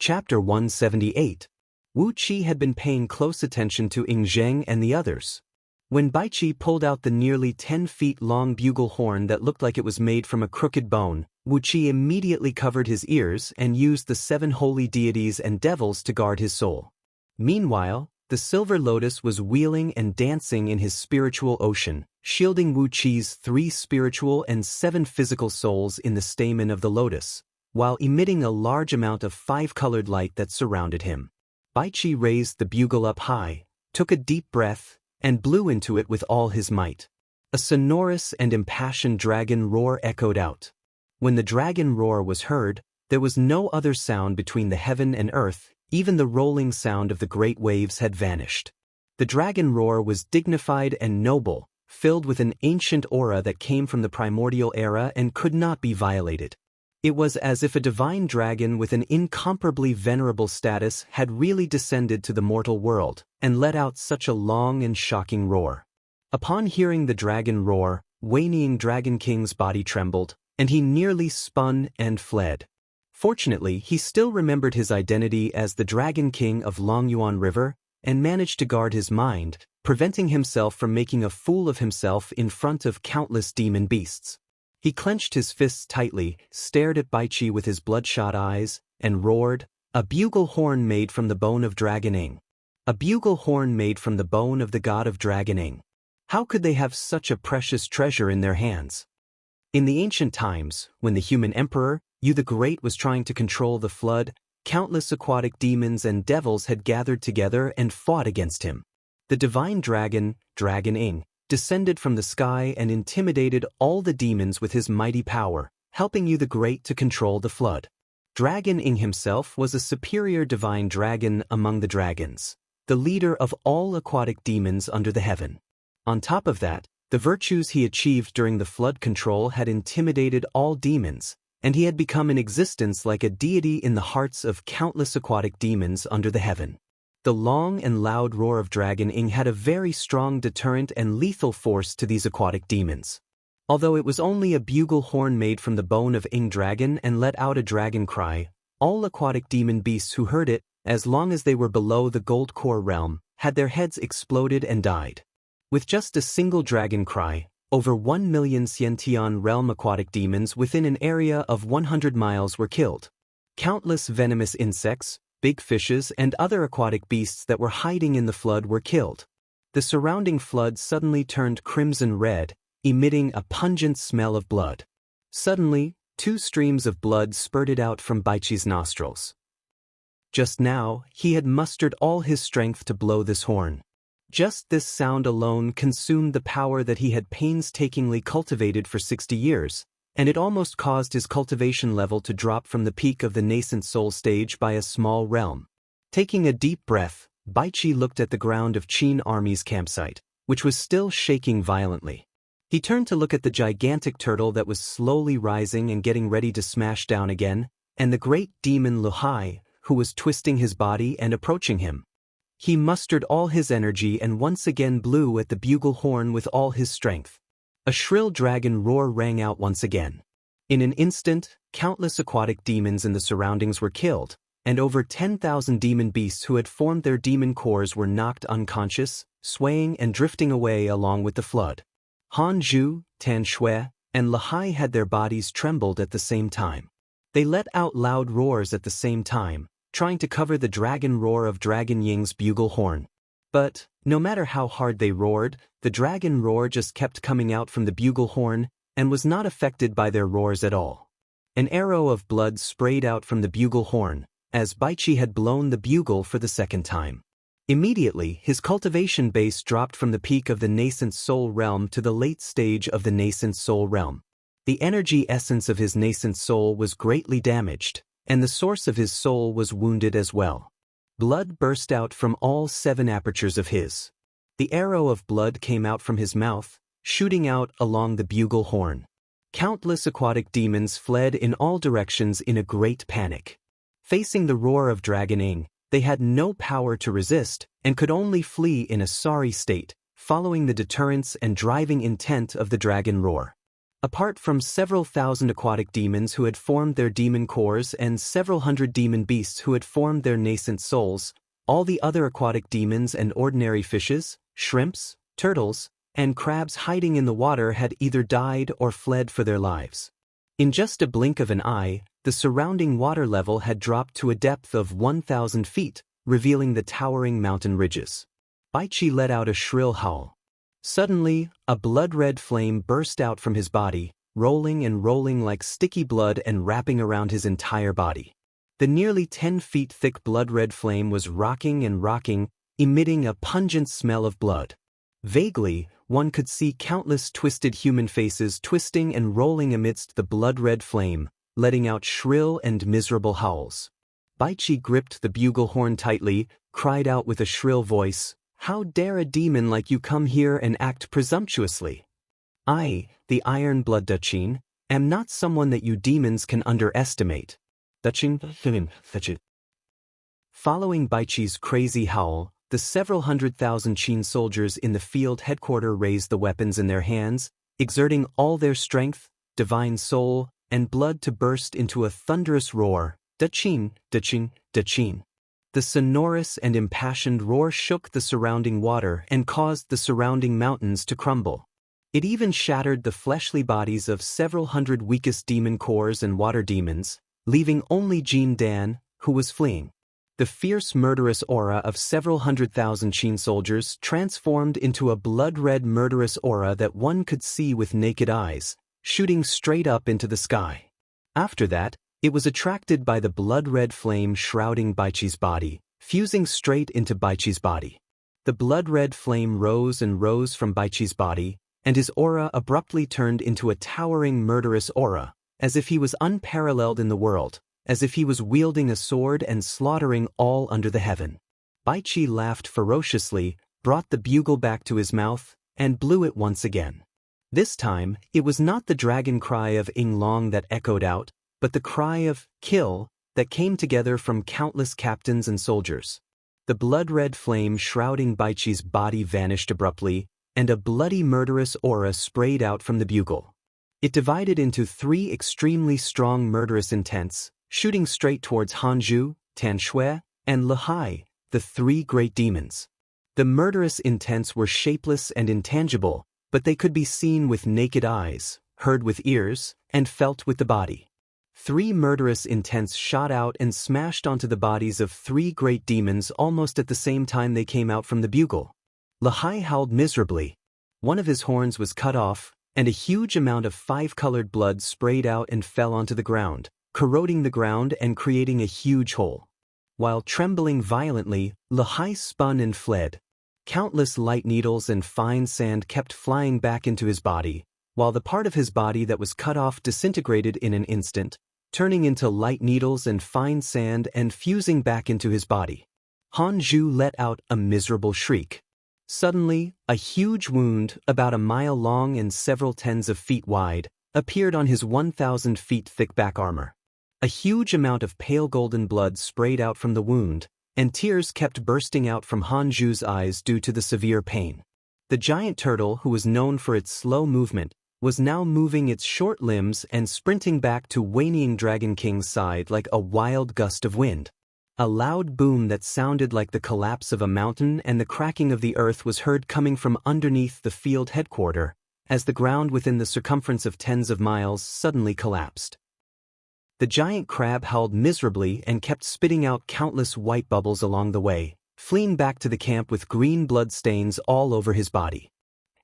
Chapter 178. Wu Qi had been paying close attention to Ying Zheng and the others. When Baiqi pulled out the nearly 10 feet long bugle horn that looked like it was made from a crooked bone, Wu Qi immediately covered his ears and used the 7 holy deities and devils to guard his soul. Meanwhile, the silver lotus was wheeling and dancing in his spiritual ocean, shielding Wu Qi's 3 spiritual and 7 physical souls in the stamen of the lotus, while emitting a large amount of 5-colored light that surrounded him. Baiqi raised the bugle up high, took a deep breath, and blew into it with all his might. A sonorous and impassioned dragon roar echoed out. When the dragon roar was heard, there was no other sound between the heaven and earth, even the rolling sound of the great waves had vanished. The dragon roar was dignified and noble, filled with an ancient aura that came from the primordial era and could not be violated. It was as if a divine dragon with an incomparably venerable status had really descended to the mortal world and let out such a long and shocking roar. Upon hearing the dragon roar, Wei Dragon King's body trembled, and he nearly spun and fled. Fortunately, he still remembered his identity as the Dragon King of Longyuan River and managed to guard his mind, preventing himself from making a fool of himself in front of countless demon beasts. He clenched his fists tightly, stared at Baiqi with his bloodshot eyes, and roared, "A bugle horn made from the bone of Dragon Ying. A bugle horn made from the bone of the god of Dragon Ying. How could they have such a precious treasure in their hands?" In the ancient times, when the human emperor, Yu the Great, was trying to control the flood, countless aquatic demons and devils had gathered together and fought against him. The divine dragon, Dragon Ying, descended from the sky and intimidated all the demons with his mighty power, helping Yu the Great to control the flood. Dragon Ying himself was a superior divine dragon among the dragons, the leader of all aquatic demons under the heaven. On top of that, the virtues he achieved during the flood control had intimidated all demons, and he had become in existence like a deity in the hearts of countless aquatic demons under the heaven. The long and loud roar of Dragon Ying had a very strong deterrent and lethal force to these aquatic demons. Although it was only a bugle horn made from the bone of Ying Dragon and let out a dragon cry, all aquatic demon beasts who heard it, as long as they were below the gold core realm, had their heads exploded and died. With just a single dragon cry, over 1 million Xiantian realm aquatic demons within an area of 100 miles were killed. Countless venomous insects, big fishes and other aquatic beasts that were hiding in the flood were killed. The surrounding flood suddenly turned crimson red, emitting a pungent smell of blood. Suddenly, 2 streams of blood spurted out from Baiqi's nostrils. Just now, he had mustered all his strength to blow this horn. Just this sound alone consumed the power that he had painstakingly cultivated for 60 years, and it almost caused his cultivation level to drop from the peak of the nascent soul stage by a small realm. Taking a deep breath, Baiqi looked at the ground of Qin Army's campsite, which was still shaking violently. He turned to look at the gigantic turtle that was slowly rising and getting ready to smash down again, and the great demon Luhai, who was twisting his body and approaching him. He mustered all his energy and once again blew at the bugle horn with all his strength. A shrill dragon roar rang out once again. In an instant, countless aquatic demons in the surroundings were killed, and over 10,000 demon beasts who had formed their demon cores were knocked unconscious, swaying and drifting away along with the flood. Han Zhu, Tan Shui, and Lahai had their bodies trembled at the same time. They let out loud roars at the same time, trying to cover the dragon roar of Dragon Ying's bugle horn. But, no matter how hard they roared, the dragon roar just kept coming out from the bugle horn and was not affected by their roars at all. An arrow of blood sprayed out from the bugle horn, as Baiqi had blown the bugle for the second time. Immediately, his cultivation base dropped from the peak of the nascent soul realm to the late stage of the nascent soul realm. The energy essence of his nascent soul was greatly damaged, and the source of his soul was wounded as well. Blood burst out from all 7 apertures of his. The arrow of blood came out from his mouth, shooting out along the bugle horn. Countless aquatic demons fled in all directions in a great panic. Facing the roar of Dragon Ying, they had no power to resist and could only flee in a sorry state, following the deterrence and driving intent of the dragon roar. Apart from several thousand aquatic demons who had formed their demon cores and several hundred demon beasts who had formed their nascent souls, all the other aquatic demons and ordinary fishes, shrimps, turtles, and crabs hiding in the water had either died or fled for their lives. In just a blink of an eye, the surrounding water level had dropped to a depth of 1,000 feet, revealing the towering mountain ridges. Baichi let out a shrill howl. Suddenly, a blood-red flame burst out from his body, rolling and rolling like sticky blood and wrapping around his entire body. The nearly 10 feet thick blood-red flame was rocking and rocking, emitting a pungent smell of blood. Vaguely, one could see countless twisted human faces twisting and rolling amidst the blood-red flame, letting out shrill and miserable howls. Baichi gripped the bugle horn tightly, cried out with a shrill voice, "How dare a demon like you come here and act presumptuously? I, the Iron Blood Dachin, am not someone that you demons can underestimate." Following Baichi's crazy howl, the several 100,000 Qin soldiers in the field headquarters raised the weapons in their hands, exerting all their strength, divine soul, and blood to burst into a thunderous roar, Dachin, Dachin, Dachin. The sonorous and impassioned roar shook the surrounding water and caused the surrounding mountains to crumble. It even shattered the fleshly bodies of several hundred weakest demon cores and water demons, leaving only Jin Dan, who was fleeing. The fierce murderous aura of several 100,000 Qin soldiers transformed into a blood-red murderous aura that one could see with naked eyes, shooting straight up into the sky. After that, it was attracted by the blood-red flame shrouding Baichi's body, fusing straight into Baichi's body. The blood-red flame rose and rose from Baichi's body, and his aura abruptly turned into a towering murderous aura, as if he was unparalleled in the world, as if he was wielding a sword and slaughtering all under the heaven. Baichi laughed ferociously, brought the bugle back to his mouth, and blew it once again. This time, it was not the dragon cry of Ing Long that echoed out, but the cry of "kill" that came together from countless captains and soldiers. The blood-red flame shrouding Baichi's body vanished abruptly, and a bloody murderous aura sprayed out from the bugle. It divided into 3 extremely strong murderous intents, shooting straight towards Hanzhu, Tanshui, and Lehai, the 3 great demons. The murderous intents were shapeless and intangible, but they could be seen with naked eyes, heard with ears, and felt with the body. 3 murderous intents shot out and smashed onto the bodies of 3 great demons almost at the same time they came out from the bugle. Lehai howled miserably. One of his horns was cut off, and a huge amount of 5-colored blood sprayed out and fell onto the ground, corroding the ground and creating a huge hole. While trembling violently, Lehai spun and fled. Countless light needles and fine sand kept flying back into his body, while the part of his body that was cut off disintegrated in an instant, turning into light needles and fine sand and fusing back into his body. Hanzhu let out a miserable shriek. Suddenly, a huge wound, about a mile long and several tens of feet wide, appeared on his 1,000 feet thick back armor. A huge amount of pale golden blood sprayed out from the wound, and tears kept bursting out from Hanzhu's eyes due to the severe pain. The giant turtle, who was known for its slow movement, was now moving its short limbs and sprinting back to Wanying Dragon King's side like a wild gust of wind. A loud boom that sounded like the collapse of a mountain and the cracking of the earth was heard coming from underneath the field headquarters, as the ground within the circumference of tens of miles suddenly collapsed. The giant crab howled miserably and kept spitting out countless white bubbles along the way, fleeing back to the camp with green blood stains all over his body.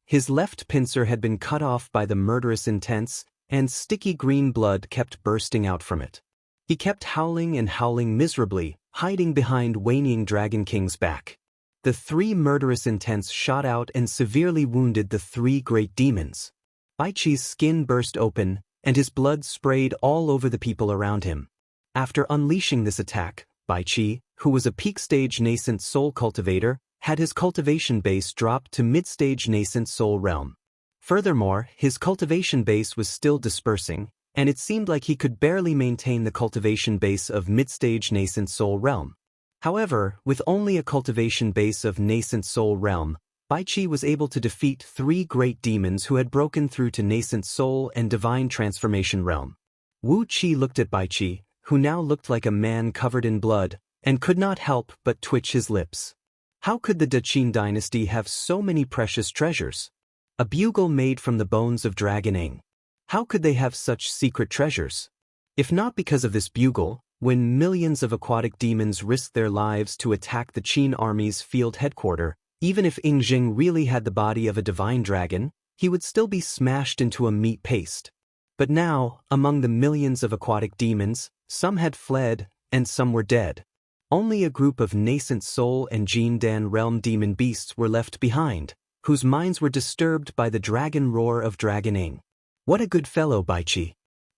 His left pincer had been cut off by the murderous intents, and sticky green blood kept bursting out from it. He kept howling and howling miserably, hiding behind Wanying Dragon King's back. The 3 murderous intents shot out and severely wounded the 3 great demons. Baichi's skin burst open, and his blood sprayed all over the people around him. After unleashing this attack, Baichi, who was a peak-stage nascent soul cultivator, had his cultivation base dropped to mid-stage nascent soul realm. Furthermore, his cultivation base was still dispersing, and it seemed like he could barely maintain the cultivation base of mid-stage nascent soul realm. However, with only a cultivation base of nascent soul realm, Baiqi was able to defeat 3 great demons who had broken through to nascent soul and divine transformation realm. Wu Qi looked at Baiqi, who now looked like a man covered in blood, and could not help but twitch his lips. How could the Qin dynasty have so many precious treasures? A bugle made from the bones of Dragon Ing. How could they have such secret treasures? If not because of this bugle, when millions of aquatic demons risked their lives to attack the Qin army's field headquarters, even if Ing Zheng really had the body of a divine dragon, he would still be smashed into a meat paste. But now, among the millions of aquatic demons, some had fled, and some were dead. Only a group of nascent soul and Jin Dan realm demon beasts were left behind, whose minds were disturbed by the dragon roar of Dragon Ing. What a good fellow, Baiqi.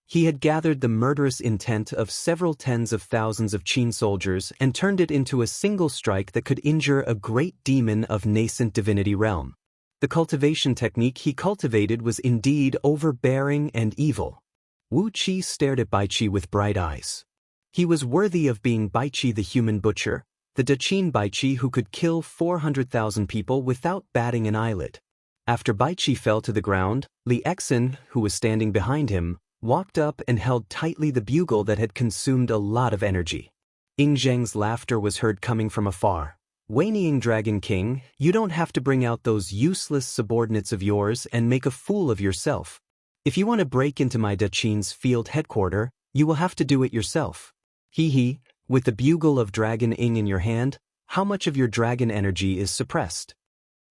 He had gathered the murderous intent of several tens of thousands of Qin soldiers and turned it into a single strike that could injure a great demon of nascent divinity realm. The cultivation technique he cultivated was indeed overbearing and evil. Wu Qi stared at Baiqi with bright eyes. He was worthy of being Baiqi the human butcher, the Qin Baiqi who could kill 400,000 people without batting an eyelid. After Baiqi fell to the ground, Li Exin, who was standing behind him, walked up and held tightly the bugle that had consumed a lot of energy. Ing Zheng's laughter was heard coming from afar. "Wanying Dragon King, you don't have to bring out those useless subordinates of yours and make a fool of yourself. If you want to break into my Qin's field headquarters, you will have to do it yourself. Hee, with the bugle of Dragon Ing in your hand, how much of your dragon energy is suppressed?"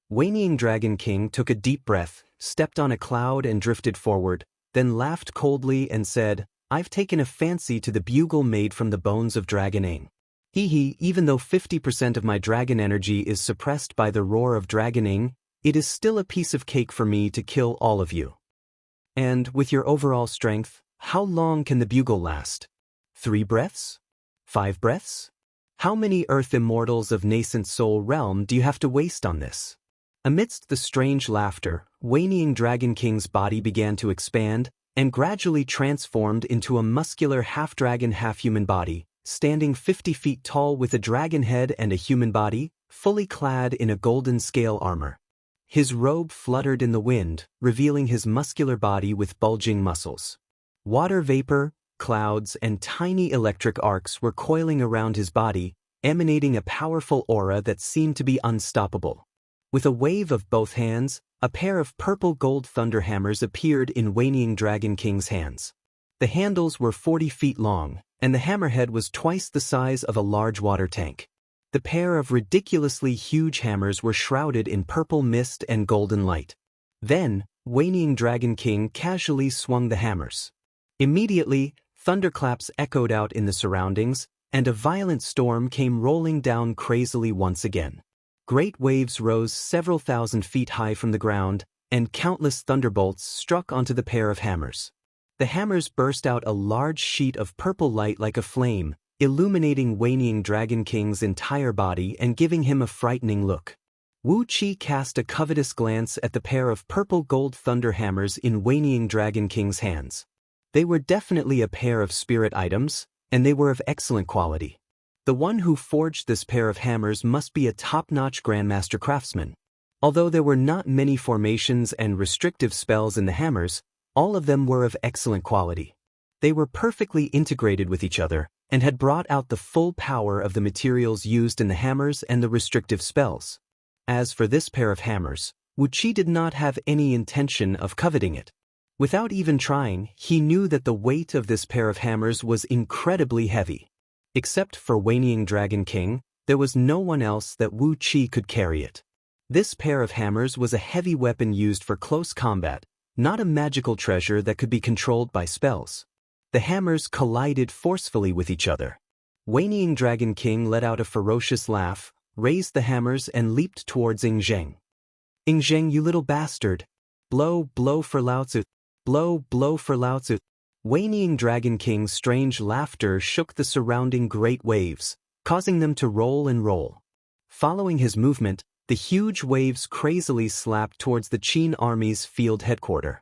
Wanying Dragon King took a deep breath, stepped on a cloud and drifted forward, then laughed coldly and said, "I've taken a fancy to the bugle made from the bones of Dragon Ing. Even though 50% of my dragon energy is suppressed by the roar of Dragon Ing, it is still a piece of cake for me to kill all of you. And with your overall strength, how long can the bugle last? 3 breaths? 5 breaths? How many earth immortals of nascent soul realm do you have to waste on this?" Amidst the strange laughter, Wanying Dragon King's body began to expand and gradually transformed into a muscular half-dragon half-human body, standing 50 feet tall with a dragon head and a human body, fully clad in a golden scale armor. His robe fluttered in the wind, revealing his muscular body with bulging muscles. Water vapor, clouds, and tiny electric arcs were coiling around his body, emanating a powerful aura that seemed to be unstoppable. With a wave of both hands, a pair of purple gold thunder hammers appeared in Wanying Dragon King's hands. The handles were 40 feet long, and the hammerhead was twice the size of a large water tank. The pair of ridiculously huge hammers were shrouded in purple mist and golden light. Then, Wanying Dragon King casually swung the hammers. Immediately, thunderclaps echoed out in the surroundings, and a violent storm came rolling down crazily once again. Great waves rose several thousand feet high from the ground, and countless thunderbolts struck onto the pair of hammers. The hammers burst out a large sheet of purple light like a flame, illuminating Wanying Dragon King's entire body and giving him a frightening look. Wu Qi cast a covetous glance at the pair of purple gold thunder hammers in Wanying Dragon King's hands. They were definitely a pair of spirit items, and they were of excellent quality. The one who forged this pair of hammers must be a top-notch grandmaster craftsman. Although there were not many formations and restrictive spells in the hammers, all of them were of excellent quality. They were perfectly integrated with each other, and had brought out the full power of the materials used in the hammers and the restrictive spells. As for this pair of hammers, Wu Qi did not have any intention of coveting it. Without even trying, he knew that the weight of this pair of hammers was incredibly heavy. Except for Wanying Dragon King, there was no one else that Wu Qi could carry it. This pair of hammers was a heavy weapon used for close combat, not a magical treasure that could be controlled by spells. The hammers collided forcefully with each other. Wanying Dragon King let out a ferocious laugh, raised the hammers and leaped towards Ing Zheng. "Ing Zheng, you little bastard! Blow, blow for Lao Tzu! Blow, blow for Lao Tzu!" Wanying Dragon King's strange laughter shook the surrounding great waves, causing them to roll and roll. Following his movement, the huge waves crazily slapped towards the Qin army's field headquarters.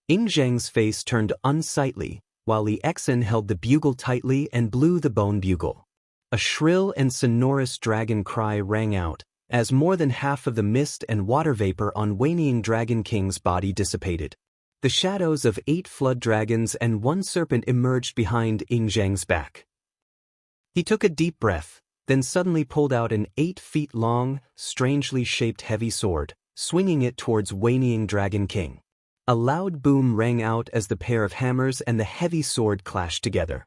Ing Zheng's face turned unsightly, while Li Exin held the bugle tightly and blew the bone bugle. A shrill and sonorous dragon cry rang out, as more than half of the mist and water vapor on Wanying Dragon King's body dissipated. The shadows of 8 flood dragons and 1 serpent emerged behind Ing Zhang's back. He took a deep breath, then suddenly pulled out an 8 feet long, strangely shaped heavy sword, swinging it towards Wanying Dragon King. A loud boom rang out as the pair of hammers and the heavy sword clashed together.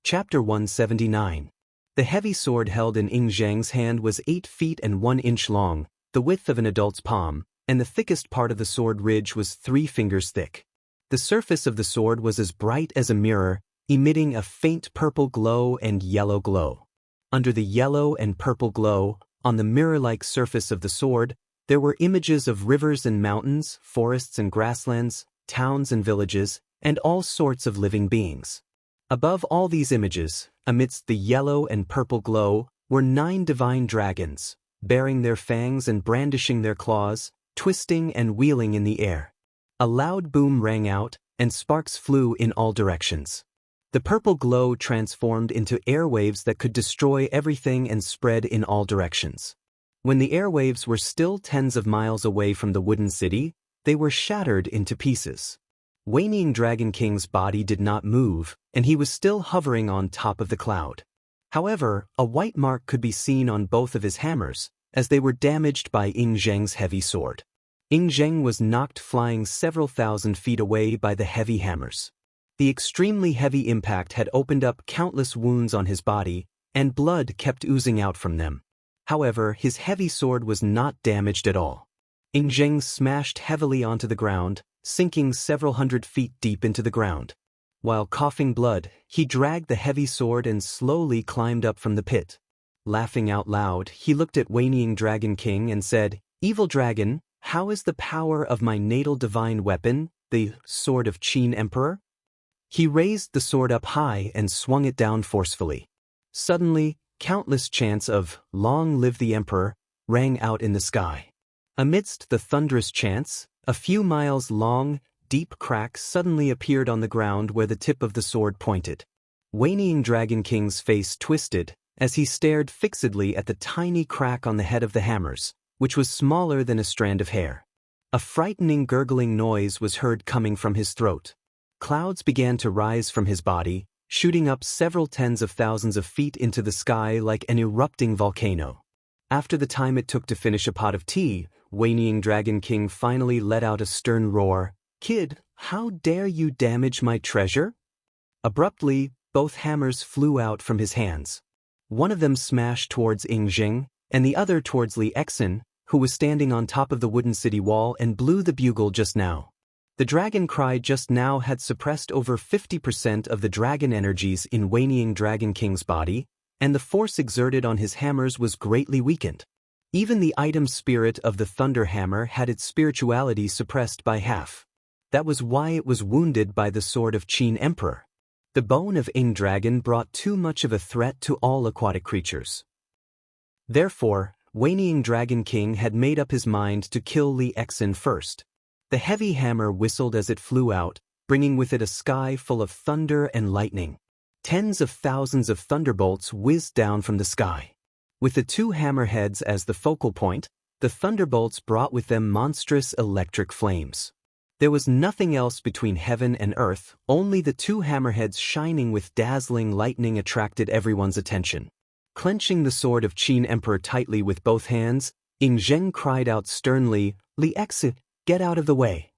Chapter 179. The heavy sword held in Ing Zhang's hand was 8 feet and 1 inch long, the width of an adult's palm, and the thickest part of the sword ridge was 3 fingers thick. The surface of the sword was as bright as a mirror, emitting a faint purple glow and yellow glow. Under the yellow and purple glow, on the mirror-like surface of the sword, there were images of rivers and mountains, forests and grasslands, towns and villages, and all sorts of living beings. Above all these images, amidst the yellow and purple glow, were 9 divine dragons, baring their fangs and brandishing their claws, twisting and wheeling in the air. A loud boom rang out, and sparks flew in all directions. The purple glow transformed into airwaves that could destroy everything and spread in all directions. When the airwaves were still tens of miles away from the wooden city, they were shattered into pieces. Wanying Dragon King's body did not move, and he was still hovering on top of the cloud. However, a white mark could be seen on both of his hammers, as they were damaged by Ing Zhang's heavy sword. Ing Zhang was knocked flying several thousand feet away by the heavy hammers. The extremely heavy impact had opened up countless wounds on his body, and blood kept oozing out from them. However, his heavy sword was not damaged at all. Ing Zhang smashed heavily onto the ground, sinking several hundred feet deep into the ground. While coughing blood, he dragged the heavy sword and slowly climbed up from the pit. Laughing out loud, he looked at Wanying Dragon King and said, "Evil dragon, how is the power of my natal divine weapon, the Sword of Qin Emperor?" He raised the sword up high and swung it down forcefully. Suddenly, countless chants of "Long live the Emperor" rang out in the sky. Amidst the thunderous chants, a few miles long, deep cracks suddenly appeared on the ground where the tip of the sword pointed. Wanying Dragon King's face twisted as he stared fixedly at the tiny crack on the head of the hammers, which was smaller than a strand of hair. A frightening gurgling noise was heard coming from his throat. Clouds began to rise from his body, shooting up several tens of thousands of feet into the sky like an erupting volcano. After the time it took to finish a pot of tea, Wanying Dragon King finally let out a stern roar. "Kid, how dare you damage my treasure?" Abruptly, both hammers flew out from his hands. One of them smashed towards Ing Zhang, and the other towards Li Exin, who was standing on top of the wooden city wall and blew the bugle just now. The dragon cry just now had suppressed over 50% of the dragon energies in Wanying Dragon King's body, and the force exerted on his hammers was greatly weakened. Even the item spirit of the Thunder Hammer had its spirituality suppressed by half. That was why it was wounded by the Sword of Qin Emperor. The bone of Ing Dragon brought too much of a threat to all aquatic creatures. Therefore, Wanying Dragon King had made up his mind to kill Li Exin first. The heavy hammer whistled as it flew out, bringing with it a sky full of thunder and lightning. Tens of thousands of thunderbolts whizzed down from the sky. With the 2 hammerheads as the focal point, the thunderbolts brought with them monstrous electric flames. There was nothing else between heaven and earth, only the 2 hammerheads shining with dazzling lightning attracted everyone's attention. Clenching the sword of Qin Emperor tightly with both hands, Ing Zheng cried out sternly, "Li Exin, get out of the way."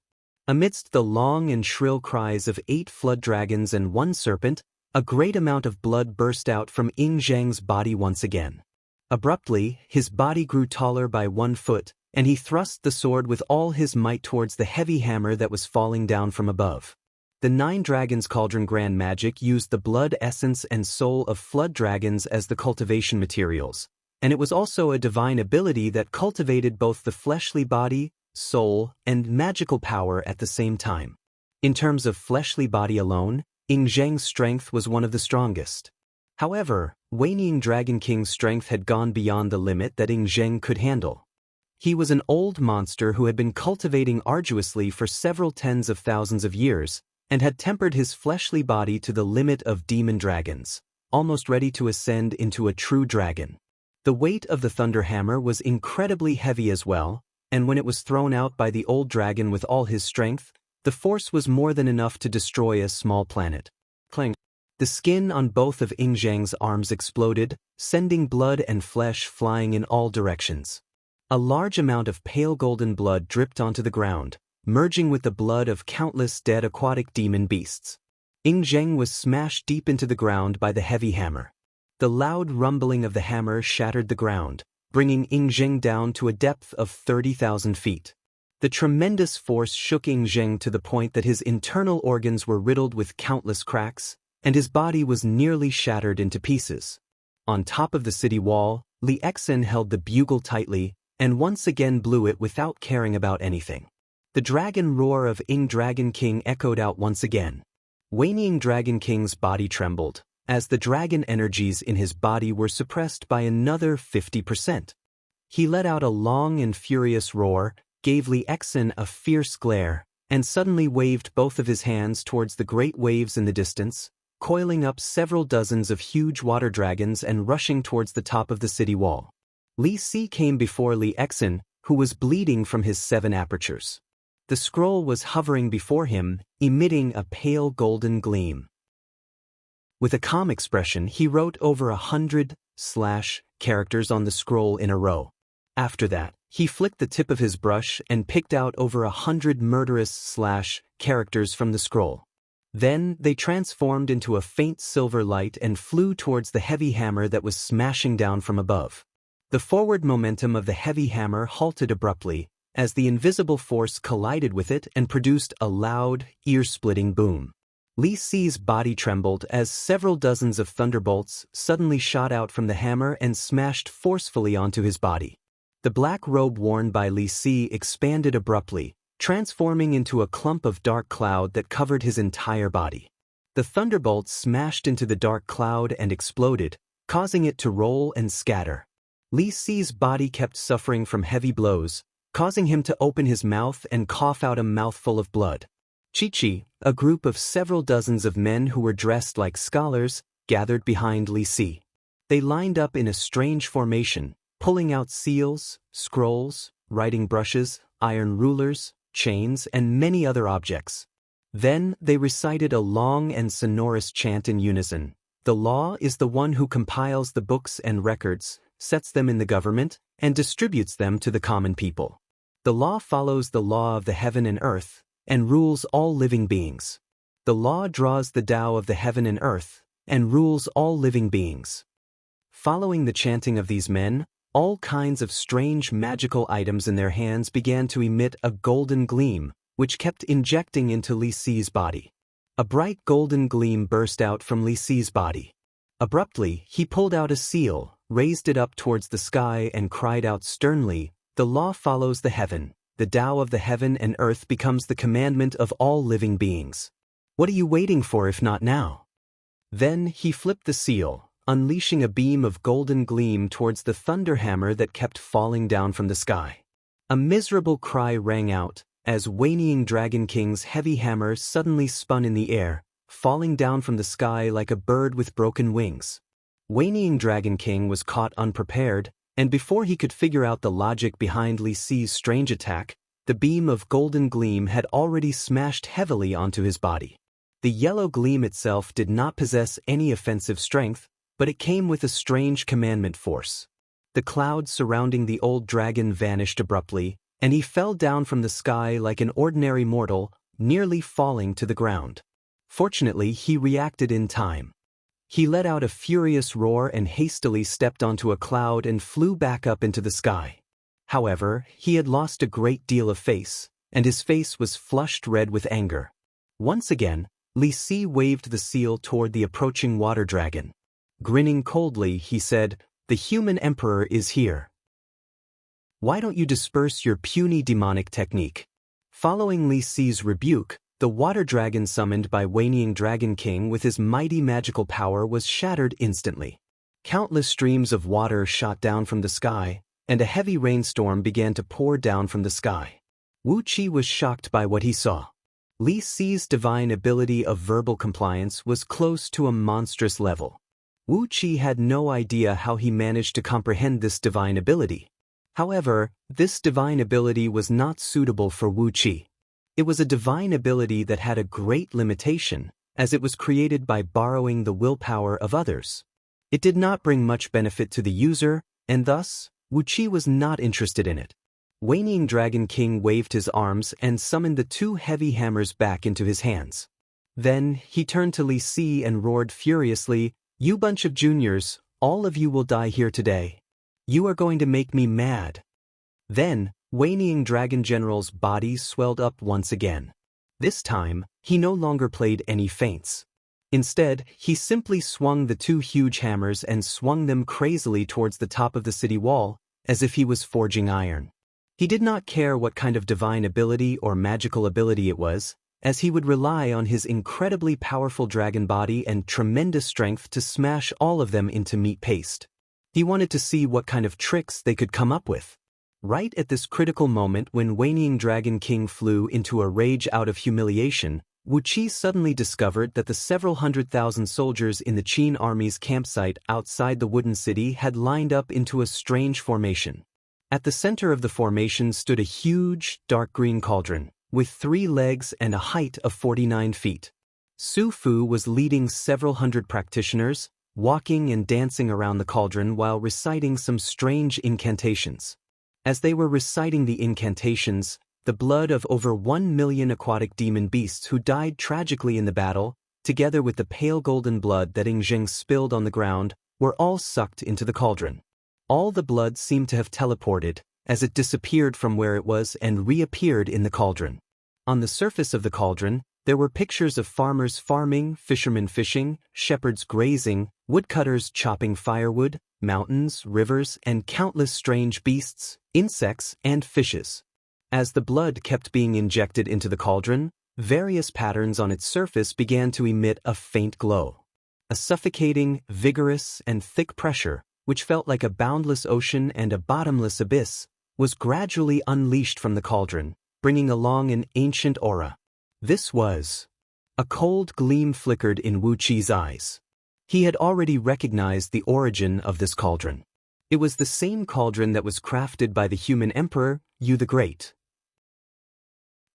Amidst the long and shrill cries of 8 flood dragons and 1 serpent, a great amount of blood burst out from Ing Zhang's body once again. Abruptly, his body grew taller by 1 foot, and he thrust the sword with all his might towards the heavy hammer that was falling down from above. The 9 Dragons Cauldron Grand Magic used the blood essence and soul of flood dragons as the cultivation materials, and it was also a divine ability that cultivated both the fleshly body, soul, and magical power at the same time. In terms of fleshly body alone, Ing Zhang's strength was one of the strongest. However, Wanying Dragon King's strength had gone beyond the limit that Ing Zhang could handle. He was an old monster who had been cultivating arduously for several tens of thousands of years, and had tempered his fleshly body to the limit of demon dragons, almost ready to ascend into a true dragon. The weight of the thunder hammer was incredibly heavy as well, and when it was thrown out by the old dragon with all his strength, the force was more than enough to destroy a small planet. Clang. The skin on both of Ing Zhang's arms exploded, sending blood and flesh flying in all directions. A large amount of pale golden blood dripped onto the ground, merging with the blood of countless dead aquatic demon beasts. Ing Zhang was smashed deep into the ground by the heavy hammer. The loud rumbling of the hammer shattered the ground, bringing Ing Zhang down to a depth of 30,000 feet. The tremendous force shook Ing Zhang to the point that his internal organs were riddled with countless cracks, and his body was nearly shattered into pieces. On top of the city wall, Li Exin held the bugle tightly, and once again blew it without caring about anything. The dragon roar of Ing Dragon King echoed out once again. Waning Dragon King's body trembled, as the dragon energies in his body were suppressed by another 50%. He let out a long and furious roar, gave Li Exin a fierce glare, and suddenly waved both of his hands towards the great waves in the distance, coiling up several dozens of huge water dragons and rushing towards the top of the city wall. Li Si came before Li Exin, who was bleeding from his 7 apertures. The scroll was hovering before him, emitting a pale golden gleam. With a calm expression, he wrote over 100 characters on the scroll in a row. After that, he flicked the tip of his brush and picked out over 100 murderous characters from the scroll. Then, they transformed into a faint silver light and flew towards the heavy hammer that was smashing down from above. The forward momentum of the heavy hammer halted abruptly, as the invisible force collided with it and produced a loud, ear-splitting boom. Li Si's body trembled as several dozens of thunderbolts suddenly shot out from the hammer and smashed forcefully onto his body. The black robe worn by Li Si expanded abruptly, transforming into a clump of dark cloud that covered his entire body. The thunderbolts smashed into the dark cloud and exploded, causing it to roll and scatter. Li Si's body kept suffering from heavy blows, causing him to open his mouth and cough out a mouthful of blood. Chi-Chi, a group of several dozens of men who were dressed like scholars, gathered behind Li Si. They lined up in a strange formation, pulling out seals, scrolls, writing brushes, iron rulers, chains, and many other objects. Then they recited a long and sonorous chant in unison. The law is the one who compiles the books and records, sets them in the government, and distributes them to the common people. The law follows the law of the heaven and earth, and rules all living beings. The law draws the Tao of the heaven and earth, and rules all living beings. Following the chanting of these men, all kinds of strange magical items in their hands began to emit a golden gleam, which kept injecting into Li Si's body. A bright golden gleam burst out from Li Si's body. Abruptly, he pulled out a seal, raised it up towards the sky and cried out sternly, "The law follows the heaven. The Tao of the heaven and earth becomes the commandment of all living beings. What are you waiting for if not now?" Then he flipped the seal, unleashing a beam of golden gleam towards the thunder hammer that kept falling down from the sky. A miserable cry rang out, as Waning Dragon King's heavy hammer suddenly spun in the air, falling down from the sky like a bird with broken wings. Waning Dragon King was caught unprepared, and before he could figure out the logic behind Li Si's strange attack, the beam of golden gleam had already smashed heavily onto his body. The yellow gleam itself did not possess any offensive strength, but it came with a strange commandment force. The clouds surrounding the old dragon vanished abruptly, and he fell down from the sky like an ordinary mortal, nearly falling to the ground. Fortunately, he reacted in time. He let out a furious roar and hastily stepped onto a cloud and flew back up into the sky. However, he had lost a great deal of face, and his face was flushed red with anger. Once again, Li Si waved the seal toward the approaching water dragon. Grinning coldly, he said, "The human emperor is here. Why don't you disperse your puny demonic technique?" Following Li Si's rebuke, the water dragon summoned by Waning Dragon King with his mighty magical power was shattered instantly. Countless streams of water shot down from the sky, and a heavy rainstorm began to pour down from the sky. Wu Qi was shocked by what he saw. Li Si's divine ability of verbal compliance was close to a monstrous level. Wu Qi had no idea how he managed to comprehend this divine ability. However, this divine ability was not suitable for Wu Qi. It was a divine ability that had a great limitation, as it was created by borrowing the willpower of others. It did not bring much benefit to the user, and thus, Wu Qi was not interested in it. Waning Dragon King waved his arms and summoned the two heavy hammers back into his hands. Then, he turned to Li Si and roared furiously, "You bunch of juniors, all of you will die here today. You are going to make me mad." Then, Waning Dragon General's body swelled up once again. This time, he no longer played any feints. Instead, he simply swung the two huge hammers and swung them crazily towards the top of the city wall, as if he was forging iron. He did not care what kind of divine ability or magical ability it was, as he would rely on his incredibly powerful dragon body and tremendous strength to smash all of them into meat paste. He wanted to see what kind of tricks they could come up with. Right at this critical moment when Waning Dragon King flew into a rage out of humiliation, Wu Qi suddenly discovered that the several 100,000 soldiers in the Qin army's campsite outside the wooden city had lined up into a strange formation. At the center of the formation stood a huge, dark green cauldron, with 3 legs and a height of 49 feet. Su Fu was leading several hundred practitioners, walking and dancing around the cauldron while reciting some strange incantations. As they were reciting the incantations, the blood of over 1 million aquatic demon beasts who died tragically in the battle, together with the pale golden blood that Yingzheng spilled on the ground, were all sucked into the cauldron. All the blood seemed to have teleported, as it disappeared from where it was and reappeared in the cauldron. On the surface of the cauldron, there were pictures of farmers farming, fishermen fishing, shepherds grazing, woodcutters chopping firewood, mountains, rivers, and countless strange beasts, insects, and fishes. As the blood kept being injected into the cauldron, various patterns on its surface began to emit a faint glow. A suffocating, vigorous, and thick pressure, which felt like a boundless ocean and a bottomless abyss, was gradually unleashed from the cauldron, bringing along an ancient aura. This was... A cold gleam flickered in Wu Qi's eyes. He had already recognized the origin of this cauldron. It was the same cauldron that was crafted by the human emperor, Yu the Great.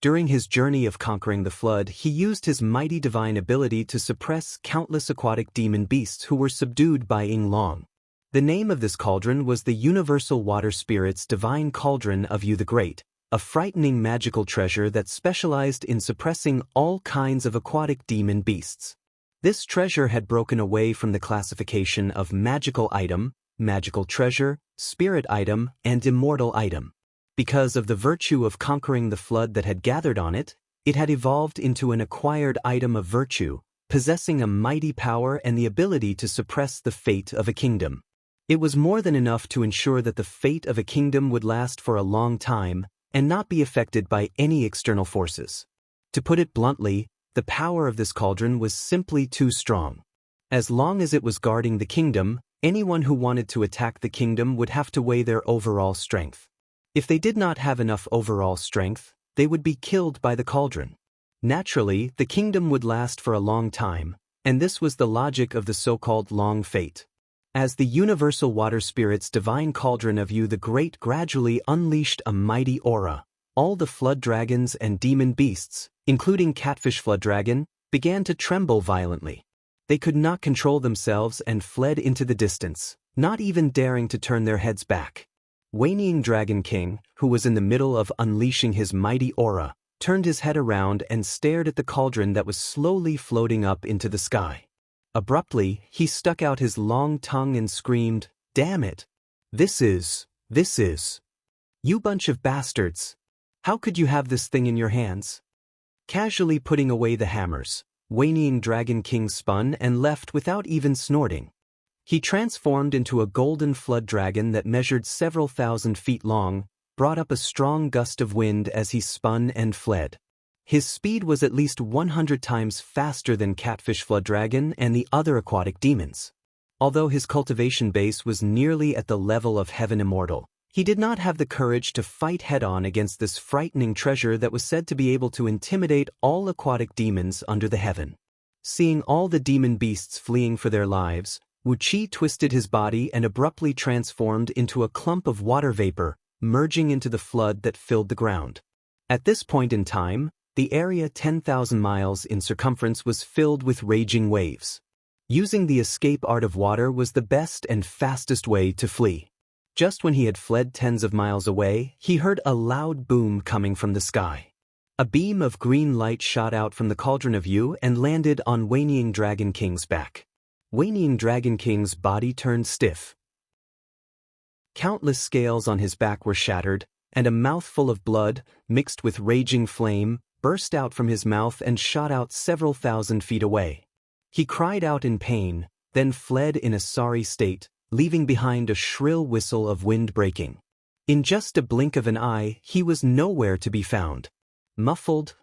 During his journey of conquering the flood, he used his mighty divine ability to suppress countless aquatic demon beasts who were subdued by Ying Long. The name of this cauldron was the Universal Water Spirit's Divine Cauldron of Yu the Great, a frightening magical treasure that specialized in suppressing all kinds of aquatic demon beasts. This treasure had broken away from the classification of magical item, magical treasure, spirit item, and immortal item. Because of the virtue of conquering the flood that had gathered on it, it had evolved into an acquired item of virtue, possessing a mighty power and the ability to suppress the fate of a kingdom. It was more than enough to ensure that the fate of a kingdom would last for a long time and not be affected by any external forces. To put it bluntly, the power of this cauldron was simply too strong. As long as it was guarding the kingdom, anyone who wanted to attack the kingdom would have to weigh their overall strength. If they did not have enough overall strength, they would be killed by the cauldron. Naturally, the kingdom would last for a long time, and this was the logic of the so-called long fate. As the Universal Water Spirit's Divine Cauldron of Yu the Great gradually unleashed a mighty aura, all the flood dragons and demon beasts, including Catfish Flood Dragon, began to tremble violently. They could not control themselves and fled into the distance, not even daring to turn their heads back. Waning Dragon King, who was in the middle of unleashing his mighty aura, turned his head around and stared at the cauldron that was slowly floating up into the sky. Abruptly, he stuck out his long tongue and screamed, "Damn it! This is... You bunch of bastards! How could you have this thing in your hands?" Casually putting away the hammers, Waning Dragon King spun and left without even snorting. He transformed into a golden flood dragon that measured several thousand feet long, brought up a strong gust of wind as he spun and fled. His speed was at least 100 times faster than Catfish Flood Dragon and the other aquatic demons. Although his cultivation base was nearly at the level of Heaven Immortal, he did not have the courage to fight head-on against this frightening treasure that was said to be able to intimidate all aquatic demons under the heaven. Seeing all the demon beasts fleeing for their lives, Wu Qi twisted his body and abruptly transformed into a clump of water vapor, merging into the flood that filled the ground. At this point in time, the area 10,000 miles in circumference was filled with raging waves. Using the escape art of water was the best and fastest way to flee. Just when he had fled tens of miles away, he heard a loud boom coming from the sky. A beam of green light shot out from the Cauldron of Yu and landed on Wanying Dragon King's back. Wanying Dragon King's body turned stiff. Countless scales on his back were shattered, and a mouthful of blood, mixed with raging flame, burst out from his mouth and shot out several thousand feet away. He cried out in pain, then fled in a sorry state, leaving behind a shrill whistle of wind breaking. In just a blink of an eye, he was nowhere to be found. Muffled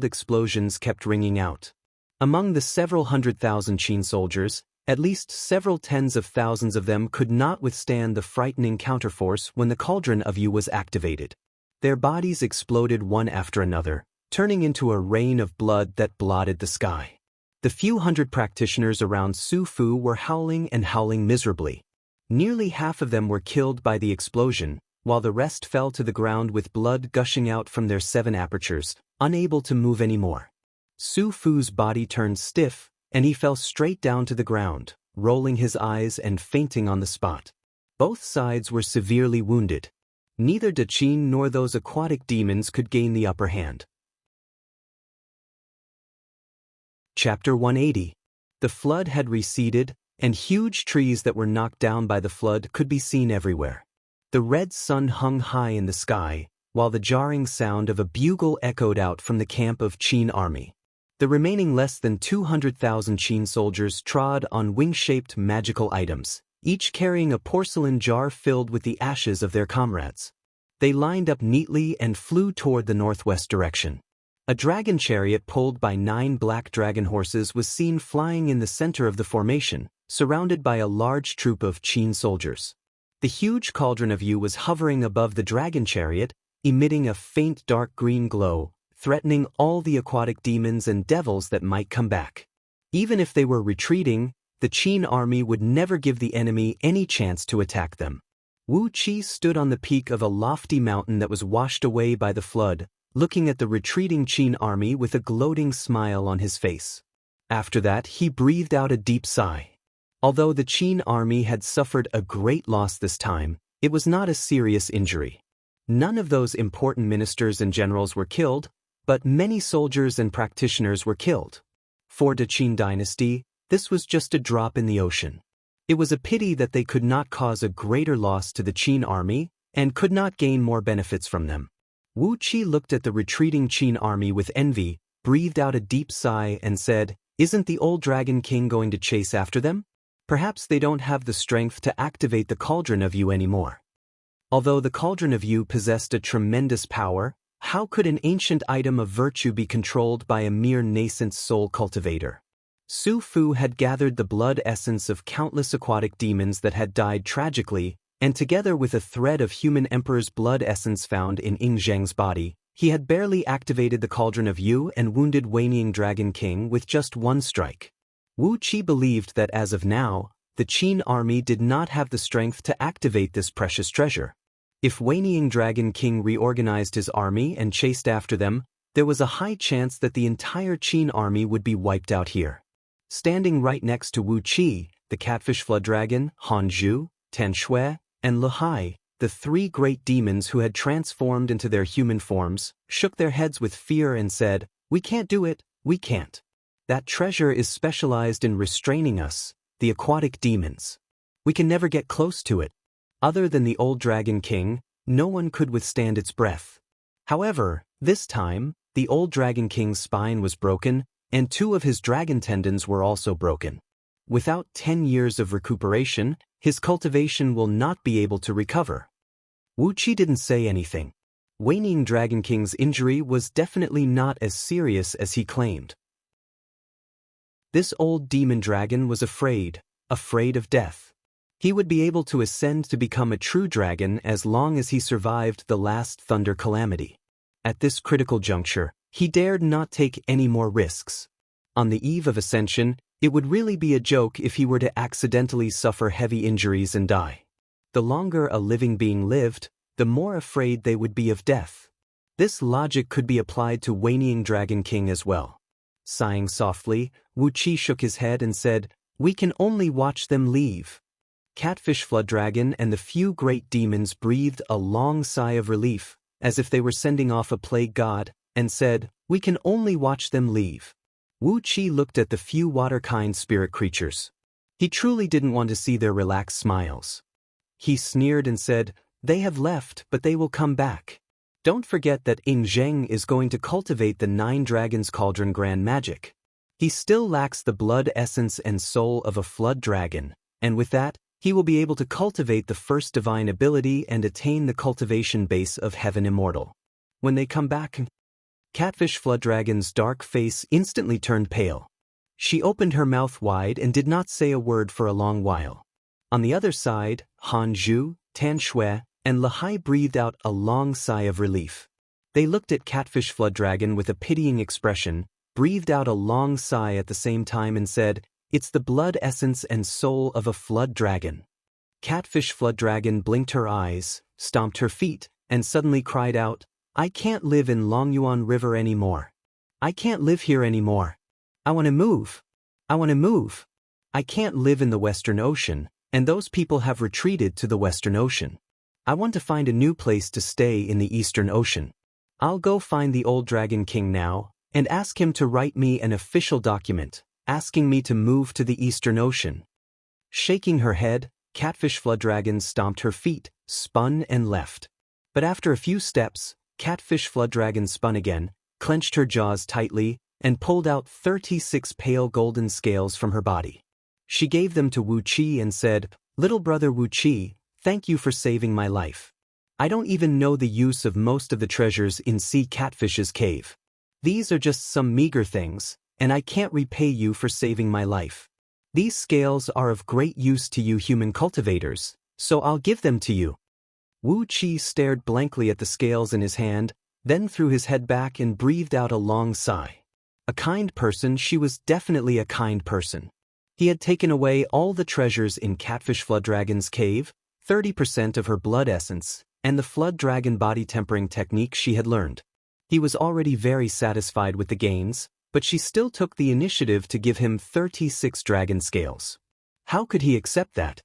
explosions kept ringing out. Among the several 100,000 Qin soldiers, at least several tens of thousands of them could not withstand the frightening counterforce when the Cauldron of Yu was activated. Their bodies exploded one after another, turning into a rain of blood that blotted the sky. The few hundred practitioners around Su Fu were howling and howling miserably. Nearly half of them were killed by the explosion, while the rest fell to the ground with blood gushing out from their 7 apertures, unable to move anymore. Su Fu's body turned stiff, and he fell straight down to the ground, rolling his eyes and fainting on the spot. Both sides were severely wounded. Neither De Qin nor those aquatic demons could gain the upper hand. Chapter 180. The flood had receded, and huge trees that were knocked down by the flood could be seen everywhere. The red sun hung high in the sky, while the jarring sound of a bugle echoed out from the camp of Qin army. The remaining less than 200,000 Qin soldiers trod on wing-shaped magical items, each carrying a porcelain jar filled with the ashes of their comrades. They lined up neatly and flew toward the northwest direction. A dragon chariot pulled by 9 black dragon horses was seen flying in the center of the formation, surrounded by a large troop of Qin soldiers. The huge Cauldron of Yu was hovering above the dragon chariot, emitting a faint dark green glow, threatening all the aquatic demons and devils that might come back. Even if they were retreating, the Qin army would never give the enemy any chance to attack them. Wu Qi stood on the peak of a lofty mountain that was washed away by the flood, looking at the retreating Qin army with a gloating smile on his face. After that, he breathed out a deep sigh. Although the Qin army had suffered a great loss this time, it was not a serious injury. None of those important ministers and generals were killed, but many soldiers and practitioners were killed. For the Qin dynasty, this was just a drop in the ocean. It was a pity that they could not cause a greater loss to the Qin army and could not gain more benefits from them. Wu Qi looked at the retreating Qin army with envy, breathed out a deep sigh and said, "Isn't the old Dragon King going to chase after them? Perhaps they don't have the strength to activate the Cauldron of Yu anymore." Although the Cauldron of Yu possessed a tremendous power, how could an ancient item of virtue be controlled by a mere nascent soul cultivator? Su Fu had gathered the blood essence of countless aquatic demons that had died tragically, and together with a thread of human emperor's blood essence found in Ying Zheng's body, he had barely activated the Cauldron of Yu and wounded Wanying Dragon King with just one strike. Wu Qi believed that as of now, the Qin army did not have the strength to activate this precious treasure. If Wanying Dragon King reorganized his army and chased after them, there was a high chance that the entire Qin army would be wiped out here. Standing right next to Wu Qi, the catfish flood dragon, Han Zhu, Tan Shui, and Le Hai, the 3 great demons who had transformed into their human forms, shook their heads with fear and said, "We can't do it, we can't. That treasure is specialized in restraining us, the aquatic demons. We can never get close to it. Other than the old Dragon King, no one could withstand its breath." However, this time, the old Dragon King's spine was broken, and 2 of his dragon tendons were also broken. Without 10 years of recuperation, his cultivation will not be able to recover. Wu Qi didn't say anything. Wanying Dragon King's injury was definitely not as serious as he claimed. This old demon dragon was afraid of death. He would be able to ascend to become a true dragon as long as he survived the last thunder calamity. At this critical juncture, he dared not take any more risks. On the eve of ascension, It would really be a joke if he were to accidentally suffer heavy injuries and die. The longer a living being lived, the more afraid they would be of death. This logic could be applied to Wanying Dragon King as well. Sighing softly, Wu Qi shook his head and said, "We can only watch them leave." Catfish Flood Dragon and the few great demons breathed a long sigh of relief, as if they were sending off a plague god, and said, "We can only watch them leave." Wu Qi looked at the few water-kind spirit creatures. He truly didn't want to see their relaxed smiles. He sneered and said, "They have left, but they will come back. Don't forget that Ing Zheng is going to cultivate the 9 Dragons Cauldron Grand Magic. He still lacks the blood essence and soul of a flood dragon, and with that, he will be able to cultivate the first divine ability and attain the cultivation base of Heaven Immortal. When they come back..." Catfish Flood Dragon's dark face instantly turned pale. She opened her mouth wide and did not say a word for a long while. On the other side, Han Zhu, Tan Shui, and Lahai breathed out a long sigh of relief. They looked at Catfish Flood Dragon with a pitying expression, breathed out a long sigh at the same time and said, "It's the blood essence and soul of a flood dragon." Catfish Flood Dragon blinked her eyes, stomped her feet, and suddenly cried out, "I can't live in Longyuan River anymore. I can't live here anymore. I want to move. I want to move. I can't live in the Western Ocean, and those people have retreated to the Western Ocean. I want to find a new place to stay in the Eastern Ocean. I'll go find the old Dragon King now, and ask him to write me an official document, asking me to move to the Eastern Ocean." Shaking her head, Catfish Flood Dragon stomped her feet, spun and left. But after a few steps, Catfish Flood Dragon spun again, clenched her jaws tightly, and pulled out 36 pale golden scales from her body. She gave them to Wu Qi and said, "Little brother Wu Qi, thank you for saving my life. I don't even know the use of most of the treasures in Sea Catfish's cave. These are just some meager things, and I can't repay you for saving my life. These scales are of great use to you human cultivators, so I'll give them to you." Wu Qi stared blankly at the scales in his hand, then threw his head back and breathed out a long sigh. A kind person, she was definitely a kind person. He had taken away all the treasures in Catfish Flood Dragon's cave, 30% of her blood essence, and the flood dragon body tempering technique she had learned. He was already very satisfied with the gains, but she still took the initiative to give him 36 dragon scales. How could he accept that?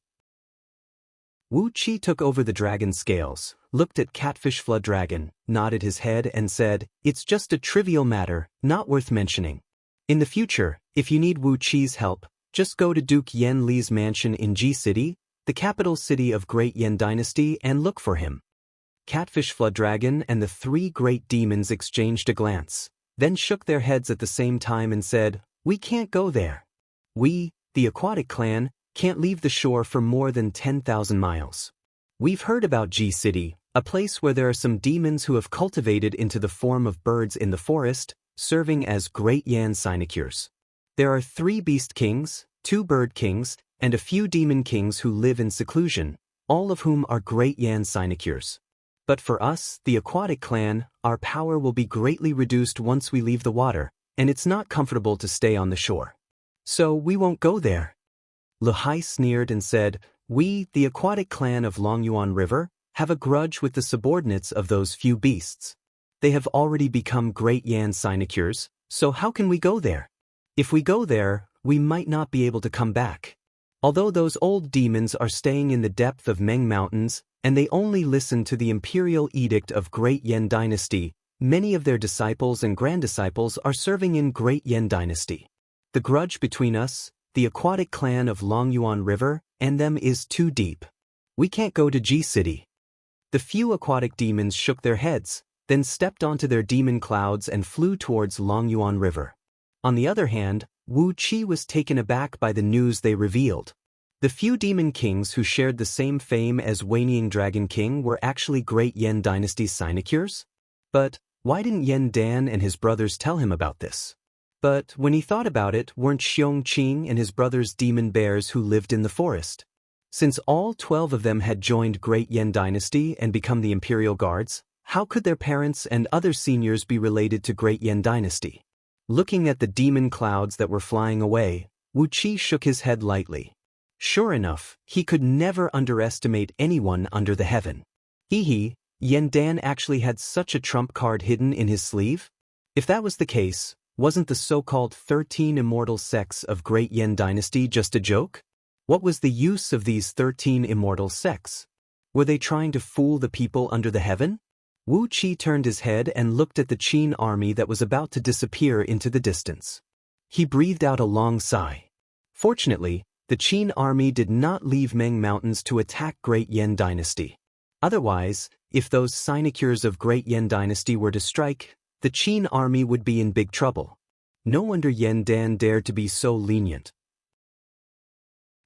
Wu Qi took over the dragon scales, looked at Catfish Flood Dragon, nodded his head and said, "It's just a trivial matter, not worth mentioning. In the future, if you need Wu Qi's help, just go to Duke Yen Li's mansion in Ji City, the capital city of Great Yen Dynasty, and look for him." Catfish Flood Dragon and the 3 great demons exchanged a glance, then shook their heads at the same time and said, "We can't go there. We, the Aquatic Clan, can't leave the shore for more than 10,000 miles. We've heard about Ji City, a place where there are some demons who have cultivated into the form of birds in the forest, serving as great Yan sinecures. There are 3 beast kings, 2 bird kings, and a few demon kings who live in seclusion, all of whom are great Yan sinecures. But for us, the Aquatic Clan, our power will be greatly reduced once we leave the water, and it's not comfortable to stay on the shore. So we won't go there." Lahai sneered and said, "We, the Aquatic Clan of Longyuan River, have a grudge with the subordinates of those few beasts. They have already become great Yan sinecures, so how can we go there? If we go there, we might not be able to come back. Although those old demons are staying in the depth of Meng Mountains, and they only listen to the imperial edict of Great Yen Dynasty, many of their disciples and granddisciples are serving in Great Yen Dynasty. The grudge between us, the Aquatic Clan of Longyuan River, and them is too deep. We can't go to Ji City." The few aquatic demons shook their heads, then stepped onto their demon clouds and flew towards Longyuan River. On the other hand, Wu Qi was taken aback by the news they revealed. The few demon kings who shared the same fame as Wanying Dragon King were actually Great Yen Dynasty sinecures? But why didn't Yen Dan and his brothers tell him about this? But when he thought about it, weren't Xiong Qing and his brothers demon bears who lived in the forest? Since all 12 of them had joined Great Yen Dynasty and become the Imperial Guards, how could their parents and other seniors be related to Great Yen Dynasty? Looking at the demon clouds that were flying away, Wu Qi shook his head lightly. Sure enough, he could never underestimate anyone under the heaven. Hee, Yen Dan actually had such a trump card hidden in his sleeve? If that was the case, wasn't the so-called 13 immortal sects of Great Yen Dynasty just a joke? What was the use of these 13 immortal sects? Were they trying to fool the people under the heaven? Wu Qi turned his head and looked at the Qin army that was about to disappear into the distance. He breathed out a long sigh. Fortunately, the Qin army did not leave Meng Mountains to attack Great Yen Dynasty. Otherwise, if those sinecures of Great Yen Dynasty were to strike, the Qin army would be in big trouble. No wonder Yen Dan dared to be so lenient.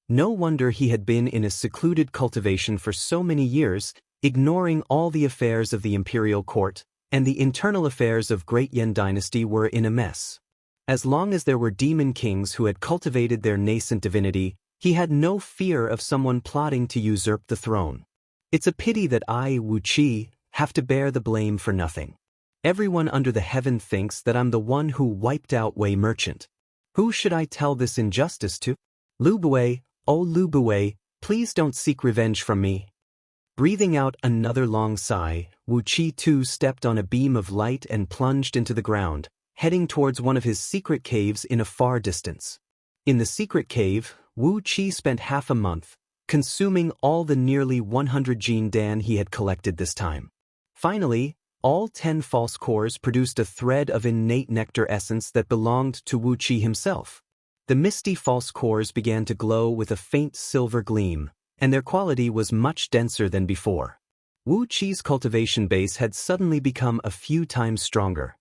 No wonder he had been in a secluded cultivation for so many years, ignoring all the affairs of the imperial court, and the internal affairs of Great Yen Dynasty were in a mess. As long as there were demon kings who had cultivated their nascent divinity, he had no fear of someone plotting to usurp the throne. It's a pity that I, Wu Qi, have to bear the blame for nothing. Everyone under the heaven thinks that I'm the one who wiped out Wei Merchant. Who should I tell this injustice to? Lu Bui, oh Lu Bui, please don't seek revenge from me. Breathing out another long sigh, Wu Qi too stepped on a beam of light and plunged into the ground, heading towards one of his secret caves in a far distance. In the secret cave, Wu Qi spent half a month, consuming all the nearly 100 Jin Dan he had collected this time. Finally, all 10 false cores produced a thread of innate nectar essence that belonged to Wu Qi himself. The misty false cores began to glow with a faint silver gleam, and their quality was much denser than before. Wu Qi's cultivation base had suddenly become a few times stronger.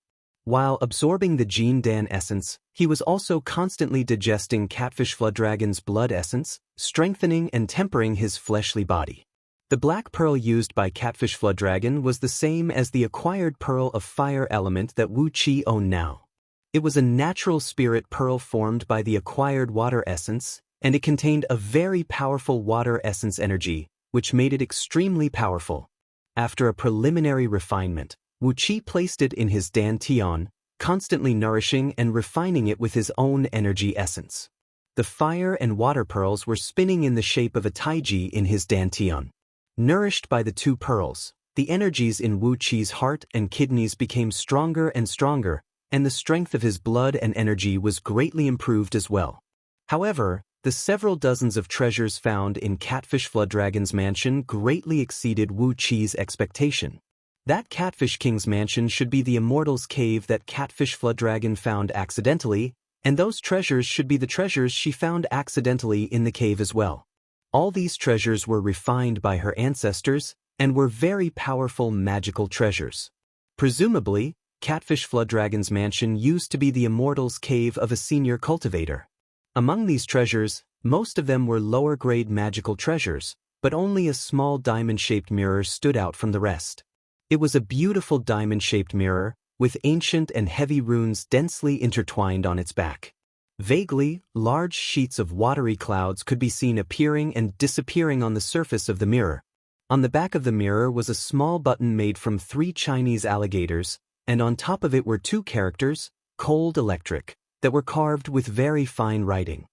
While absorbing the Jin Dan essence, he was also constantly digesting Catfish Flood Dragon's blood essence, strengthening and tempering his fleshly body. The black pearl used by Catfish Flood Dragon was the same as the acquired pearl of fire element that Wu Qi owned now. It was a natural spirit pearl formed by the acquired water essence, and it contained a very powerful water essence energy, which made it extremely powerful. After a preliminary refinement, Wu Qi placed it in his dantian, constantly nourishing and refining it with his own energy essence. The fire and water pearls were spinning in the shape of a taiji in his dantian. Nourished by the two pearls, the energies in Wu Qi's heart and kidneys became stronger and stronger, and the strength of his blood and energy was greatly improved as well. However, the several dozens of treasures found in Catfish Flood Dragon's mansion greatly exceeded Wu Qi's expectation. That Catfish King's mansion should be the Immortal's cave that Catfish Flood Dragon found accidentally, and those treasures should be the treasures she found accidentally in the cave as well. All these treasures were refined by her ancestors, and were very powerful magical treasures. Presumably, Catfish Flood Dragon's mansion used to be the Immortal's cave of a senior cultivator. Among these treasures, most of them were lower-grade magical treasures, but only a small diamond-shaped mirror stood out from the rest. It was a beautiful diamond-shaped mirror, with ancient and heavy runes densely intertwined on its back. Vaguely, large sheets of watery clouds could be seen appearing and disappearing on the surface of the mirror. On the back of the mirror was a small button made from 3 Chinese alligators, and on top of it were 2 characters, cold electric, that were carved with very fine writing.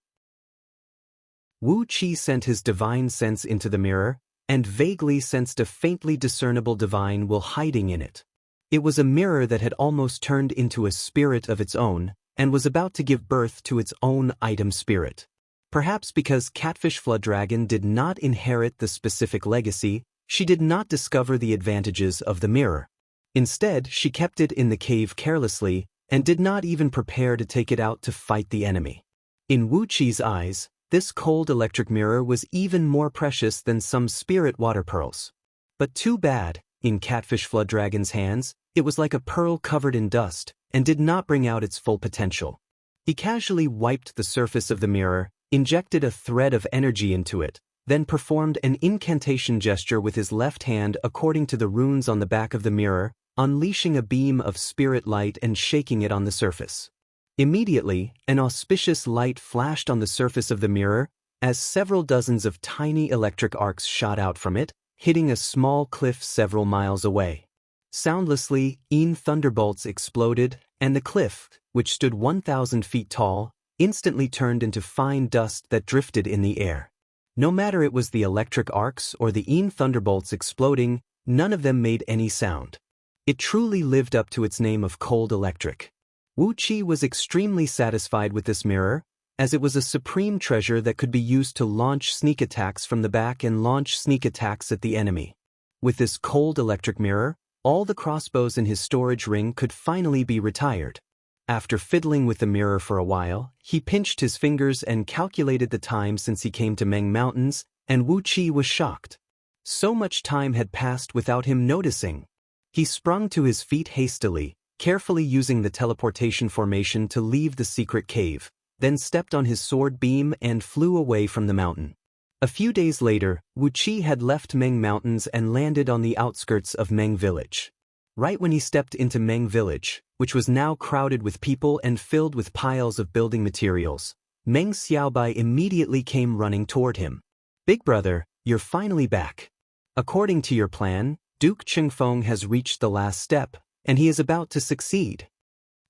Wu Qi sent his divine sense into the mirror, and vaguely sensed a faintly discernible divine will hiding in it. It was a mirror that had almost turned into a spirit of its own, and was about to give birth to its own item spirit. Perhaps because Catfish Flood Dragon did not inherit the specific legacy, she did not discover the advantages of the mirror. Instead, she kept it in the cave carelessly, and did not even prepare to take it out to fight the enemy. In Wu Qi's eyes, this cold electric mirror was even more precious than some spirit water pearls. But too bad, in Catfish Flood Dragon's hands, it was like a pearl covered in dust, and did not bring out its full potential. He casually wiped the surface of the mirror, injected a thread of energy into it, then performed an incantation gesture with his left hand according to the runes on the back of the mirror, unleashing a beam of spirit light and shaking it on the surface. Immediately, an auspicious light flashed on the surface of the mirror, as several dozens of tiny electric arcs shot out from it, hitting a small cliff several miles away. Soundlessly, thunderbolts exploded, and the cliff, which stood 1,000 feet tall, instantly turned into fine dust that drifted in the air. No matter it was the electric arcs or the thunderbolts exploding, none of them made any sound. It truly lived up to its name of cold electric. Wu Qi was extremely satisfied with this mirror, as it was a supreme treasure that could be used to launch sneak attacks from the back and launch sneak attacks at the enemy. With this cold electric mirror, all the crossbows in his storage ring could finally be retired. After fiddling with the mirror for a while, he pinched his fingers and calculated the time since he came to Meng Mountains, and Wu Qi was shocked. So much time had passed without him noticing. He sprung to his feet hastily, carefully using the teleportation formation to leave the secret cave, then stepped on his sword beam and flew away from the mountain. A few days later, Wu Qi had left Meng Mountains and landed on the outskirts of Meng Village. Right when he stepped into Meng Village, which was now crowded with people and filled with piles of building materials, Meng Xiaobai immediately came running toward him. "Big brother, you're finally back. According to your plan, Duke Qingfeng has reached the last step, and he is about to succeed."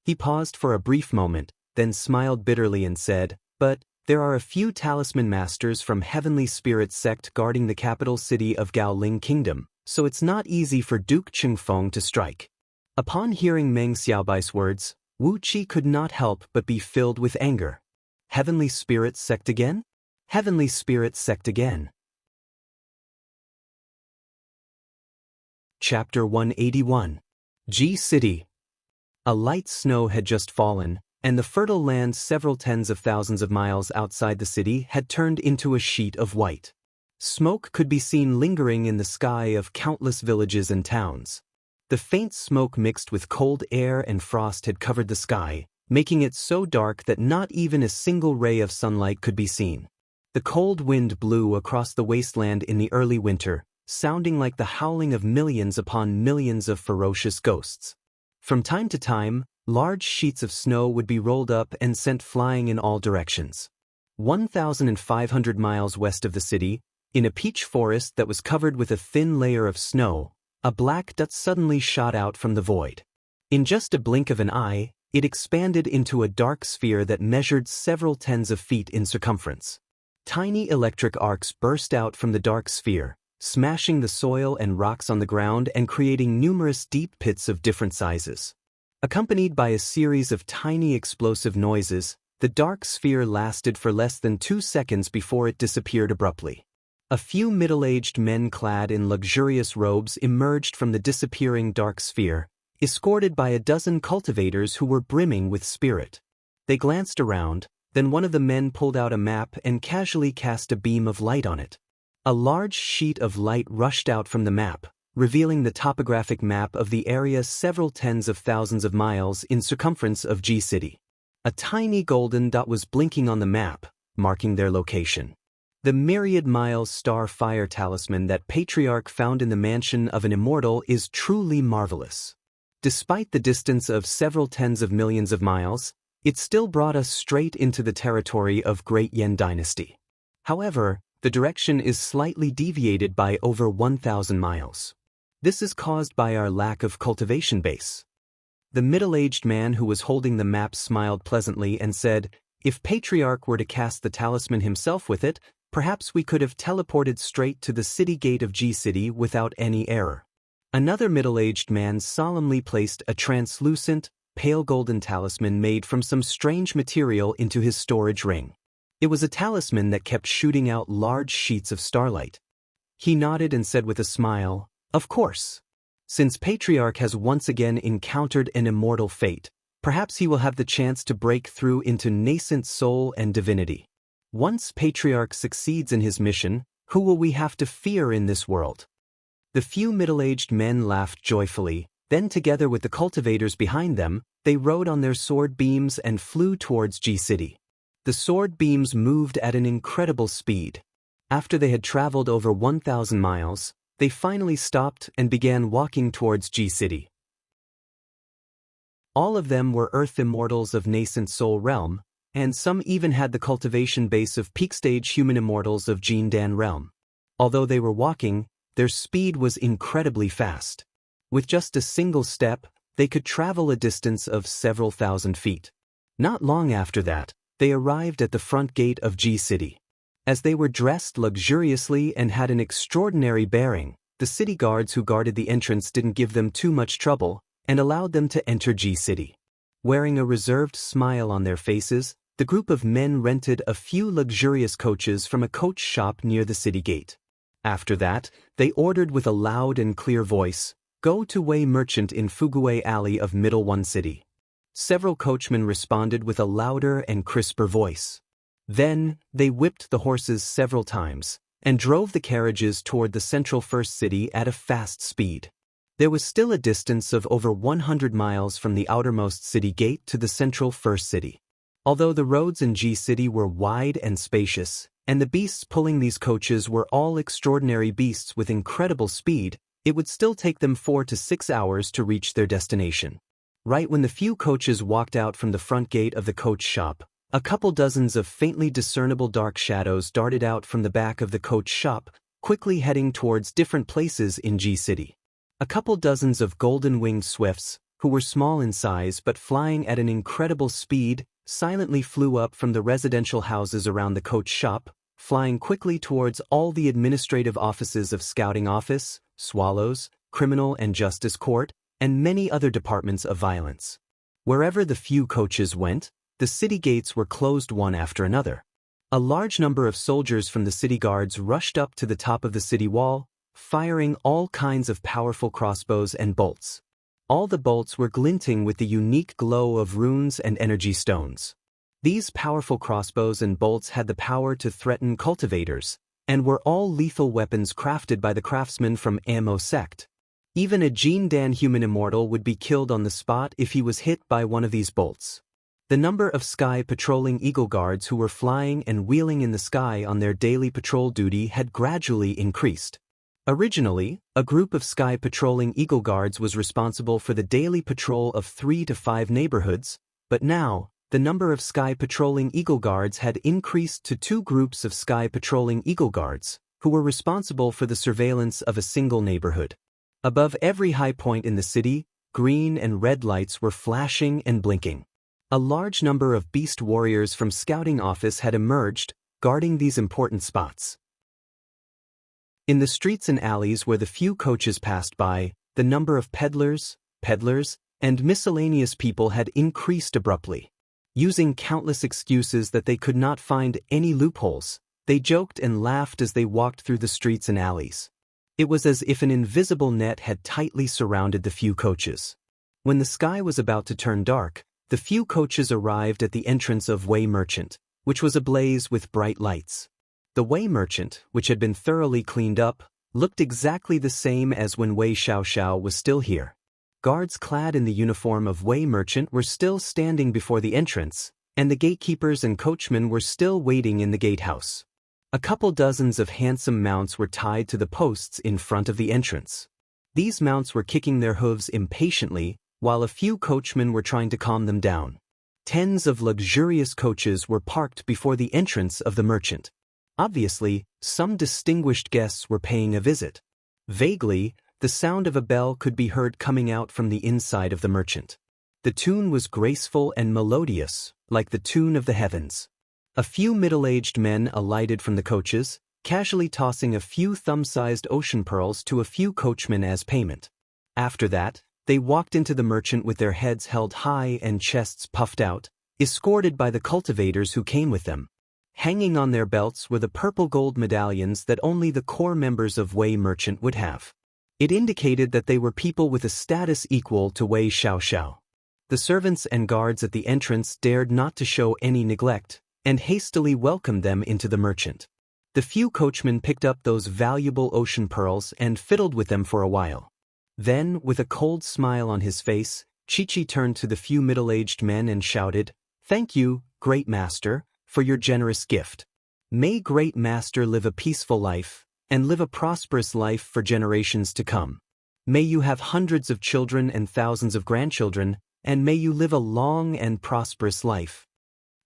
He paused for a brief moment, then smiled bitterly and said, "But there are a few talisman masters from Heavenly Spirit sect guarding the capital city of Gaoling Kingdom, so it's not easy for Duke Qingfeng to strike." Upon hearing Meng Xiaobai's words, Wu Qi could not help but be filled with anger. Heavenly Spirit sect again? Heavenly Spirit sect again. Chapter 181. Ji City. A light snow had just fallen, and the fertile land several tens of thousands of miles outside the city had turned into a sheet of white. Smoke could be seen lingering in the sky of countless villages and towns. The faint smoke mixed with cold air and frost had covered the sky, making it so dark that not even a single ray of sunlight could be seen. The cold wind blew across the wasteland in the early winter, sounding like the howling of millions upon millions of ferocious ghosts. From time to time, large sheets of snow would be rolled up and sent flying in all directions. 1,500 miles west of the city, in a peach forest that was covered with a thin layer of snow, a black dot suddenly shot out from the void. In just a blink of an eye, it expanded into a dark sphere that measured several tens of feet in circumference. Tiny electric arcs burst out from the dark sphere, smashing the soil and rocks on the ground and creating numerous deep pits of different sizes. Accompanied by a series of tiny explosive noises, the dark sphere lasted for less than 2 seconds before it disappeared abruptly. A few middle-aged men clad in luxurious robes emerged from the disappearing dark sphere, escorted by a dozen cultivators who were brimming with spirit. They glanced around, then one of the men pulled out a map and casually cast a beam of light on it. A large sheet of light rushed out from the map, revealing the topographic map of the area several tens of thousands of miles in circumference of Ji City. A tiny golden dot was blinking on the map, marking their location. The myriad miles star fire talisman that Patriarch found in the mansion of an immortal is truly marvelous. Despite the distance of several tens of millions of miles, it still brought us straight into the territory of Great Yan Dynasty. However, the direction is slightly deviated by over 1,000 miles. This is caused by our lack of cultivation base. The middle-aged man who was holding the map smiled pleasantly and said, "If Patriarch were to cast the talisman himself with it, perhaps we could have teleported straight to the city gate of Ji City without any error." Another middle-aged man solemnly placed a translucent, pale golden talisman made from some strange material into his storage ring. It was a talisman that kept shooting out large sheets of starlight. He nodded and said with a smile, "Of course. Since Patriarch has once again encountered an immortal fate, perhaps he will have the chance to break through into nascent soul and divinity. Once Patriarch succeeds in his mission, who will we have to fear in this world?" The few middle-aged men laughed joyfully, then together with the cultivators behind them, they rode on their sword beams and flew towards Ji City. The sword beams moved at an incredible speed. After they had traveled over 1,000 miles, they finally stopped and began walking towards Ji City. All of them were Earth immortals of nascent soul realm, and some even had the cultivation base of peak-stage human immortals of Jindan realm. Although they were walking, their speed was incredibly fast. With just a single step, they could travel a distance of several thousand feet. Not long after that, they arrived at the front gate of G City. As they were dressed luxuriously and had an extraordinary bearing, the city guards who guarded the entrance didn't give them too much trouble and allowed them to enter G City. Wearing a reserved smile on their faces, the group of men rented a few luxurious coaches from a coach shop near the city gate. After that, they ordered with a loud and clear voice, "Go to Wei Merchant in Fugue Alley of Middle One City." Several coachmen responded with a louder and crisper voice. Then, they whipped the horses several times and drove the carriages toward the central First City at a fast speed. There was still a distance of over 100 miles from the outermost city gate to the central First City. Although the roads in G City were wide and spacious, and the beasts pulling these coaches were all extraordinary beasts with incredible speed, it would still take them 4 to 6 hours to reach their destination. Right when the few coaches walked out from the front gate of the coach shop, a couple dozens of faintly discernible dark shadows darted out from the back of the coach shop, quickly heading towards different places in G City. A couple dozens of golden-winged swifts, who were small in size but flying at an incredible speed, silently flew up from the residential houses around the coach shop, flying quickly towards all the administrative offices of Scouting Office, Swallows, Criminal and Justice Court, and many other departments of violence. Wherever the few coaches went, the city gates were closed one after another. A large number of soldiers from the city guards rushed up to the top of the city wall, firing all kinds of powerful crossbows and bolts. All the bolts were glinting with the unique glow of runes and energy stones. These powerful crossbows and bolts had the power to threaten cultivators, and were all lethal weapons crafted by the craftsmen from Ammo Sect. Even a Gene Dan human immortal would be killed on the spot if he was hit by one of these bolts. The number of sky patrolling Eagle Guards who were flying and wheeling in the sky on their daily patrol duty had gradually increased. Originally, a group of sky patrolling Eagle Guards was responsible for the daily patrol of 3 to 5 neighborhoods, but now, the number of sky patrolling Eagle Guards had increased to 2 groups of sky patrolling Eagle Guards, who were responsible for the surveillance of a single neighborhood. Above every high point in the city, green and red lights were flashing and blinking. A large number of beast warriors from Scouting Office had emerged, guarding these important spots. In the streets and alleys where the few coaches passed by, the number of peddlers, and miscellaneous people had increased abruptly. Using countless excuses that they could not find any loopholes, they joked and laughed as they walked through the streets and alleys. It was as if an invisible net had tightly surrounded the few coaches. When the sky was about to turn dark, the few coaches arrived at the entrance of Wei Merchant, which was ablaze with bright lights. The Wei Merchant, which had been thoroughly cleaned up, looked exactly the same as when Wei Xiaoxiao was still here. Guards clad in the uniform of Wei Merchant were still standing before the entrance, and the gatekeepers and coachmen were still waiting in the gatehouse. A couple dozens of handsome mounts were tied to the posts in front of the entrance. These mounts were kicking their hooves impatiently, while a few coachmen were trying to calm them down. Tens of luxurious coaches were parked before the entrance of the merchant. Obviously, some distinguished guests were paying a visit. Vaguely, the sound of a bell could be heard coming out from the inside of the merchant. The tune was graceful and melodious, like the tune of the heavens. A few middle-aged men alighted from the coaches, casually tossing a few thumb-sized ocean pearls to a few coachmen as payment. After that, they walked into the merchant with their heads held high and chests puffed out, escorted by the cultivators who came with them. Hanging on their belts were the purple gold medallions that only the core members of Wei Merchant would have. It indicated that they were people with a status equal to Wei Xiaoxiao. The servants and guards at the entrance dared not to show any neglect, and hastily welcomed them into the merchant. The few coachmen picked up those valuable ocean pearls and fiddled with them for a while. Then, with a cold smile on his face, Chi-Chi turned to the few middle-aged men and shouted, "Thank you, great master, for your generous gift. May great master live a peaceful life, and live a prosperous life for generations to come. May you have hundreds of children and thousands of grandchildren, and may you live a long and prosperous life."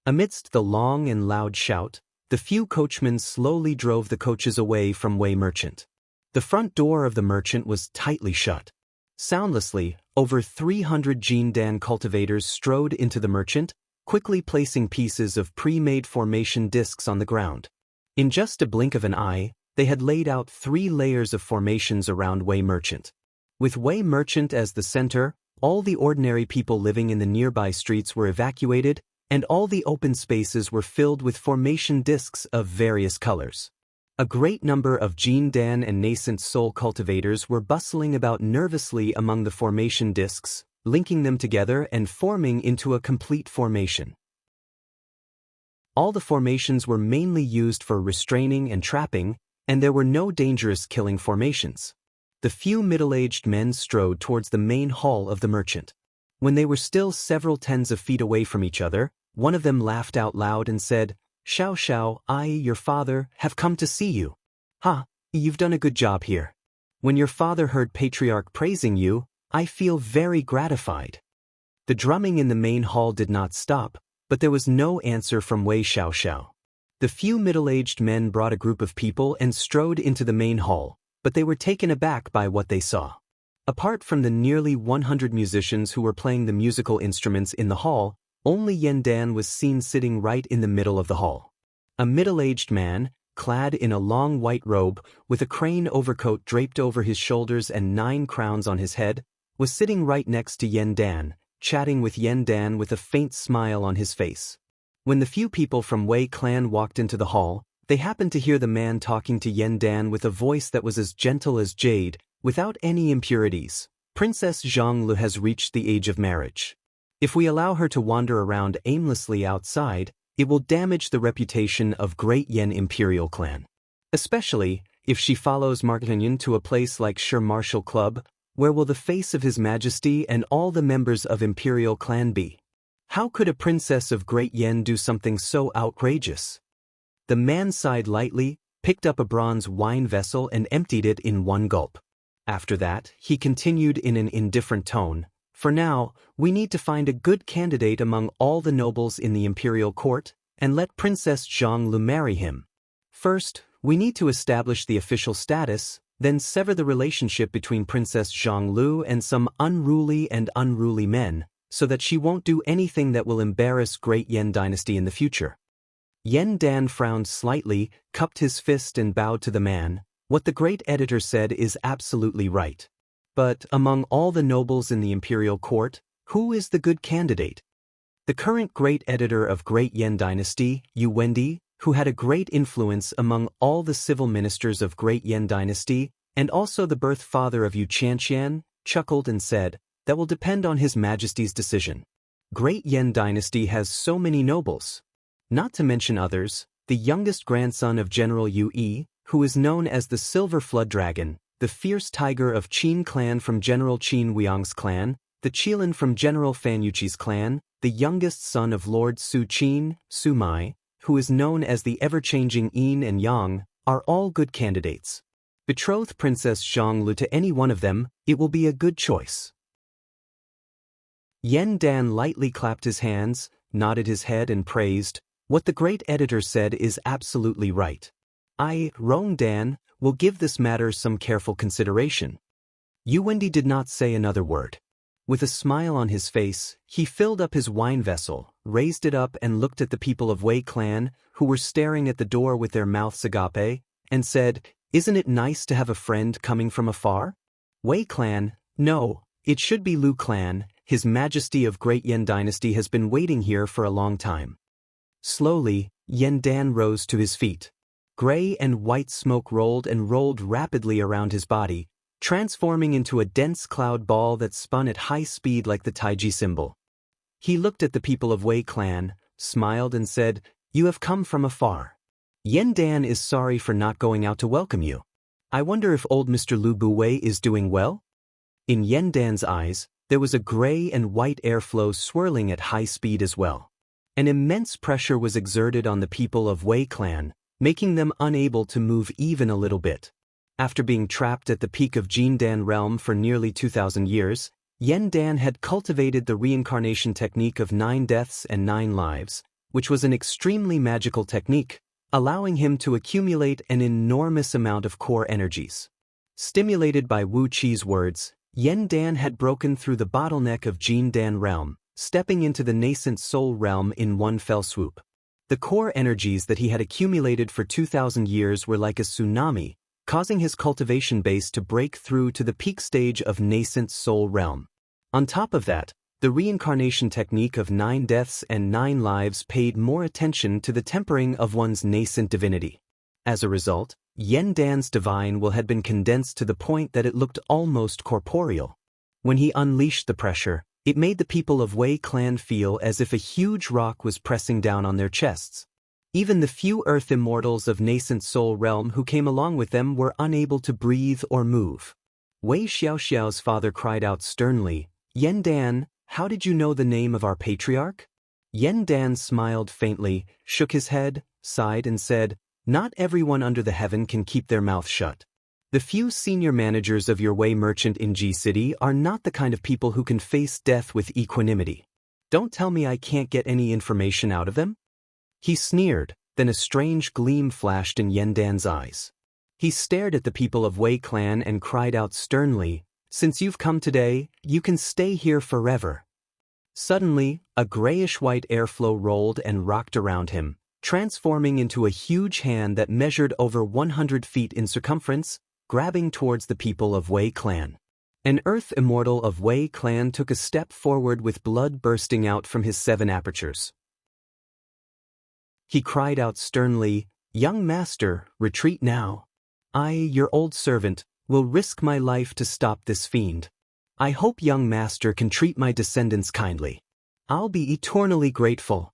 Amidst the long and loud shout, the few coachmen slowly drove the coaches away from Wei Merchant. The front door of the merchant was tightly shut. Soundlessly, over 300 Gene Dan cultivators strode into the merchant, quickly placing pieces of pre-made formation discs on the ground. In just a blink of an eye, they had laid out 3 layers of formations around Wei Merchant. With Wei Merchant as the center, all the ordinary people living in the nearby streets were evacuated, and all the open spaces were filled with formation discs of various colors. A great number of Jindan and nascent soul cultivators were bustling about nervously among the formation discs, linking them together and forming into a complete formation. All the formations were mainly used for restraining and trapping, and there were no dangerous killing formations. The few middle-aged men strode towards the main hall of the merchant. When they were still several tens of feet away from each other, one of them laughed out loud and said, "Xiao Xiao, I, your father, have come to see you. Ha, you've done a good job here. When your father heard Patriarch praising you, I feel very gratified." The drumming in the main hall did not stop, but there was no answer from Wei Xiao Xiao. The few middle-aged men brought a group of people and strode into the main hall, but they were taken aback by what they saw. Apart from the nearly 100 musicians who were playing the musical instruments in the hall, only Yan Dan was seen sitting right in the middle of the hall. A middle-aged man, clad in a long white robe, with a crane overcoat draped over his shoulders and 9 crowns on his head, was sitting right next to Yan Dan, chatting with Yan Dan with a faint smile on his face. When the few people from Wei clan walked into the hall, they happened to hear the man talking to Yan Dan with a voice that was as gentle as jade, without any impurities. "Princess Zhonglu has reached the age of marriage. If we allow her to wander around aimlessly outside, it will damage the reputation of Great Yan Imperial Clan. Especially if she follows Martinyan to a place like Shur Martial Club, where will the face of His Majesty and all the members of Imperial Clan be? How could a princess of Great Yan do something so outrageous?" The man sighed lightly, picked up a bronze wine vessel and emptied it in one gulp. After that, he continued in an indifferent tone, "For now, we need to find a good candidate among all the nobles in the imperial court, and let Princess Zhonglu marry him. First, we need to establish the official status, then sever the relationship between Princess Zhonglu and some unruly men, so that she won't do anything that will embarrass Great Yan Dynasty in the future." Yan Dan frowned slightly, cupped his fist and bowed to the man. "What the great editor said is absolutely right. But among all the nobles in the imperial court, who is the good candidate?" The current great editor of Great Yan Dynasty, Yu Wendi, who had a great influence among all the civil ministers of Great Yan Dynasty, and also the birth father of Yu Chanxian, chuckled and said, "That will depend on His Majesty's decision. Great Yan Dynasty has so many nobles. Not to mention others, the youngest grandson of General Yu Yi, who is known as the Silver Flood Dragon, the fierce tiger of Qin clan from General Qin Weiyang's clan, the Qilin from General Fan Yuqi's clan, the youngest son of Lord Su Qin, Su Mai, who is known as the ever-changing Yin and Yang, are all good candidates. Betroth Princess Zhonglu to any one of them, it will be a good choice." Yan Dan lightly clapped his hands, nodded his head and praised, "What the great editor said is absolutely right. I, Rong Dan, will give this matter some careful consideration." Yu Wendi did not say another word. With a smile on his face, he filled up his wine vessel, raised it up and looked at the people of Wei clan, who were staring at the door with their mouths agape, and said, "Isn't it nice to have a friend coming from afar? Wei clan, no, it should be Lu clan. His Majesty of Great Yan Dynasty has been waiting here for a long time." Slowly, Yan Dan rose to his feet. Gray and white smoke rolled and rolled rapidly around his body, transforming into a dense cloud ball that spun at high speed like the Taiji symbol. He looked at the people of Wei clan, smiled and said, "You have come from afar. Yan Dan is sorry for not going out to welcome you. I wonder if old Mr. Lu Buwei is doing well?" In Yan Dan's eyes, there was a gray and white airflow swirling at high speed as well. An immense pressure was exerted on the people of Wei clan, making them unable to move even a little bit. After being trapped at the peak of Jindan realm for nearly 2,000 years, Yan Dan had cultivated the reincarnation technique of 9 deaths and 9 lives, which was an extremely magical technique, allowing him to accumulate an enormous amount of core energies. Stimulated by Wu Qi's words, Yan Dan had broken through the bottleneck of Jindan realm, stepping into the nascent soul realm in one fell swoop. The core energies that he had accumulated for 2,000 years were like a tsunami, causing his cultivation base to break through to the peak stage of nascent soul realm. On top of that, the reincarnation technique of 9 deaths and 9 lives paid more attention to the tempering of one's nascent divinity. As a result, Yen Dan's divine will had been condensed to the point that it looked almost corporeal. When he unleashed the pressure, it made the people of Wei clan feel as if a huge rock was pressing down on their chests. Even the few earth immortals of nascent soul realm who came along with them were unable to breathe or move. Wei Xiaoxiao's father cried out sternly, "Yen Dan, how did you know the name of our patriarch?" Yen Dan smiled faintly, shook his head, sighed and said, "Not everyone under the heaven can keep their mouth shut. The few senior managers of your Wei merchant in G City are not the kind of people who can face death with equanimity. Don't tell me I can't get any information out of them?" He sneered, then a strange gleam flashed in Yen Dan's eyes. He stared at the people of Wei clan and cried out sternly, "Since you've come today, you can stay here forever." Suddenly, a grayish-white airflow rolled and rocked around him, transforming into a huge hand that measured over 100 feet in circumference, grabbing towards the people of Wei clan. An earth immortal of Wei clan took a step forward with blood bursting out from his 7 apertures. He cried out sternly, "Young master, retreat now. I, your old servant, will risk my life to stop this fiend. I hope young master can treat my descendants kindly. I'll be eternally grateful."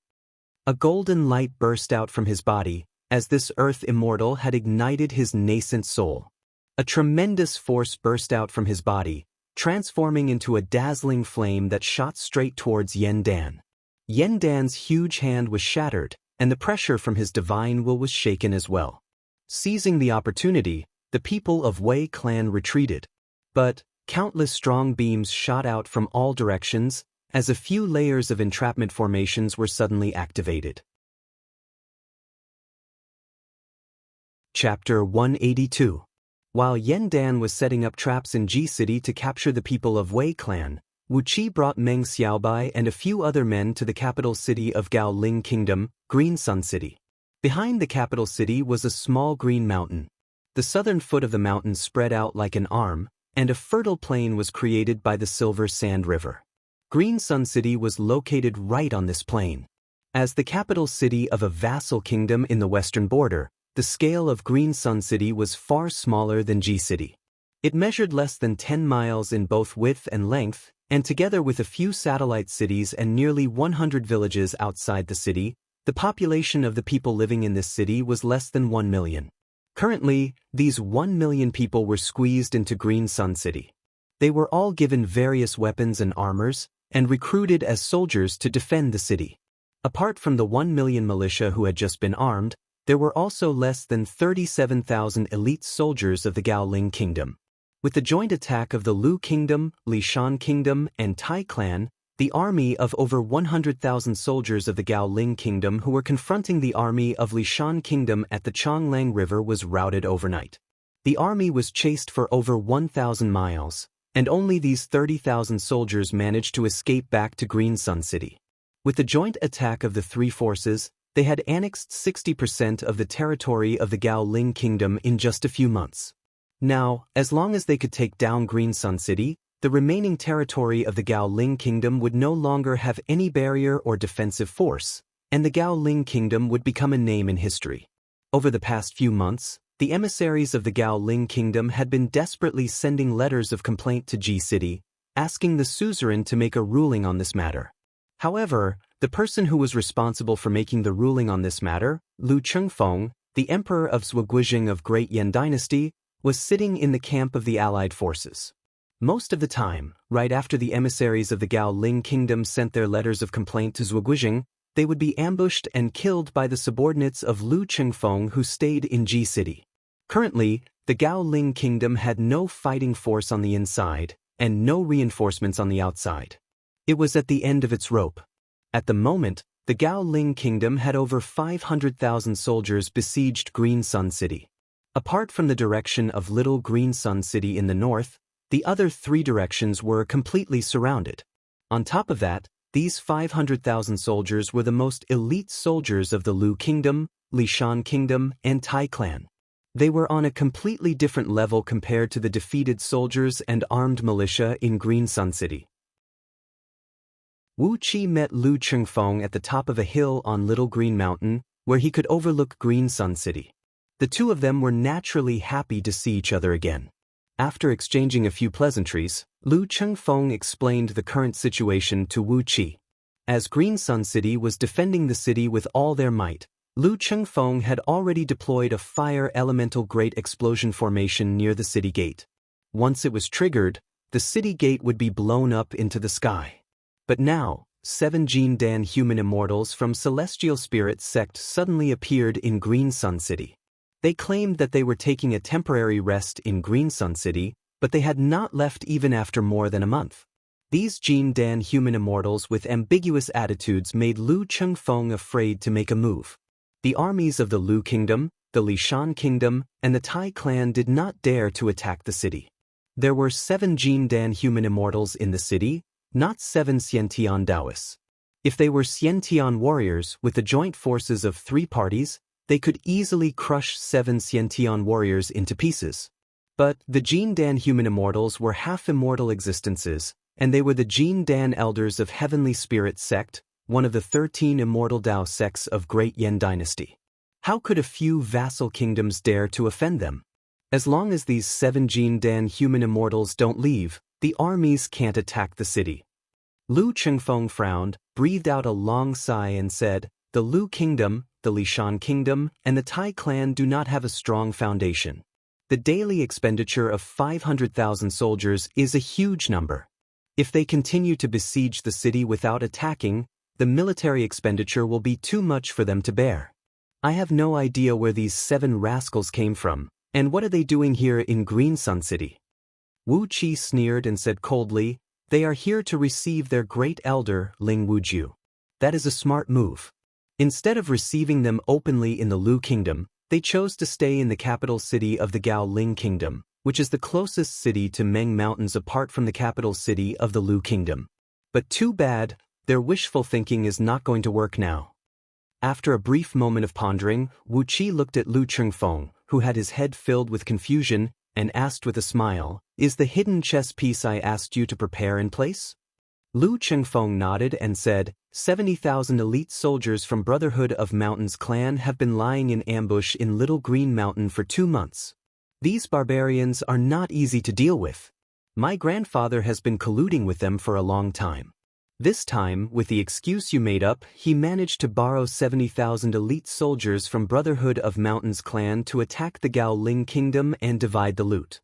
A golden light burst out from his body, as this earth immortal had ignited his nascent soul. A tremendous force burst out from his body, transforming into a dazzling flame that shot straight towards Yen Dan. Yen Dan's huge hand was shattered, and the pressure from his divine will was shaken as well. Seizing the opportunity, the people of Wei clan retreated. But countless strong beams shot out from all directions, as a few layers of entrapment formations were suddenly activated. Chapter 182. While Yen Dan was setting up traps in G City to capture the people of Wei clan, Wu Qi brought Meng Xiaobai and a few other men to the capital city of Gaoling Kingdom, Green Sun City. Behind the capital city was a small green mountain. The southern foot of the mountain spread out like an arm, and a fertile plain was created by the Silver Sand River. Green Sun City was located right on this plain. As the capital city of a vassal kingdom in the western border, the scale of Green Sun City was far smaller than G City. It measured less than 10 miles in both width and length, and together with a few satellite cities and nearly 100 villages outside the city, the population of the people living in this city was less than 1 million. Currently, these 1 million people were squeezed into Green Sun City. They were all given various weapons and armors, and recruited as soldiers to defend the city. Apart from the 1 million militia who had just been armed, there were also less than 37,000 elite soldiers of the Gaoling Kingdom. With the joint attack of the Lu Kingdom, Lishan Kingdom, and Tai Clan, the army of over 100,000 soldiers of the Gaoling Kingdom who were confronting the army of Lishan Kingdom at the Chonglang River was routed overnight. The army was chased for over 1,000 miles, and only these 30,000 soldiers managed to escape back to Green Sun City. With the joint attack of the 3 forces, they had annexed 60% of the territory of the Gaoling Kingdom in just a few months. Now, as long as they could take down Green Sun City, the remaining territory of the Gaoling Kingdom would no longer have any barrier or defensive force, and the Gaoling Kingdom would become a name in history. Over the past few months, the emissaries of the Gaoling Kingdom had been desperately sending letters of complaint to G City, asking the suzerain to make a ruling on this matter. However, the person who was responsible for making the ruling on this matter, Lu Chengfeng, the emperor of Zhuguijing of Great Yan Dynasty, was sitting in the camp of the allied forces. Most of the time, right after the emissaries of the Gaoling Kingdom sent their letters of complaint to Zhuguijing, they would be ambushed and killed by the subordinates of Lu Chengfeng who stayed in G City. Currently, the Gaoling Kingdom had no fighting force on the inside, and no reinforcements on the outside. It was at the end of its rope. At the moment, the Gaoling Kingdom had over 500,000 soldiers besieged Green Sun City. Apart from the direction of Little Green Sun City in the north, the other 3 directions were completely surrounded. On top of that, These 500,000 soldiers were the most elite soldiers of the Lu Kingdom, Lishan Kingdom, and Tai clan. They were on a completely different level compared to the defeated soldiers and armed militia in Green Sun City. Wu Qi met Lu Chengfeng at the top of a hill on Little Green Mountain, where he could overlook Green Sun City. The two of them were naturally happy to see each other again. After exchanging a few pleasantries, Lu Chengfeng explained the current situation to Wu Qi. As Green Sun City was defending the city with all their might, Lu Chengfeng had already deployed a fire elemental great explosion formation near the city gate. Once it was triggered, the city gate would be blown up into the sky. But now, 7 Jin Dan human immortals from Celestial Spirit sect suddenly appeared in Green Sun City. They claimed that they were taking a temporary rest in Green Sun City, but they had not left even after more than a month. These Jin Dan human immortals with ambiguous attitudes made Lu Chengfeng afraid to make a move. The armies of the Lu Kingdom, the Lishan Kingdom, and the Tai clan did not dare to attack the city. There were 7 Jin Dan human immortals in the city, not 7 Xiantian Daoists. If they were Xiantian warriors with the joint forces of 3 parties, they could easily crush 7 Xiantian warriors into pieces. But the Jin Dan human immortals were half-immortal existences, and they were the Jin Dan elders of Heavenly Spirit sect, one of the 13 immortal Dao sects of Great Yan dynasty. How could a few vassal kingdoms dare to offend them? As long as these 7 Jin Dan human immortals don't leave, the armies can't attack the city. Lu Chengfeng frowned, breathed out a long sigh and said, "The Lu Kingdom, the Lishan Kingdom, and the Tai clan do not have a strong foundation. The daily expenditure of 500,000 soldiers is a huge number. If they continue to besiege the city without attacking, the military expenditure will be too much for them to bear. I have no idea where these 7 rascals came from, and what are they doing here in Green Sun City?" Wu Qi sneered and said coldly, "They are here to receive their great elder, Ling Wujiu. That is a smart move. Instead of receiving them openly in the Lu Kingdom, they chose to stay in the capital city of the Gao Ling Kingdom, which is the closest city to Meng Mountains apart from the capital city of the Lu Kingdom. But too bad, their wishful thinking is not going to work now." After a brief moment of pondering, Wu Qi looked at Lu Chengfeng, who had his head filled with confusion, and asked with a smile, "Is the hidden chess piece I asked you to prepare in place?" Lu Chengfeng nodded and said, 70,000 elite soldiers from Brotherhood of Mountains clan have been lying in ambush in Little Green Mountain for 2 months. These barbarians are not easy to deal with. My grandfather has been colluding with them for a long time. This time, with the excuse you made up, he managed to borrow 70,000 elite soldiers from Brotherhood of Mountains clan to attack the Gao Ling Kingdom and divide the loot.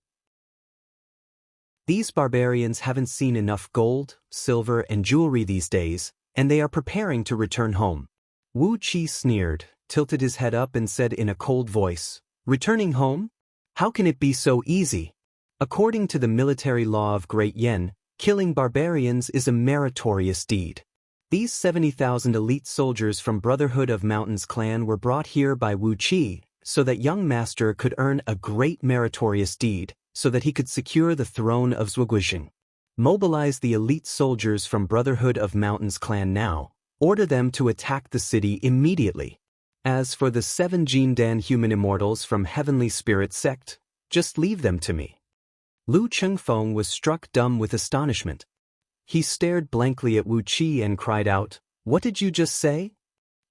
These barbarians haven't seen enough gold, silver, and jewelry these days, and they are preparing to return home. Wu Qi sneered, tilted his head up and said in a cold voice, "Returning home? How can it be so easy? According to the military law of Great Yan, killing barbarians is a meritorious deed. These 70,000 elite soldiers from Brotherhood of Mountains clan were brought here by Wu Qi so that young master could earn a great meritorious deed so that he could secure the throne of Zhuguixing. Mobilize the elite soldiers from Brotherhood of Mountains clan now. Order them to attack the city immediately. As for the 7 Jin Dan human immortals from Heavenly Spirit sect, just leave them to me." Lu Chengfeng was struck dumb with astonishment. He stared blankly at Wu Qi and cried out, "What did you just say?"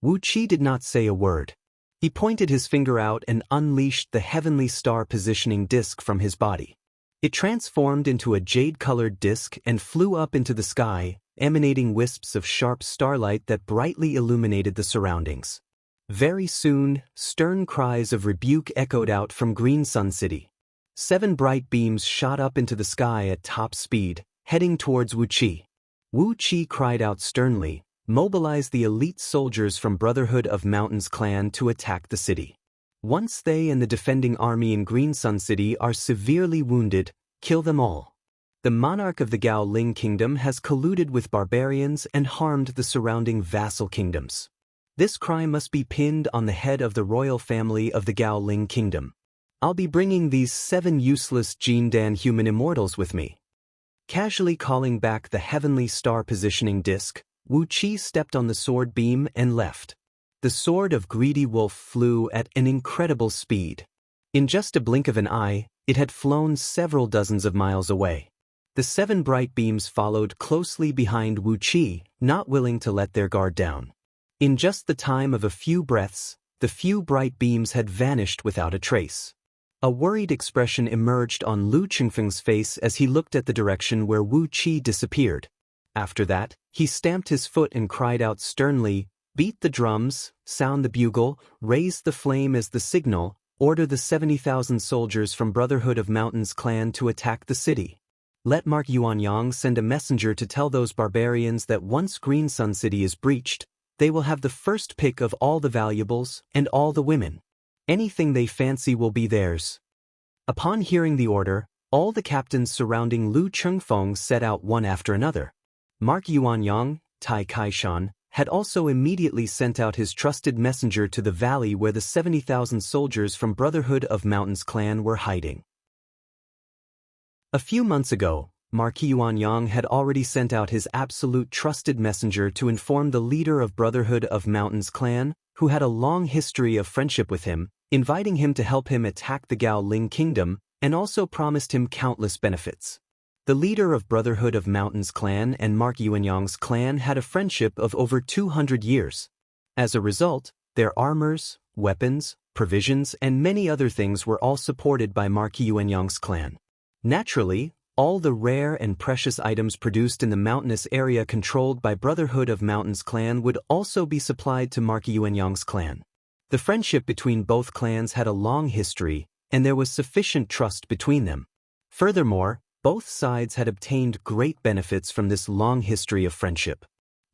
Wu Qi did not say a word. He pointed his finger out and unleashed the heavenly star positioning disc from his body. It transformed into a jade-colored disc and flew up into the sky, emanating wisps of sharp starlight that brightly illuminated the surroundings. Very soon, stern cries of rebuke echoed out from Green Sun City. 7 bright beams shot up into the sky at top speed, heading towards Wu Qi. Wu Qi cried out sternly, "Mobilize the elite soldiers from Brotherhood of Mountains clan to attack the city. Once they and the defending army in Green Sun City are severely wounded, kill them all. The monarch of the Gao Ling Kingdom has colluded with barbarians and harmed the surrounding vassal kingdoms. This crime must be pinned on the head of the royal family of the Gao Ling Kingdom. I'll be bringing these 7 useless Jin Dan human immortals with me." Casually calling back the heavenly star positioning disc, Wu Qi stepped on the sword beam and left. The sword of Greedy Wolf flew at an incredible speed. In just a blink of an eye, it had flown several dozens of miles away. The 7 bright beams followed closely behind Wu Qi, not willing to let their guard down. In just the time of a few breaths, the few bright beams had vanished without a trace. A worried expression emerged on Lu Qingfeng's face as he looked at the direction where Wu Qi disappeared. After that, he stamped his foot and cried out sternly, "Beat the drums, sound the bugle, raise the flame as the signal, order the 70,000 soldiers from Brotherhood of Mountains clan to attack the city. Let Mark Yuanyang send a messenger to tell those barbarians that once Green Sun City is breached, they will have the first pick of all the valuables and all the women. Anything they fancy will be theirs." Upon hearing the order, all the captains surrounding Lu Chengfeng set out one after another. Mark Yuanyang, Tai Kaishan, had also immediately sent out his trusted messenger to the valley where the 70,000 soldiers from Brotherhood of Mountains clan were hiding. A few months ago, Marquis Yuanyang had already sent out his absolute trusted messenger to inform the leader of Brotherhood of Mountains clan, who had a long history of friendship with him, inviting him to help him attack the Gao Ling kingdom, and also promised him countless benefits. The leader of Brotherhood of Mountains clan and Mark Yuanyang's clan had a friendship of over 200 years. As a result, their armors, weapons, provisions, and many other things were all supported by Mark Yuanyang's clan. Naturally, all the rare and precious items produced in the mountainous area controlled by Brotherhood of Mountains clan would also be supplied to Mark Yuanyang's clan. The friendship between both clans had a long history, and there was sufficient trust between them. Furthermore, both sides had obtained great benefits from this long history of friendship.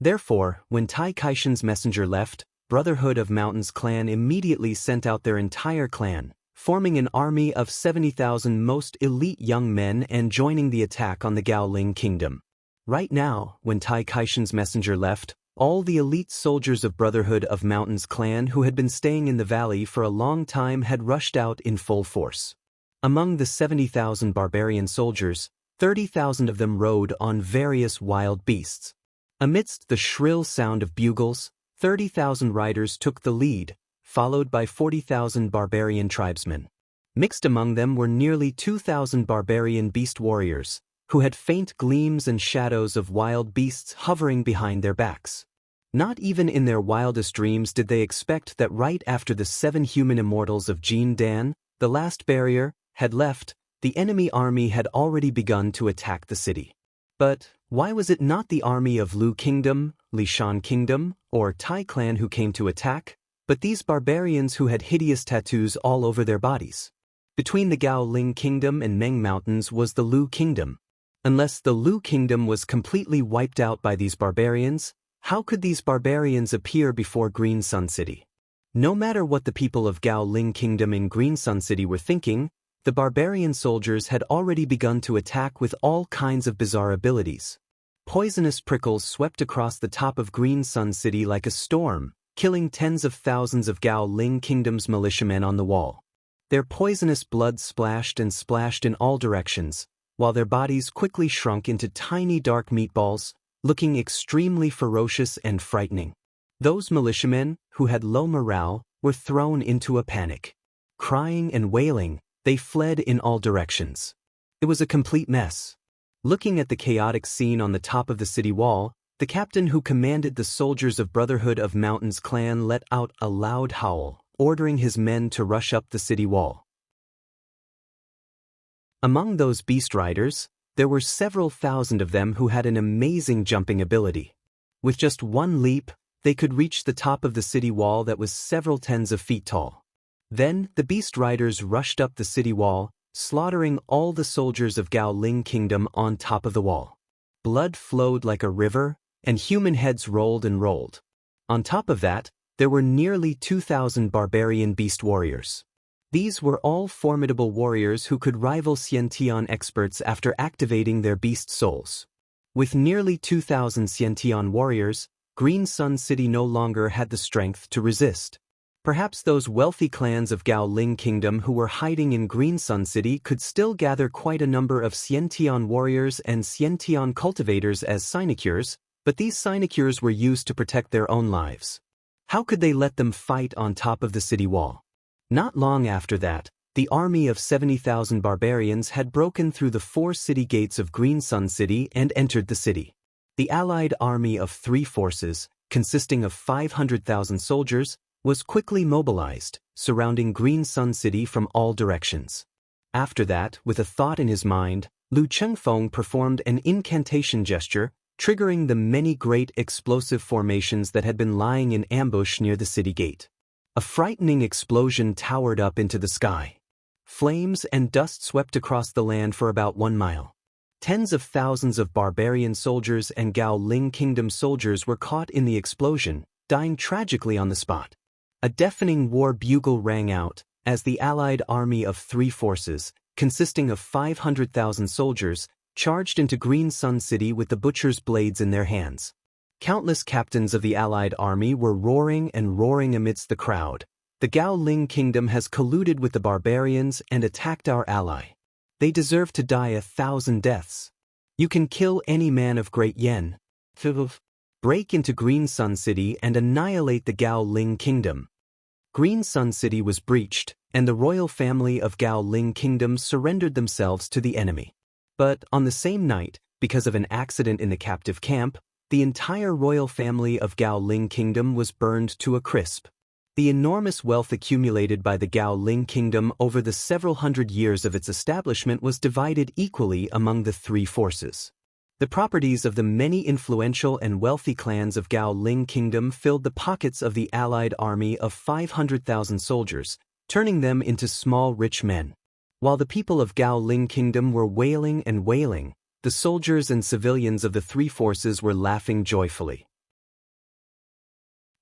Therefore, when Tai Kaishan's messenger left, Brotherhood of Mountains clan immediately sent out their entire clan, forming an army of 70,000 most elite young men and joining the attack on the Gao Ling kingdom. Right now, when Tai Kaishan's messenger left, all the elite soldiers of Brotherhood of Mountains clan who had been staying in the valley for a long time had rushed out in full force. Among the 70,000 barbarian soldiers, 30,000 of them rode on various wild beasts. Amidst the shrill sound of bugles, 30,000 riders took the lead, followed by 40,000 barbarian tribesmen. Mixed among them were nearly 2,000 barbarian beast warriors, who had faint gleams and shadows of wild beasts hovering behind their backs. Not even in their wildest dreams did they expect that right after the 7 human immortals of Jin Dan, the last barrier, had left, the enemy army had already begun to attack the city. But why was it not the army of Lu Kingdom, Lishan Kingdom, or Tai clan who came to attack, but these barbarians who had hideous tattoos all over their bodies? Between the Gao Ling Kingdom and Meng Mountains was the Lu Kingdom. Unless the Lu Kingdom was completely wiped out by these barbarians, how could these barbarians appear before Green Sun City? No matter what the people of Gao Ling Kingdom in Green Sun City were thinking, the barbarian soldiers had already begun to attack with all kinds of bizarre abilities. Poisonous prickles swept across the top of Green Sun City like a storm, killing tens of thousands of Gao Ling Kingdom's militiamen on the wall. Their poisonous blood splashed and splashed in all directions, while their bodies quickly shrunk into tiny dark meatballs, looking extremely ferocious and frightening. Those militiamen, who had low morale, were thrown into a panic. Crying and wailing, they fled in all directions. It was a complete mess. Looking at the chaotic scene on the top of the city wall, the captain who commanded the soldiers of Brotherhood of Mountains clan let out a loud howl, ordering his men to rush up the city wall. Among those beast riders, there were several thousand of them who had an amazing jumping ability. With just one leap, they could reach the top of the city wall that was several tens of feet tall. Then, the beast riders rushed up the city wall, slaughtering all the soldiers of Gao Ling Kingdom on top of the wall. Blood flowed like a river, and human heads rolled and rolled. On top of that, there were nearly 2,000 barbarian beast warriors. These were all formidable warriors who could rival Xiantian experts after activating their beast souls. With nearly 2,000 Xiantian warriors, Green Sun City no longer had the strength to resist. Perhaps those wealthy clans of Gao Ling Kingdom who were hiding in Green Sun City could still gather quite a number of Xiantian warriors and Xiantian cultivators as sinecures, But these sinecures were used to protect their own lives. How could they let them fight on top of the city wall? Not long after that, the army of 70,000 barbarians had broken through the 4 city gates of Green Sun City and entered the city. The allied army of 3 forces, consisting of 500,000 soldiers, was quickly mobilized, surrounding Green Sun City from all directions. After that, with a thought in his mind, Lu Chengfeng performed an incantation gesture, triggering the many great explosive formations that had been lying in ambush near the city gate. A frightening explosion towered up into the sky. Flames and dust swept across the land for about 1 mile. Tens of thousands of barbarian soldiers and Gao Ling Kingdom soldiers were caught in the explosion, dying tragically on the spot. A deafening war bugle rang out, as the allied army of 3 forces, consisting of 500,000 soldiers, charged into Green Sun City with the butcher's blades in their hands. Countless captains of the allied army were roaring and roaring amidst the crowd. The Gao Ling Kingdom has colluded with the barbarians and attacked our ally. They deserve to die 1,000 deaths. You can kill any man of great yen. Break into Green Sun City and annihilate the Gao Ling Kingdom. Green Sun City was breached, and the royal family of Gao Ling Kingdom surrendered themselves to the enemy. But on the same night, because of an accident in the captive camp, the entire royal family of Gao Ling Kingdom was burned to a crisp. The enormous wealth accumulated by the Gao Ling Kingdom over the several hundred years of its establishment was divided equally among the 3 forces. The properties of the many influential and wealthy clans of Gao Ling Kingdom filled the pockets of the allied army of 500,000 soldiers, turning them into small rich men. While the people of Gao Ling Kingdom were wailing and wailing, the soldiers and civilians of the 3 forces were laughing joyfully.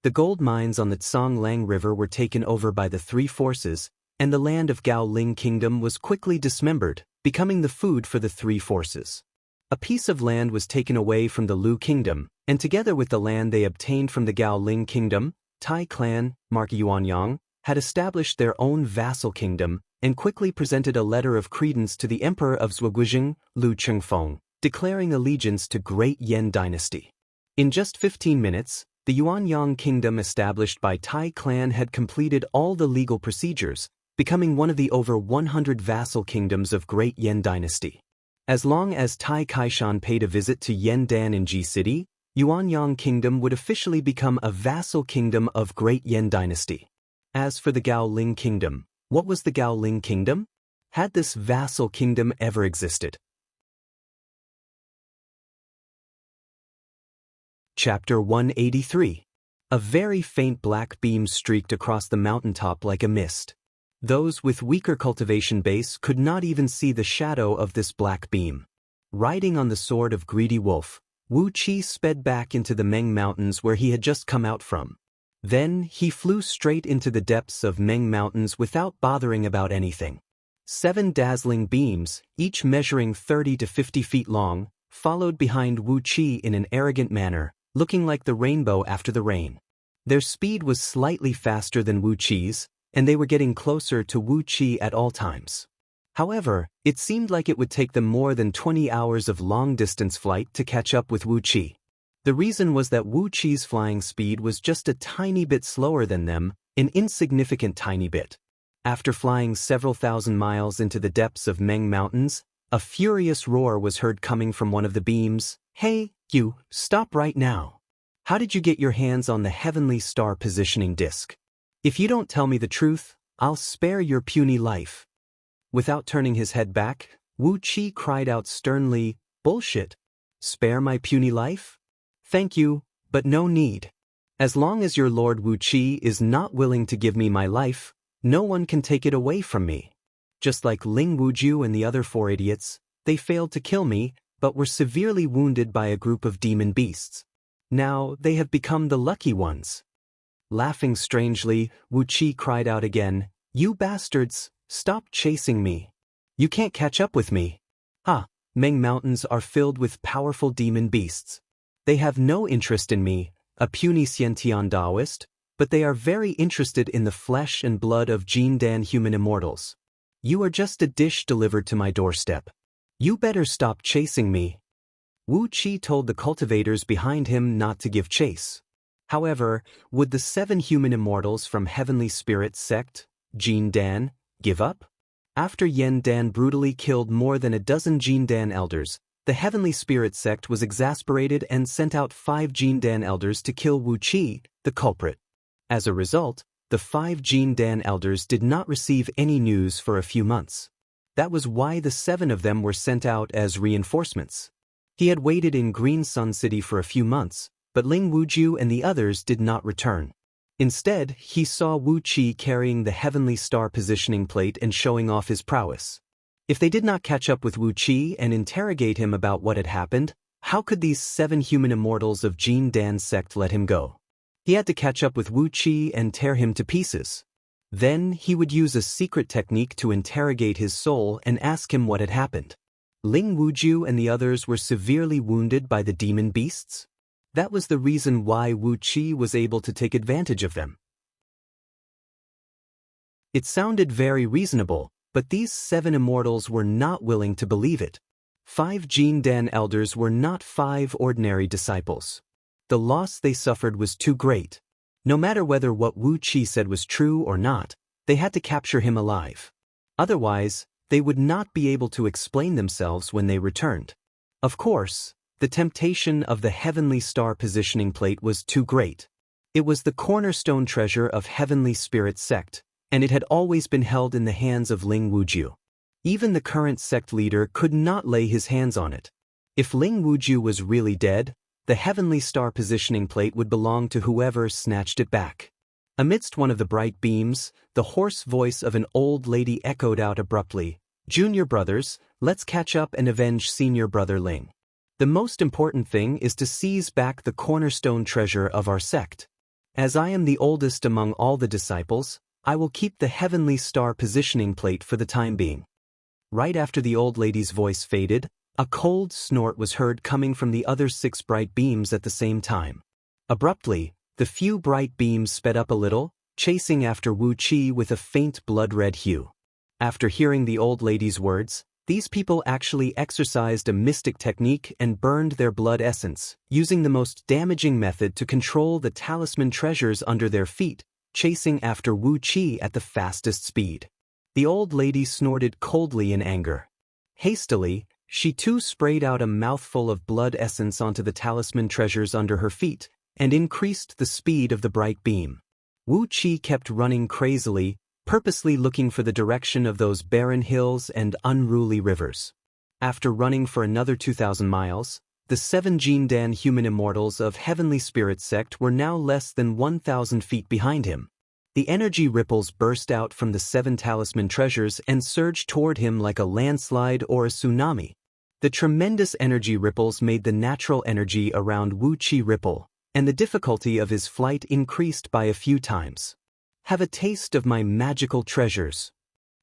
The gold mines on the Tsonglang River were taken over by the 3 forces, and the land of Gao Ling Kingdom was quickly dismembered, becoming the food for the 3 forces. A piece of land was taken away from the Lu Kingdom, and together with the land they obtained from the Gao Ling Kingdom, Tai clan, Mark Yuanyang, had established their own vassal kingdom and quickly presented a letter of credence to the emperor of Zhuguijing, Lu Chengfeng, declaring allegiance to Great Yen Dynasty. In just 15 minutes, the Yuanyang Kingdom established by Tai clan had completed all the legal procedures, becoming one of the over 100 vassal kingdoms of Great Yen Dynasty. As long as Tai Kaishan paid a visit to Yandan in Ji City, Yuanyang Kingdom would officially become a vassal kingdom of Great Yen Dynasty. As for the Gao Ling Kingdom, what was the Gao Ling Kingdom? Had this vassal kingdom ever existed? Chapter 183. A very faint black beam streaked across the mountaintop like a mist. Those with weaker cultivation base could not even see the shadow of this black beam. Riding on the sword of Greedy Wolf, Wu Qi sped back into the Meng Mountains where he had just come out from. Then he flew straight into the depths of Meng Mountains without bothering about anything. 7 dazzling beams, each measuring 30 to 50 feet long, followed behind Wu Qi in an arrogant manner, looking like the rainbow after the rain. Their speed was slightly faster than Wu Qi's, and they were getting closer to Wu Qi at all times. However, it seemed like it would take them more than 20 hours of long-distance flight to catch up with Wu Qi. The reason was that Wu Qi's flying speed was just a tiny bit slower than them, an insignificant tiny bit. After flying several thousand miles into the depths of Meng Mountains, a furious roar was heard coming from one of the beams. "Hey, you, stop right now. How did you get your hands on the heavenly star positioning disc? If you don't tell me the truth, I'll spare your puny life." Without turning his head back, Wu Qi cried out sternly, "Bullshit. Spare my puny life? Thank you, but no need. As long as your Lord Wu Qi is not willing to give me my life, no one can take it away from me." Just like Ling Wuju and the other 4 idiots, they failed to kill me, but were severely wounded by a group of demon beasts. Now they have become the lucky ones. Laughing strangely, Wu Qi cried out again, "You bastards, stop chasing me. You can't catch up with me." Meng Mountains are filled with powerful demon beasts. They have no interest in me, a puny Xiantian Taoist, but they are very interested in the flesh and blood of Jindan human immortals. You are just a dish delivered to my doorstep. You better stop chasing me. Wu Qi told the cultivators behind him not to give chase. However, would the 7 human immortals from Heavenly Spirit sect, Jin Dan, give up? After Yen Dan brutally killed more than a dozen Jin Dan elders, the Heavenly Spirit sect was exasperated and sent out 5 Jin Dan elders to kill Wu Qi, the culprit. As a result, the 5 Jin Dan elders did not receive any news for a few months. That was why the 7 of them were sent out as reinforcements. He had waited in Green Sun City for a few months, but Ling Wuju and the others did not return. Instead, he saw Wu Qi carrying the Heavenly Star positioning plate and showing off his prowess. If they did not catch up with Wu Qi and interrogate him about what had happened, how could these 7 human immortals of Jin Dan sect let him go? He had to catch up with Wu Qi and tear him to pieces. Then he would use a secret technique to interrogate his soul and ask him what had happened. Ling Wuju and the others were severely wounded by the demon beasts? That was the reason why Wu Qi was able to take advantage of them. It sounded very reasonable, but these 7 immortals were not willing to believe it. 5 Jin Dan elders were not 5 ordinary disciples. The loss they suffered was too great. No matter whether what Wu Qi said was true or not, they had to capture him alive. Otherwise, they would not be able to explain themselves when they returned. Of course, the temptation of the Heavenly Star positioning plate was too great. It was the cornerstone treasure of Heavenly Spirit sect, and it had always been held in the hands of Ling Wuju. Even the current sect leader could not lay his hands on it. If Ling Wuju was really dead, the Heavenly Star positioning plate would belong to whoever snatched it back. Amidst one of the bright beams, the hoarse voice of an old lady echoed out abruptly, "Junior brothers, let's catch up and avenge senior brother Ling. The most important thing is to seize back the cornerstone treasure of our sect. As I am the oldest among all the disciples, I will keep the Heavenly Star positioning plate for the time being." Right after the old lady's voice faded, a cold snort was heard coming from the other 6 bright beams at the same time. Abruptly, the few bright beams sped up a little, chasing after Wu Qi with a faint blood-red hue. After hearing the old lady's words, these people actually exercised a mystic technique and burned their blood essence, using the most damaging method to control the talisman treasures under their feet, chasing after Wu Qi at the fastest speed. The old lady snorted coldly in anger. Hastily, she too sprayed out a mouthful of blood essence onto the talisman treasures under her feet, and increased the speed of the bright beam. Wu Qi kept running crazily, purposely looking for the direction of those barren hills and unruly rivers. After running for another 2,000 miles, the 7 Jin Dan human immortals of Heavenly Spirit sect were now less than 1,000 feet behind him. The energy ripples burst out from the 7 talisman treasures and surged toward him like a landslide or a tsunami. The tremendous energy ripples made the natural energy around Wu Qi ripple, and the difficulty of his flight increased by a few times. "Have a taste of my magical treasures."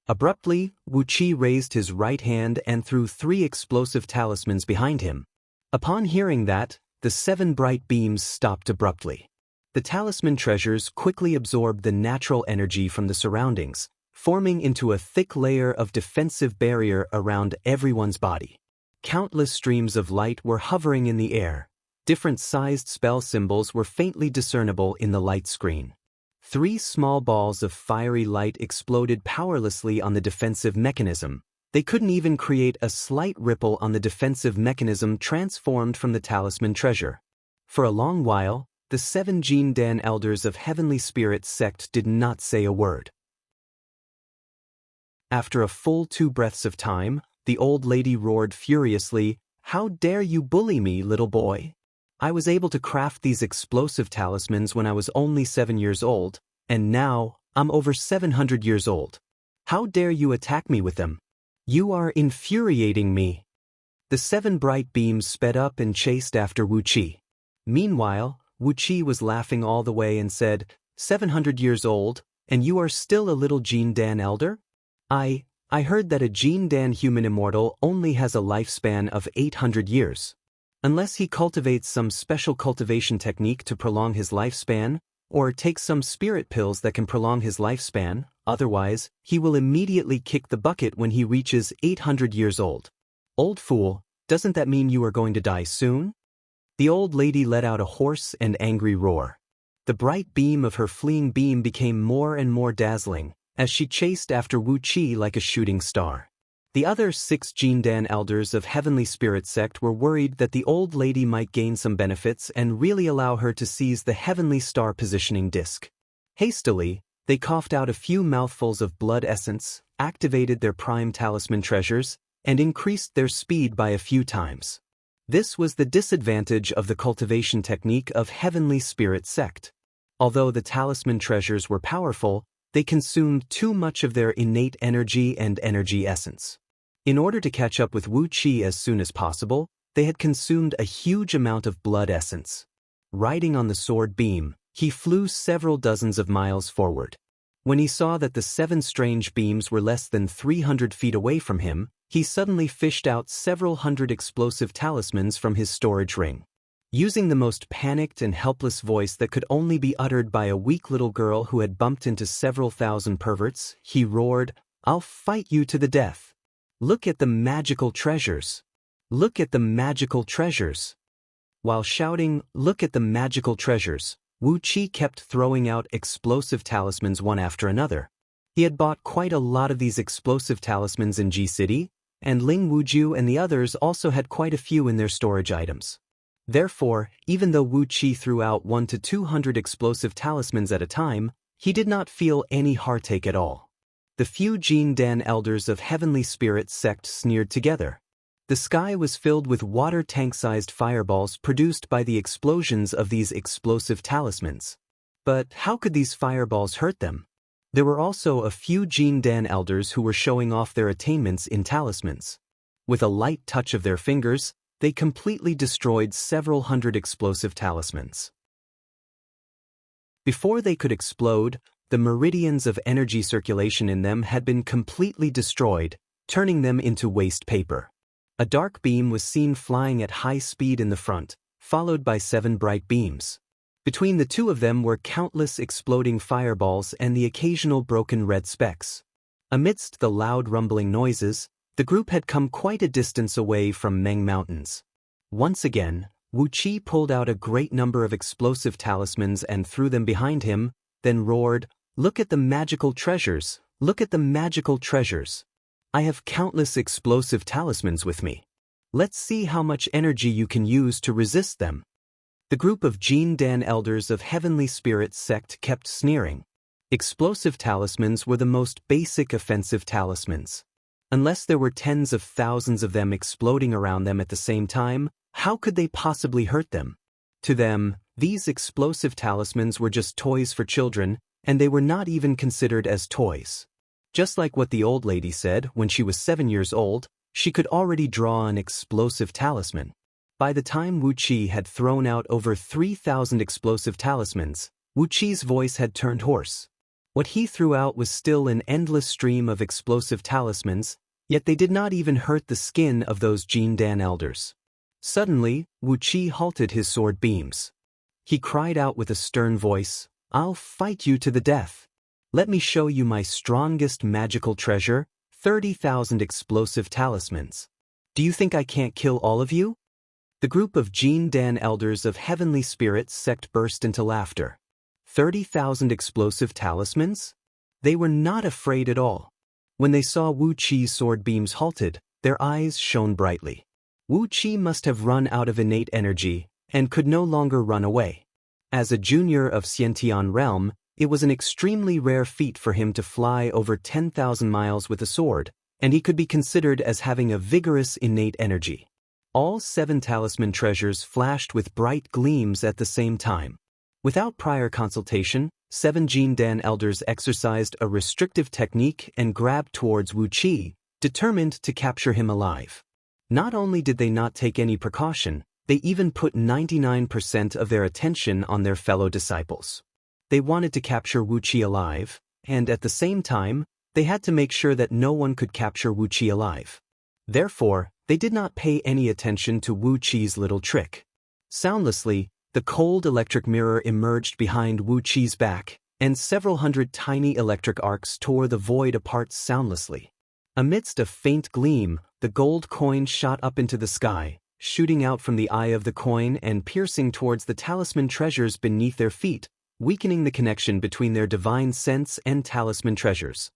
Abruptly, Wu Qi raised his right hand and threw 3 explosive talismans behind him. Upon hearing that, the 7 bright beams stopped abruptly. The talisman treasures quickly absorbed the natural energy from the surroundings, forming into a thick layer of defensive barrier around everyone's body. Countless streams of light were hovering in the air. Different sized spell symbols were faintly discernible in the light screen. 3 small balls of fiery light exploded powerlessly on the defensive mechanism. They couldn't even create a slight ripple on the defensive mechanism transformed from the talisman treasure. For a long while, the 7 Jin Dan elders of Heavenly Spirit sect did not say a word. After a full 2 breaths of time, the old lady roared furiously, "How dare you bully me, little boy? I was able to craft these explosive talismans when I was only 7 years old, and now I'm over 700 years old. How dare you attack me with them? You are infuriating me." The 7 bright beams sped up and chased after Wu Qi. Meanwhile, Wu Qi was laughing all the way and said, 700 years old, and you are still a little Jin Dan elder? I heard that a Jin Dan human immortal only has a lifespan of 800 years. Unless he cultivates some special cultivation technique to prolong his lifespan, or takes some spirit pills that can prolong his lifespan, otherwise, he will immediately kick the bucket when he reaches 800 years old. Old fool, Doesn't that mean you are going to die soon? The old lady let out a hoarse and angry roar. The bright beam of her fleeing beam became more and more dazzling, as she chased after Wu Qi like a shooting star. The other 6 Jindan elders of Heavenly Spirit sect were worried that the old lady might gain some benefits and really allow her to seize the Heavenly Star positioning disc. Hastily, they coughed out a few mouthfuls of blood essence, activated their prime talisman treasures, and increased their speed by a few times. This was the disadvantage of the cultivation technique of Heavenly Spirit sect. Although the talisman treasures were powerful, they consumed too much of their innate energy and energy essence. In order to catch up with Wu Qi as soon as possible, they had consumed a huge amount of blood essence. Riding on the sword beam, he flew several dozens of miles forward. When he saw that the 7 strange beams were less than 300 feet away from him, he suddenly fished out several hundred explosive talismans from his storage ring. Using the most panicked and helpless voice that could only be uttered by a weak little girl who had bumped into several thousand perverts, he roared, "I'll fight you to the death. Look at the magical treasures. Look at the magical treasures." While shouting, "Look at the magical treasures," Wu Qi kept throwing out explosive talismans one after another. He had bought quite a lot of these explosive talismans in Ji City, and Ling Wuju and the others also had quite a few in their storage items. Therefore, even though Wu Qi threw out 100 to 200 explosive talismans at a time, he did not feel any heartache at all. The few Jindan elders of Heavenly Spirit sect sneered together. The sky was filled with water tank-sized fireballs produced by the explosions of these explosive talismans. But how could these fireballs hurt them? There were also a few Jindan elders who were showing off their attainments in talismans. With a light touch of their fingers, they completely destroyed several hundred explosive talismans. Before they could explode, the meridians of energy circulation in them had been completely destroyed, turning them into waste paper. A dark beam was seen flying at high speed in the front, followed by 7 bright beams. Between the two of them were countless exploding fireballs and the occasional broken red specks. Amidst the loud rumbling noises, the group had come quite a distance away from Meng Mountains. Once again, Wu Qi pulled out a great number of explosive talismans and threw them behind him, then roared, "Look at the magical treasures! Look at the magical treasures! I have countless explosive talismans with me. Let's see how much energy you can use to resist them." The group of Jindan elders of Heavenly Spirit sect kept sneering. Explosive talismans were the most basic offensive talismans. Unless there were tens of thousands of them exploding around them at the same time, how could they possibly hurt them? To them, these explosive talismans were just toys for children, and they were not even considered as toys. Just like what the old lady said, when she was 7 years old, she could already draw an explosive talisman. By the time Wu Qi had thrown out over 3,000 explosive talismans, Wu Qi's voice had turned hoarse. What he threw out was still an endless stream of explosive talismans, yet they did not even hurt the skin of those Jindan elders. Suddenly, Wu Qi halted his sword beams. He cried out with a stern voice, "I'll fight you to the death. Let me show you my strongest magical treasure, 30,000 explosive talismans. Do you think I can't kill all of you?" The group of Jindan elders of Heavenly Spirit sect burst into laughter. 30,000 explosive talismans? They were not afraid at all. When they saw Wu Qi's sword beams halted, their eyes shone brightly. Wu Qi must have run out of innate energy and could no longer run away. As a junior of Xiantian realm, it was an extremely rare feat for him to fly over 10,000 miles with a sword, and he could be considered as having a vigorous innate energy. All 7 talisman treasures flashed with bright gleams at the same time. Without prior consultation, 7 Jindan elders exercised a restrictive technique and grabbed towards Wu Qi, determined to capture him alive. Not only did they not take any precaution, they even put 99% of their attention on their fellow disciples. They wanted to capture Wu Qi alive, and at the same time, they had to make sure that no one could capture Wu Qi alive. Therefore, they did not pay any attention to Wu Qi's little trick. Soundlessly, the cold electric mirror emerged behind Wu Qi's back, and several hundred tiny electric arcs tore the void apart soundlessly. Amidst a faint gleam, the gold coin shot up into the sky, shooting out from the eye of the coin and piercing towards the talisman treasures beneath their feet, weakening the connection between their divine sense and talisman treasures.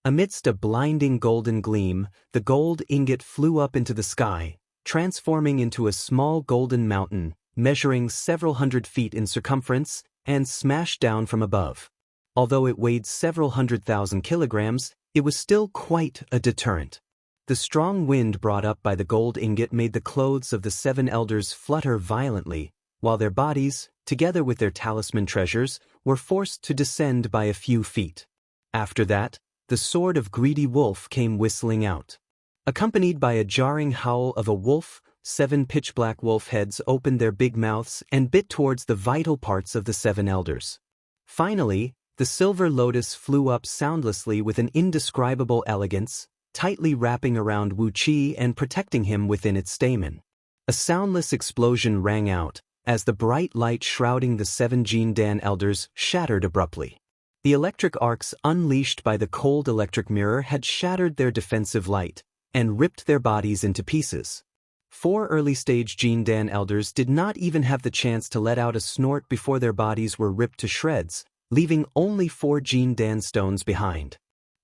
Amidst a blinding golden gleam, the gold ingot flew up into the sky, transforming into a small golden mountain, measuring several hundred feet in circumference, and smashed down from above. Although it weighed several 100,000 kilograms, it was still quite a deterrent. The strong wind brought up by the gold ingot made the clothes of the 7 elders flutter violently, while their bodies, together with their talisman treasures, were forced to descend by a few feet. After that, the sword of greedy wolf came whistling out. Accompanied by a jarring howl of a wolf, 7 pitch-black wolf heads opened their big mouths and bit towards the vital parts of the 7 elders. Finally, the silver lotus flew up soundlessly with an indescribable elegance, tightly wrapping around Wu Qi and protecting him within its stamen. A soundless explosion rang out, as the bright light shrouding the 7 Jin Dan elders shattered abruptly. The electric arcs unleashed by the cold electric mirror had shattered their defensive light, and ripped their bodies into pieces. 4 early-stage Jin Dan elders did not even have the chance to let out a snort before their bodies were ripped to shreds, leaving only 4 Jin Dan stones behind.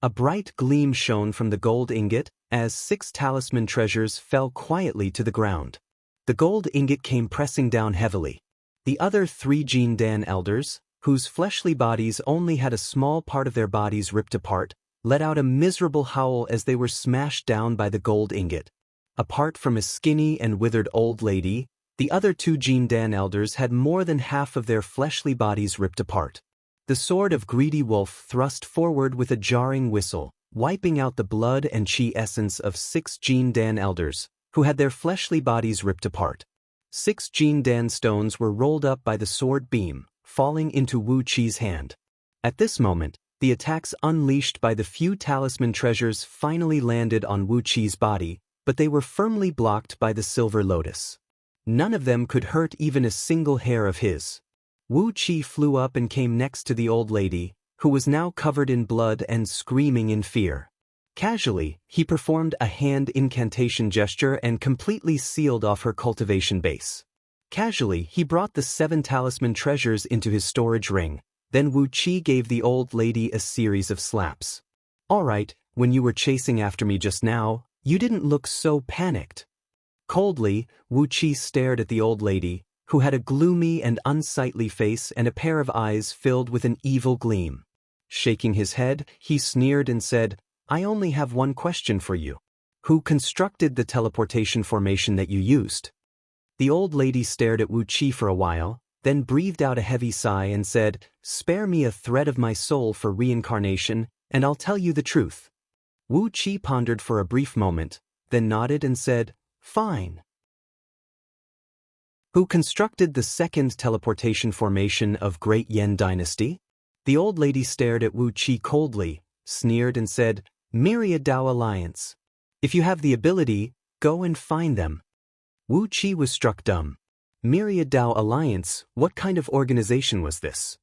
A bright gleam shone from the gold ingot, as 6 talisman treasures fell quietly to the ground. The gold ingot came pressing down heavily. The other 3 Jin Dan elders, whose fleshly bodies only had a small part of their bodies ripped apart, let out a miserable howl as they were smashed down by the gold ingot. Apart from a skinny and withered old lady, the other 2 Jin Dan elders had more than half of their fleshly bodies ripped apart. The sword of greedy wolf thrust forward with a jarring whistle, wiping out the blood and chi essence of 6 Jin Dan elders, who had their fleshly bodies ripped apart. 6 Jin Dan stones were rolled up by the sword beam, falling into Wu Qi's hand. At this moment, the attacks unleashed by the few talisman treasures finally landed on Wu Qi's body, but they were firmly blocked by the silver lotus. None of them could hurt even a single hair of his. Wu Qi flew up and came next to the old lady, who was now covered in blood and screaming in fear. Casually, he performed a hand incantation gesture and completely sealed off her cultivation base. Casually, he brought the 7 talisman treasures into his storage ring. Then Wu Qi gave the old lady a series of slaps. "All right, when you were chasing after me just now, you didn't look so panicked." Coldly, Wu Qi stared at the old lady, who had a gloomy and unsightly face and a pair of eyes filled with an evil gleam. Shaking his head, he sneered and said, "I only have one question for you. Who constructed the teleportation formation that you used?" The old lady stared at Wu Qi for a while, then breathed out a heavy sigh and said, "Spare me a thread of my soul for reincarnation, and I'll tell you the truth." Wu Qi pondered for a brief moment, then nodded and said, "Fine." Who constructed the 2nd teleportation formation of Great Yan Dynasty? The old lady stared at Wu Qi coldly, sneered and said, "Myriad Dao Alliance. If you have the ability, go and find them." Wu Qi was struck dumb. Myriad Dao Alliance, what kind of organization was this?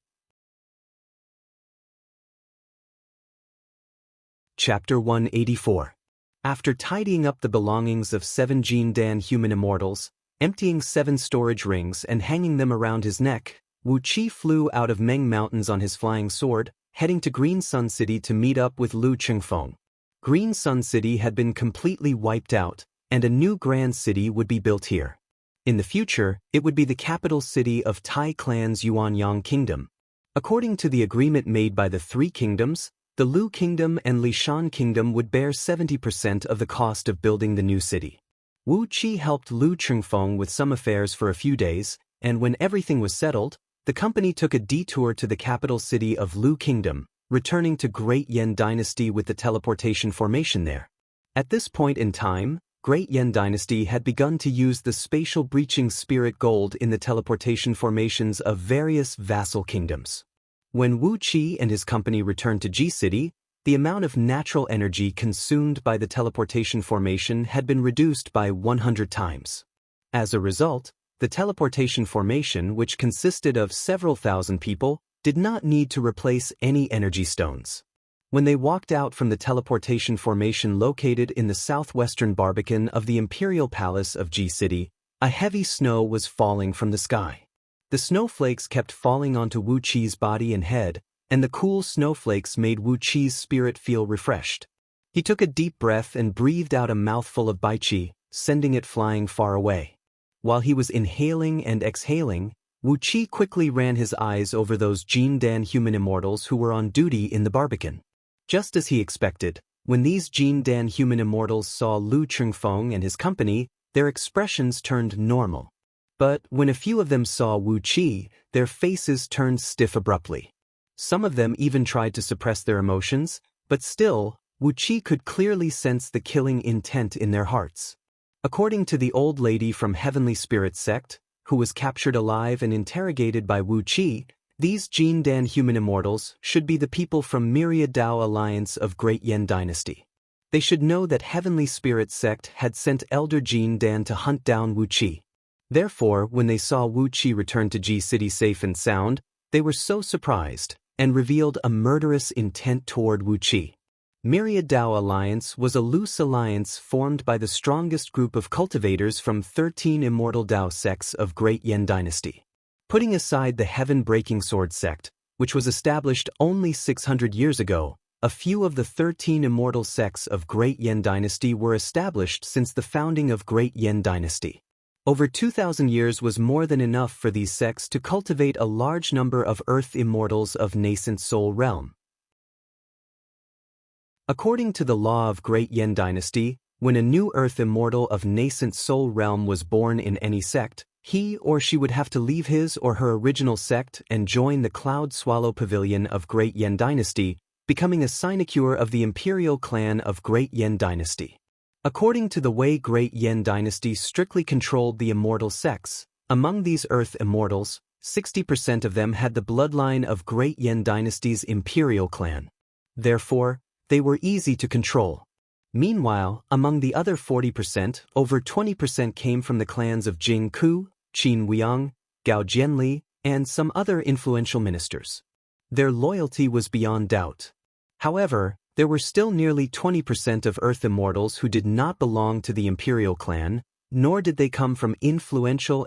Chapter 184. After tidying up the belongings of 7 Jin Dan human immortals, emptying 7 storage rings and hanging them around his neck, Wu Qi flew out of Meng Mountains on his flying sword, heading to Green Sun City to meet up with Lu Chengfeng. Green Sun City had been completely wiped out, and a new grand city would be built here. In the future, it would be the capital city of Tai Clan's Yuanyang Kingdom. According to the agreement made by the 3 kingdoms, the Lu Kingdom and Lishan Kingdom would bear 70% of the cost of building the new city. Wu Qi helped Lu Chengfeng with some affairs for a few days, and when everything was settled, the company took a detour to the capital city of Lu Kingdom, returning to Great Yan Dynasty with the teleportation formation there. At this point in time, Great Yan Dynasty had begun to use the spatial breaching spirit gold in the teleportation formations of various vassal kingdoms. When Wu Qi and his company returned to Ji City, the amount of natural energy consumed by the teleportation formation had been reduced by 100 times. As a result, the teleportation formation, which consisted of several thousand people, did not need to replace any energy stones. When they walked out from the teleportation formation located in the southwestern Barbican of the Imperial Palace of G-City, a heavy snow was falling from the sky. The snowflakes kept falling onto Wu Qi's body and head, and the cool snowflakes made Wu Qi's spirit feel refreshed. He took a deep breath and breathed out a mouthful of Bai Qi, sending it flying far away. While he was inhaling and exhaling, Wu Qi quickly ran his eyes over those Jin Dan human immortals who were on duty in the Barbican. Just as he expected, when these Jin Dan human immortals saw Lu Chengfeng and his company, their expressions turned normal. But when a few of them saw Wu Qi, their faces turned stiff abruptly. Some of them even tried to suppress their emotions, but still, Wu Qi could clearly sense the killing intent in their hearts. According to the old lady from Heavenly Spirit Sect, who was captured alive and interrogated by Wu Qi, these Jin Dan human immortals should be the people from Myriad Dao Alliance of Great Yan Dynasty. They should know that Heavenly Spirit Sect had sent Elder Jin Dan to hunt down Wu Qi. Therefore, when they saw Wu Qi return to G-City safe and sound, they were so surprised, and revealed a murderous intent toward Wu Qi. Myriad Dao Alliance was a loose alliance formed by the strongest group of cultivators from 13 immortal Dao sects of Great Yan Dynasty. Putting aside the Heaven-Breaking Sword sect, which was established only 600 years ago, a few of the 13 immortal sects of Great Yan Dynasty were established since the founding of Great Yan Dynasty. Over 2,000 years was more than enough for these sects to cultivate a large number of Earth immortals of nascent soul realm. According to the law of Great Yan Dynasty, when a new Earth immortal of nascent soul realm was born in any sect, he or she would have to leave his or her original sect and join the Cloud Swallow Pavilion of Great Yan Dynasty, becoming a sinecure of the Imperial Clan of Great Yan Dynasty. According to the way Great Yan Dynasty strictly controlled the immortal sects, among these Earth immortals, 60% of them had the bloodline of Great Yan Dynasty's Imperial Clan. Therefore, they were easy to control. Meanwhile, among the other 40%, over 20% came from the clans of Jing Ku, Qin Weiyang, Gao Jianli, and some other influential ministers. Their loyalty was beyond doubt. However, there were still nearly 20% of Earth immortals who did not belong to the Imperial Clan, nor did they come from influential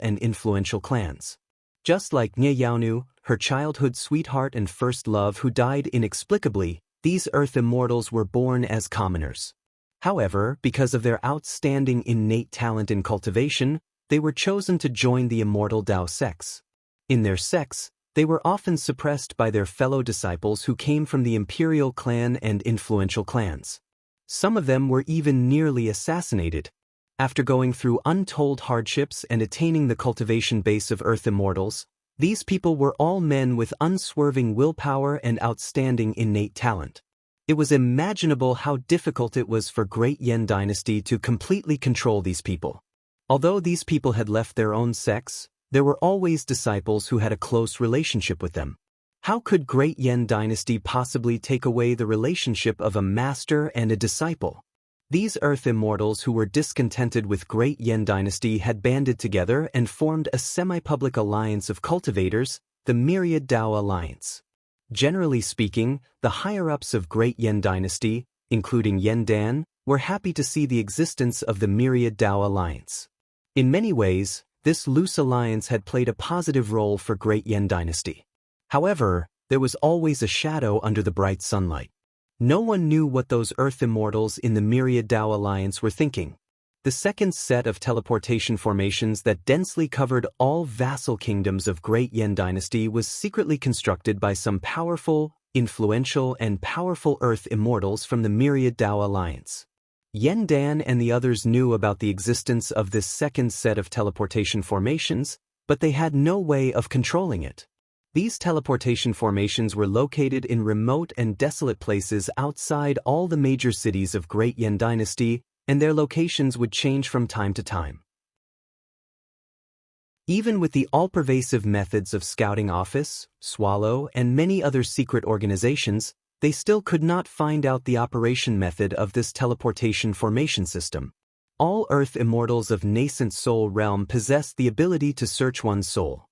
clans. Just like Nye Yaonu, her childhood sweetheart and first love who died inexplicably, these Earth immortals were born as commoners. However, because of their outstanding innate talent in cultivation, they were chosen to join the immortal Dao sects. In their sects, they were often suppressed by their fellow disciples who came from the Imperial Clan and influential clans. Some of them were even nearly assassinated. After going through untold hardships and attaining the cultivation base of Earth immortals, these people were all men with unswerving willpower and outstanding innate talent. It was imaginable how difficult it was for Great Yan Dynasty to completely control these people. Although these people had left their own sects, there were always disciples who had a close relationship with them. How could Great Yan Dynasty possibly take away the relationship of a master and a disciple? These Earth immortals who were discontented with Great Yan Dynasty had banded together and formed a semi-public alliance of cultivators, the Myriad Dao Alliance. Generally speaking, the higher-ups of Great Yan Dynasty, including Yan Dan, were happy to see the existence of the Myriad Dao Alliance. In many ways, this loose alliance had played a positive role for Great Yan Dynasty. However, there was always a shadow under the bright sunlight. No one knew what those Earth immortals in the Myriad Dao Alliance were thinking. The second set of teleportation formations that densely covered all vassal kingdoms of Great Yan Dynasty was secretly constructed by some powerful, influential, and powerful Earth immortals from the Myriad Dao Alliance. Yan Dan and the others knew about the existence of this second set of teleportation formations, but they had no way of controlling it. These teleportation formations were located in remote and desolate places outside all the major cities of Great Yan Dynasty, and their locations would change from time to time. Even with the all-pervasive methods of Scouting Office, Swallow, and many other secret organizations, they still could not find out the operation method of this teleportation formation system. All Earth immortals of nascent soul realm possessed the ability to search one's soul.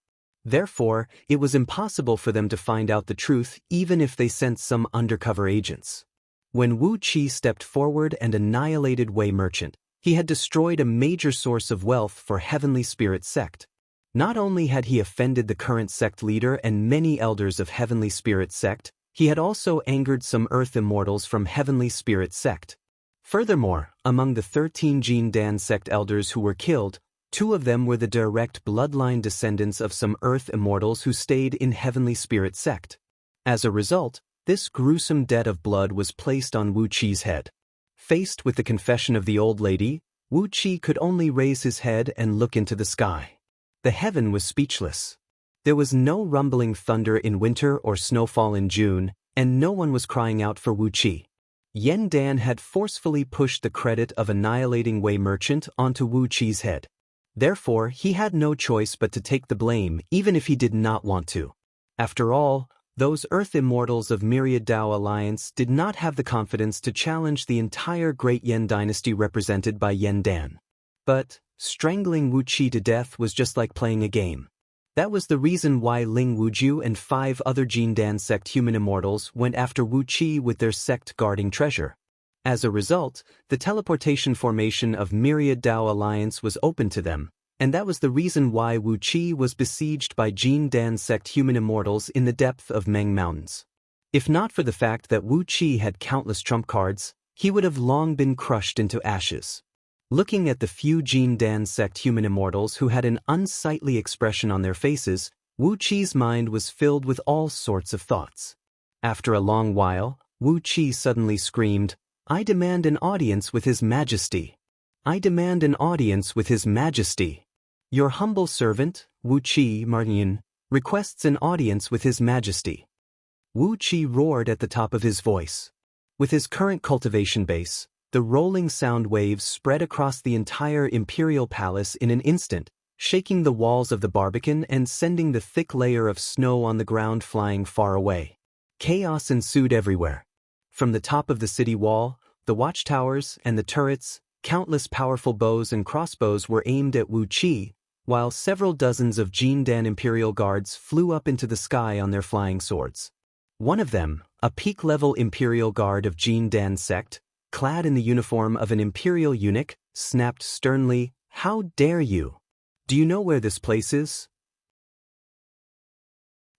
Therefore, it was impossible for them to find out the truth even if they sent some undercover agents. When Wu Qi stepped forward and annihilated Wei Merchant, he had destroyed a major source of wealth for Heavenly Spirit Sect. Not only had he offended the current sect leader and many elders of Heavenly Spirit Sect, he had also angered some Earth Immortals from Heavenly Spirit Sect. Furthermore, among the 13 Jin Dan sect elders who were killed, 2 of them were the direct bloodline descendants of some Earth Immortals who stayed in Heavenly Spirit Sect. As a result, this gruesome debt of blood was placed on Wu Qi's head. Faced with the confession of the old lady, Wu Qi could only raise his head and look into the sky. The heaven was speechless. There was no rumbling thunder in winter or snowfall in June, and no one was crying out for Wu Qi. Yen Dan had forcefully pushed the credit of annihilating Wei Merchant onto Wu Qi's head. Therefore, he had no choice but to take the blame even if he did not want to. After all, those Earth Immortals of Myriad Dao Alliance did not have the confidence to challenge the entire Great Yen dynasty represented by Yen Dan. But strangling Wu Qi to death was just like playing a game. That was the reason why Ling Wuju and 5 other Jin Dan sect human immortals went after Wu Qi with their sect guarding treasure. As a result, the teleportation formation of Myriad Dao Alliance was open to them, and that was the reason why Wu Qi was besieged by Jin Dan sect human immortals in the depth of Meng Mountains. If not for the fact that Wu Qi had countless trump cards, he would have long been crushed into ashes. Looking at the few Jin Dan sect human immortals who had an unsightly expression on their faces, Wu Qi's mind was filled with all sorts of thoughts. After a long while, Wu Qi suddenly screamed, "I demand an audience with His Majesty. I demand an audience with His Majesty. Your humble servant, Wu Qi Martin, requests an audience with His Majesty." Wu Qi roared at the top of his voice. With his current cultivation base, the rolling sound waves spread across the entire imperial palace in an instant, shaking the walls of the Barbican and sending the thick layer of snow on the ground flying far away. Chaos ensued everywhere. From the top of the city wall, the watchtowers, and the turrets, countless powerful bows and crossbows were aimed at Wu Qi, while several dozens of Jin Dan Imperial Guards flew up into the sky on their flying swords. One of them, a peak-level Imperial Guard of Jin Dan sect, clad in the uniform of an Imperial eunuch, snapped sternly, "How dare you? Do you know where this place is?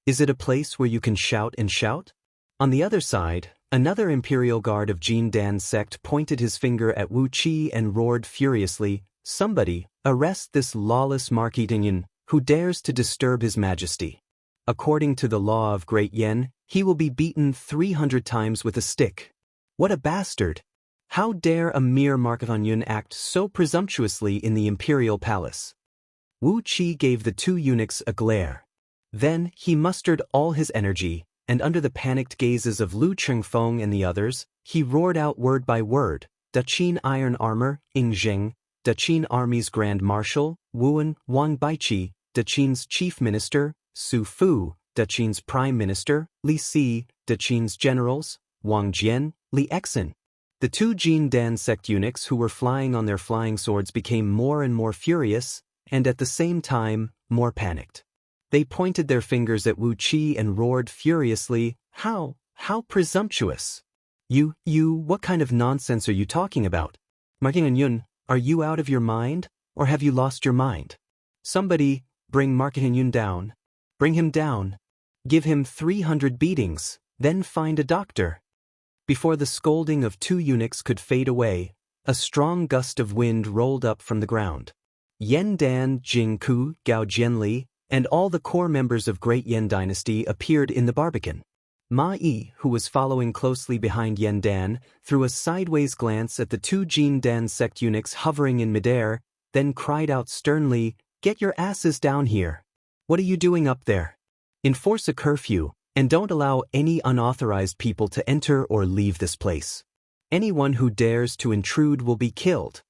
Is it a place where you can shout and shout?" On the other side, another Imperial Guard of Jin Dan sect pointed his finger at Wu Qi and roared furiously, "Somebody, arrest this lawless Marketingan who dares to disturb His Majesty. According to the law of Great Yen, he will be beaten 300 times with a stick. What a bastard! How dare a mere Marketingan act so presumptuously in the Imperial Palace?" Wu Qi gave the 2 eunuchs a glare. Then he mustered all his energy, and under the panicked gazes of Lu Chengfeng and the others, he roared out word by word, "Daqin Iron Armor, Ing Zheng, Daqin Army's Grand Marshal, Wuan, Wang Baiqi, Daqin's Chief Minister, Su Fu, Daqin's Prime Minister, Li Si, Daqin's Generals, Wang Jian, Li Exin." The 2 Jin Dan sect eunuchs who were flying on their flying swords became more and more furious, and at the same time, more panicked. They pointed their fingers at Wu Qi and roared furiously, How presumptuous! What kind of nonsense are you talking about? Martin Yun, are you out of your mind, or have you lost your mind? Somebody, bring Martin Yun down. Bring him down. Give him 300 beatings, then find a doctor." Before the scolding of 2 eunuchs could fade away, a strong gust of wind rolled up from the ground. Yen Dan, Jing Ku, Gao Jianli, and all the core members of Great Yen Dynasty appeared in the Barbican. Ma Yi, who was following closely behind Yen Dan, threw a sideways glance at the 2 Jin Dan sect eunuchs hovering in midair, then cried out sternly, "Get your asses down here! What are you doing up there? Enforce a curfew, and don't allow any unauthorized people to enter or leave this place. Anyone who dares to intrude will be killed."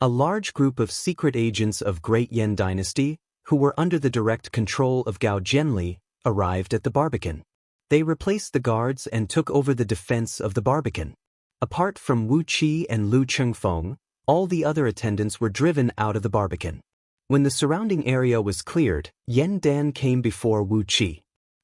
A large group of secret agents of Great Yen Dynasty, who were under the direct control of Gao Jianli, arrived at the Barbican. They replaced the guards and took over the defense of the Barbican. Apart from Wu Qi and Lu Chengfeng, all the other attendants were driven out of the Barbican. When the surrounding area was cleared, Yen Dan came before Wu Qi.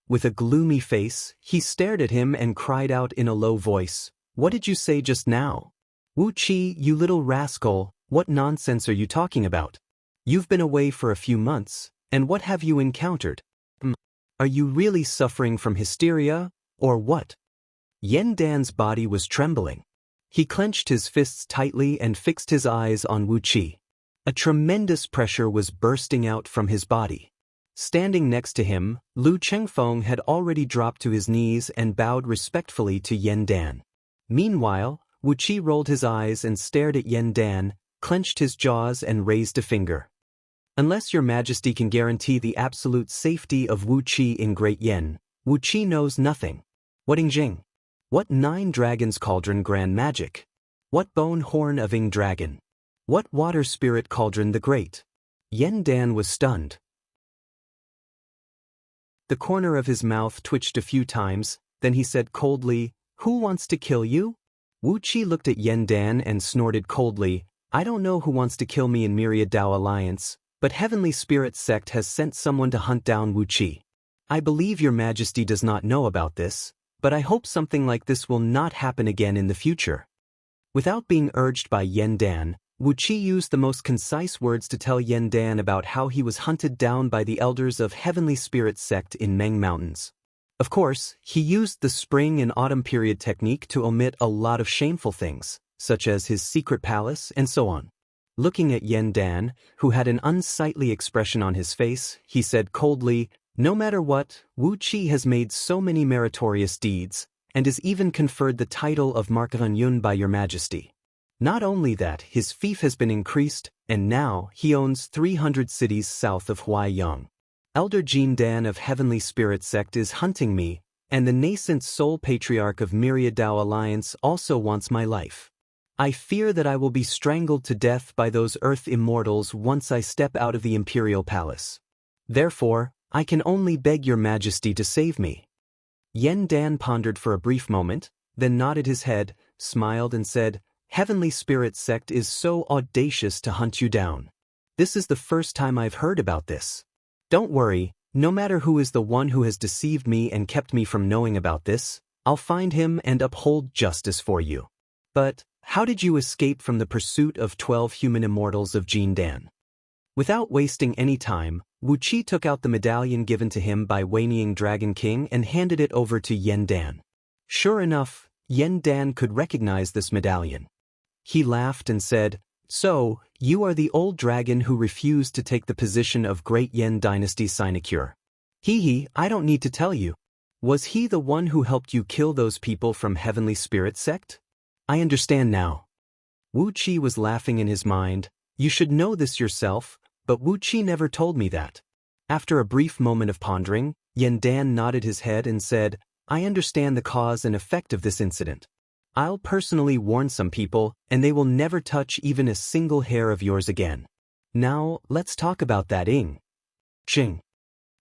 With a gloomy face, he stared at him and cried out in a low voice, "What did you say just now? Wu Qi, you little rascal, what nonsense are you talking about? You've been away for a few months, and what have you encountered? Are you really suffering from hysteria, or what?" Yen Dan's body was trembling. He clenched his fists tightly and fixed his eyes on Wu Qi. A tremendous pressure was bursting out from his body. Standing next to him, Lu Chengfeng had already dropped to his knees and bowed respectfully to Yen Dan. Meanwhile, Wu Qi rolled his eyes and stared at Yen Dan, clenched his jaws and raised a finger. "Unless your majesty can guarantee the absolute safety of Wu Qi in Great Yen, Wu Qi knows nothing. What Ingjing? What 9 dragons cauldron grand magic? What bone horn of Ing dragon? What water spirit cauldron the great?" Yen Dan was stunned. The corner of his mouth twitched a few times, then he said coldly, "Who wants to kill you?" Wu Qi looked at Yen Dan and snorted coldly, "I don't know who wants to kill me in Myriad Dao Alliance, but Heavenly Spirit Sect has sent someone to hunt down Wu Qi. I believe your majesty does not know about this, but I hope something like this will not happen again in the future." Without being urged by Yen Dan, Wu Qi used the most concise words to tell Yen Dan about how he was hunted down by the elders of Heavenly Spirit Sect in Meng Mountains. Of course, he used the spring and autumn period technique to omit a lot of shameful things, such as his secret palace and so on. Looking at Yen Dan, who had an unsightly expression on his face, he said coldly, "No matter what, Wu Qi has made so many meritorious deeds, and is even conferred the title of Marquan Yun by your majesty. Not only that, his fief has been increased, and now he owns 300 cities south of Huaiyang. Elder Jin Dan of Heavenly Spirit Sect is hunting me, and the nascent sole patriarch of Myriad Dao Alliance also wants my life. I fear that I will be strangled to death by those earth immortals once I step out of the imperial palace. Therefore, I can only beg your majesty to save me." Yen Dan pondered for a brief moment, then nodded his head, smiled and said, "Heavenly Spirit Sect is so audacious to hunt you down. This is the first time I've heard about this. Don't worry, no matter who is the one who has deceived me and kept me from knowing about this, I'll find him and uphold justice for you. But, how did you escape from the pursuit of 12 human immortals of Jin Dan?" Without wasting any time, Wu Qi took out the medallion given to him by Wanying Dragon King and handed it over to Yen Dan. Sure enough, Yen Dan could recognize this medallion. He laughed and said, "So, you are the old dragon who refused to take the position of Great Yen Dynasty sinecure. Hee, I don't need to tell you. Was he the one who helped you kill those people from Heavenly Spirit Sect? I understand now." Wu Qi was laughing in his mind, "You should know this yourself, but Wu Qi never told me that." After a brief moment of pondering, Yen Dan nodded his head and said, "I understand the cause and effect of this incident. I'll personally warn some people, and they will never touch even a single hair of yours again. Now, let's talk about that Jing."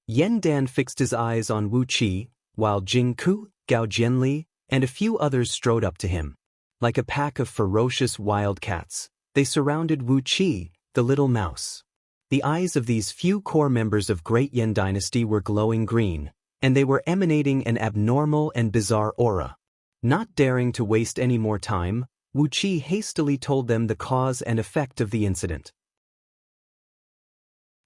Yen Dan fixed his eyes on Wu Qi, while Jing Ku, Gao Jianli, and a few others strode up to him. Like a pack of ferocious wild cats, they surrounded Wu Qi, the little mouse. The eyes of these few core members of Great Yen Dynasty were glowing green, and they were emanating an abnormal and bizarre aura. Not daring to waste any more time, Wu Qi hastily told them the cause and effect of the incident.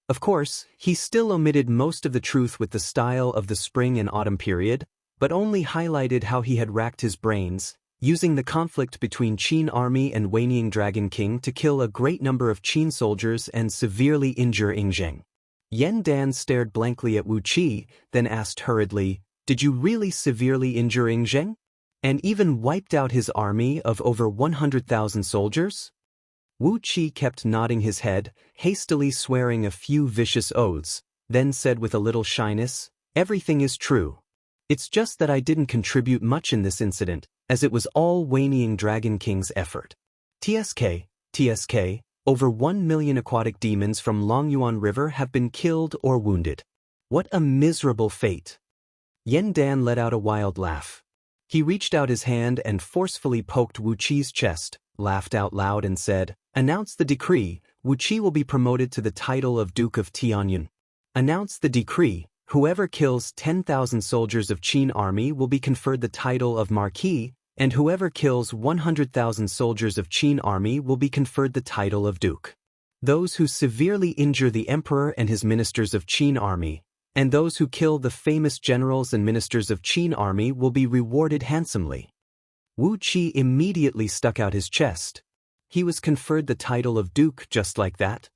Of course, he still omitted most of the truth with the style of the spring and autumn period, but only highlighted how he had racked his brains, using the conflict between Qin army and Wanying Dragon King to kill a great number of Qin soldiers and severely injure Ingzheng. Yen Dan stared blankly at Wu Qi, then asked hurriedly, "Did you really severely injure Ingzheng? And even wiped out his army of over 100,000 soldiers?" Wu Qi kept nodding his head, hastily swearing a few vicious oaths, then said with a little shyness, "Everything is true. It's just that I didn't contribute much in this incident, as it was all Wanying Dragon King's effort. TSK, over 1 million aquatic demons from Longyuan River have been killed or wounded. What a miserable fate." Yen Dan let out a wild laugh. He reached out his hand and forcefully poked Wu Qi's chest, laughed out loud and said, Announce the decree, Wu Qi will be promoted to the title of Duke of Tianyun. Announce the decree, whoever kills 10,000 soldiers of Qin army will be conferred the title of Marquis, and whoever kills 100,000 soldiers of Qin army will be conferred the title of Duke. Those who severely injure the emperor and his ministers of Qin army, and those who kill the famous generals and ministers of Qin army will be rewarded handsomely. Wu Qi immediately stuck out his chest. He was conferred the title of Duke just like that.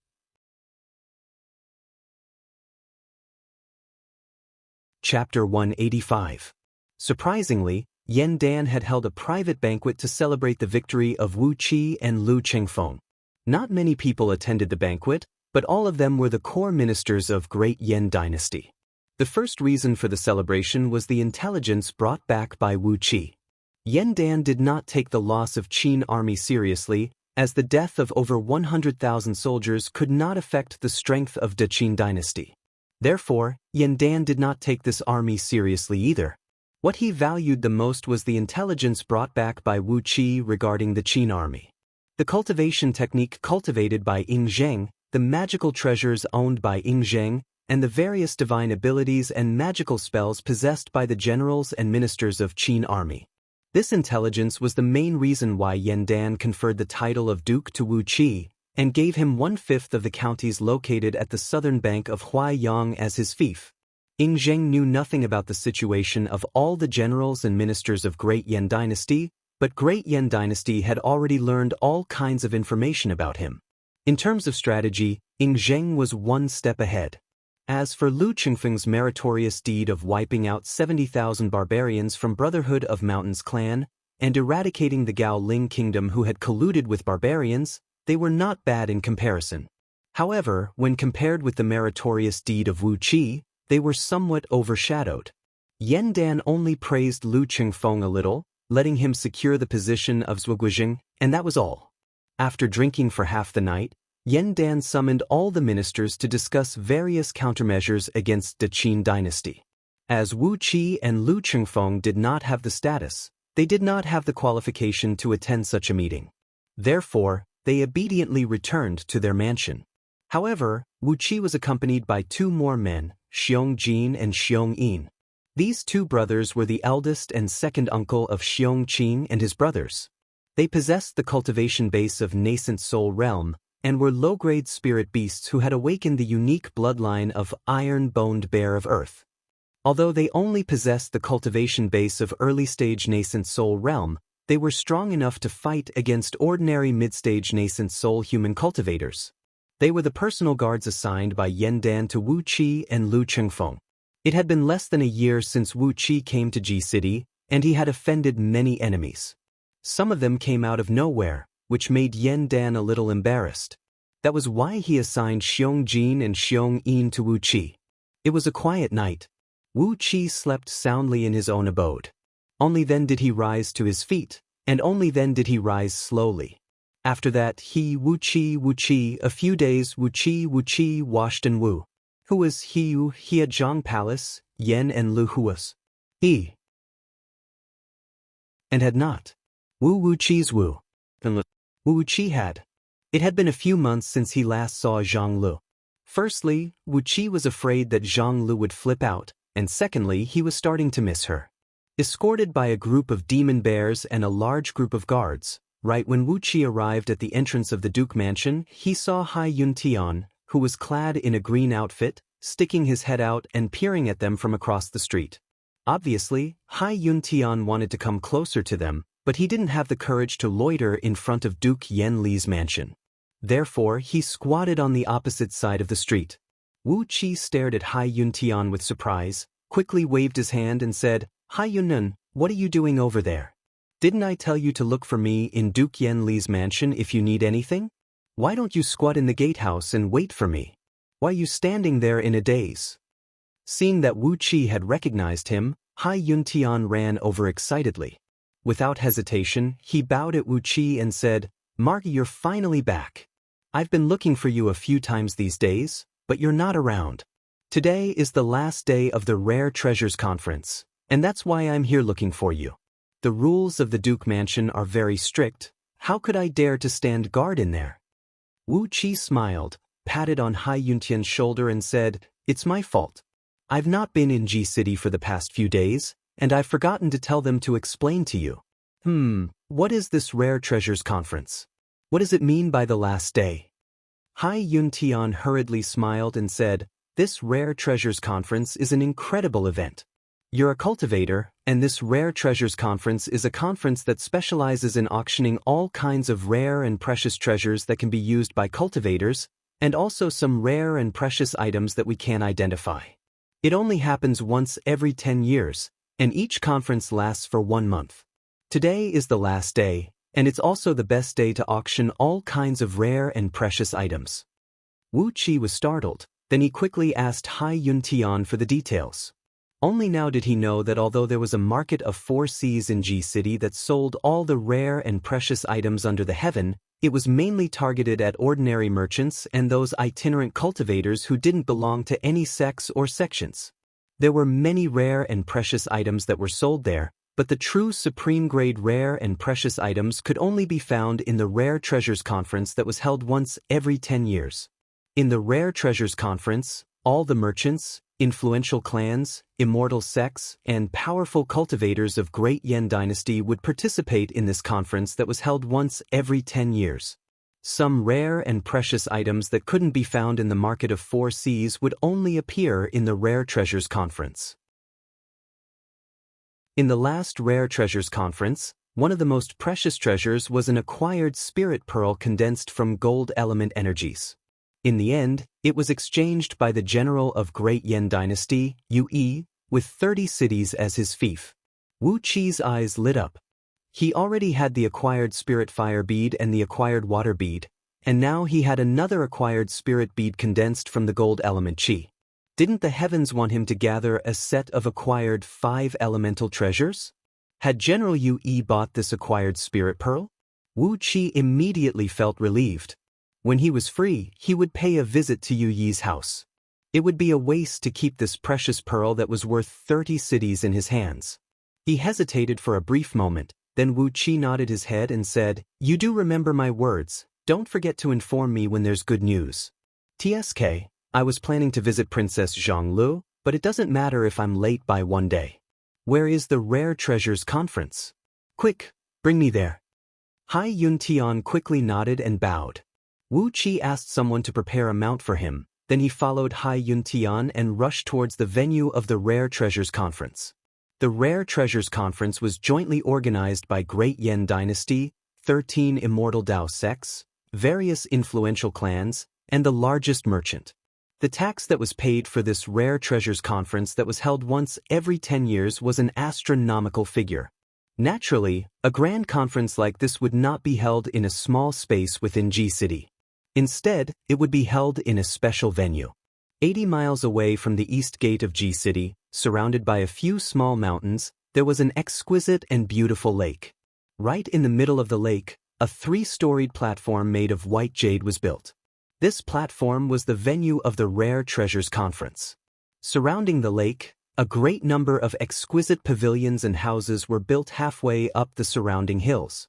Chapter 185. Surprisingly, Yan Dan had held a private banquet to celebrate the victory of Wu Qi and Lu Chengfeng. Not many people attended the banquet, but all of them were the core ministers of Great Yan Dynasty. The first reason for the celebration was the intelligence brought back by Wu Qi. Yan Dan did not take the loss of Qin army seriously, as the death of over 100,000 soldiers could not affect the strength of the Qin dynasty. Therefore, Yan Dan did not take this army seriously either. What he valued the most was the intelligence brought back by Wu Qi regarding the Qin army. The cultivation technique cultivated by Ying Zheng, the magical treasures owned by Ying Zheng, and the various divine abilities and magical spells possessed by the generals and ministers of Qin army. This intelligence was the main reason why Yan Dan conferred the title of Duke to Wu Qi, and gave him 1/5 of the counties located at the southern bank of Huaiyang as his fief. Ying Zheng knew nothing about the situation of all the generals and ministers of Great Yan Dynasty, but Great Yan Dynasty had already learned all kinds of information about him. In terms of strategy, Ying Zheng was one step ahead. As for Lu Chengfeng's meritorious deed of wiping out 70,000 barbarians from Brotherhood of Mountains clan, and eradicating the Gao Ling kingdom who had colluded with barbarians, they were not bad in comparison. However, when compared with the meritorious deed of Wu Qi, they were somewhat overshadowed. Yan Dan only praised Lu Chengfeng a little, letting him secure the position of Zhuguijing, and that was all. After drinking for half the night, Yan Dan summoned all the ministers to discuss various countermeasures against the Qin dynasty. As Wu Qi and Lu Chengfeng did not have the status, they did not have the qualification to attend such a meeting. Therefore, they obediently returned to their mansion. However, Wu Qi was accompanied by 2 more men, Xiong Jin and Xiong Yin. These 2 brothers were the eldest and second uncle of Xiong Qing and his brothers. They possessed the cultivation base of nascent soul realm, and were low-grade spirit beasts who had awakened the unique bloodline of iron-boned bear of earth. Although they only possessed the cultivation base of early-stage nascent soul realm, they were strong enough to fight against ordinary mid-stage nascent soul human cultivators. They were the personal guards assigned by Yan Dan to Wu Qi and Lu Chengfeng. It had been less than a year since Wu Qi came to Ji City, and he had offended many enemies. Some of them came out of nowhere, which made Yan Dan a little embarrassed. That was why he assigned Xiong Jin and Xiong Yin to Wu Qi. It was a quiet night. Wu Qi slept soundly in his own abode. Only then did he rise to his feet, and only then did he rise slowly. After that Wu Qi, a few days Wu Qi washed and Wu. Who was he at Zhang Palace, Yan and Lu who was he. And had not. Wu Qi's Wu. And Wu Qi had. It had been a few months since he last saw Zhang Lu. Firstly, Wu Qi was afraid that Zhang Lu would flip out, and secondly he was starting to miss her. Escorted by a group of demon bears and a large group of guards, right when Wu Qi arrived at the entrance of the Duke Mansion, he saw Hai Yun Tian, who was clad in a green outfit, sticking his head out and peering at them from across the street. Obviously, Hai Yun Tian wanted to come closer to them, but he didn't have the courage to loiter in front of Duke Yan Li's mansion. Therefore, he squatted on the opposite side of the street. Wu Qi stared at Hai Yun Tian with surprise, quickly waved his hand and said, "Hai Yunnun, what are you doing over there? Didn't I tell you to look for me in Duke Yan Li's mansion if you need anything? Why don't you squat in the gatehouse and wait for me? Why are you standing there in a daze?" Seeing that Wu Qi had recognized him, Hai Yun Tian ran over excitedly. Without hesitation, he bowed at Wu Qi and said, "Margie, you're finally back. I've been looking for you a few times these days, but you're not around. Today is the last day of the Rare Treasures Conference, and that's why I'm here looking for you. The rules of the Duke Mansion are very strict. How could I dare to stand guard in there? Wu Qi smiled, patted on Hai Yuntian's shoulder and said, "It's my fault. I've not been in Ji City for the past few days, and I've forgotten to tell them to explain to you. What is this Rare Treasures Conference? What does it mean by the last day?" Hai Yuntian hurriedly smiled and said, "This Rare Treasures Conference is an incredible event. You're a cultivator, and this Rare Treasures Conference is a conference that specializes in auctioning all kinds of rare and precious treasures that can be used by cultivators, and also some rare and precious items that we can't identify. It only happens once every 10 years, and each conference lasts for 1 month. Today is the last day, and it's also the best day to auction all kinds of rare and precious items." Wu Qi was startled, then he quickly asked Hai Yuntian for the details. Only now did he know that although there was a market of 4 seas in Ji City that sold all the rare and precious items under the heaven, it was mainly targeted at ordinary merchants and those itinerant cultivators who didn't belong to any sects or sections. There were many rare and precious items that were sold there, but the true supreme-grade rare and precious items could only be found in the Rare Treasures Conference that was held once every 10 years. In the Rare Treasures Conference, all the merchants, influential clans, immortal sects, and powerful cultivators of Great Yan Dynasty would participate in this conference that was held once every 10 years. Some rare and precious items that couldn't be found in the Market of 4 Seas would only appear in the Rare Treasures Conference. In the last Rare Treasures Conference, one of the most precious treasures was an acquired spirit pearl condensed from gold element energies. In the end, it was exchanged by the general of Great Yan Dynasty, Yue, with 30 cities as his fief. Wu Qi's eyes lit up. He already had the acquired spirit fire bead and the acquired water bead, and now he had another acquired spirit bead condensed from the gold element Qi. Didn't the heavens want him to gather a set of acquired 5 elemental treasures? Had General Yue bought this acquired spirit pearl? Wu Qi immediately felt relieved. When he was free, he would pay a visit to Yu Yi's house. It would be a waste to keep this precious pearl that was worth 30 cities in his hands. He hesitated for a brief moment, then Wu Qi nodded his head and said, "You do remember my words. Don't forget to inform me when there's good news. TSK, I was planning to visit Princess Zhonglu, but it doesn't matter if I'm late by 1 day. Where is the Rare Treasures Conference? Quick, bring me there." Hai Yuntian quickly nodded and bowed. Wu Qi asked someone to prepare a mount for him, then he followed Hai Yuntian and rushed towards the venue of the Rare Treasures Conference. The Rare Treasures Conference was jointly organized by Great Yan Dynasty, 13 immortal Dao sects, various influential clans, and the largest merchant. The tax that was paid for this Rare Treasures Conference that was held once every 10 years was an astronomical figure. Naturally, a grand conference like this would not be held in a small space within Ji City. Instead, it would be held in a special venue. 80 miles away from the east gate of Ji City, surrounded by a few small mountains, there was an exquisite and beautiful lake. Right in the middle of the lake, a 3-storied platform made of white jade was built. This platform was the venue of the Rare Treasures Conference. Surrounding the lake, a great number of exquisite pavilions and houses were built halfway up the surrounding hills.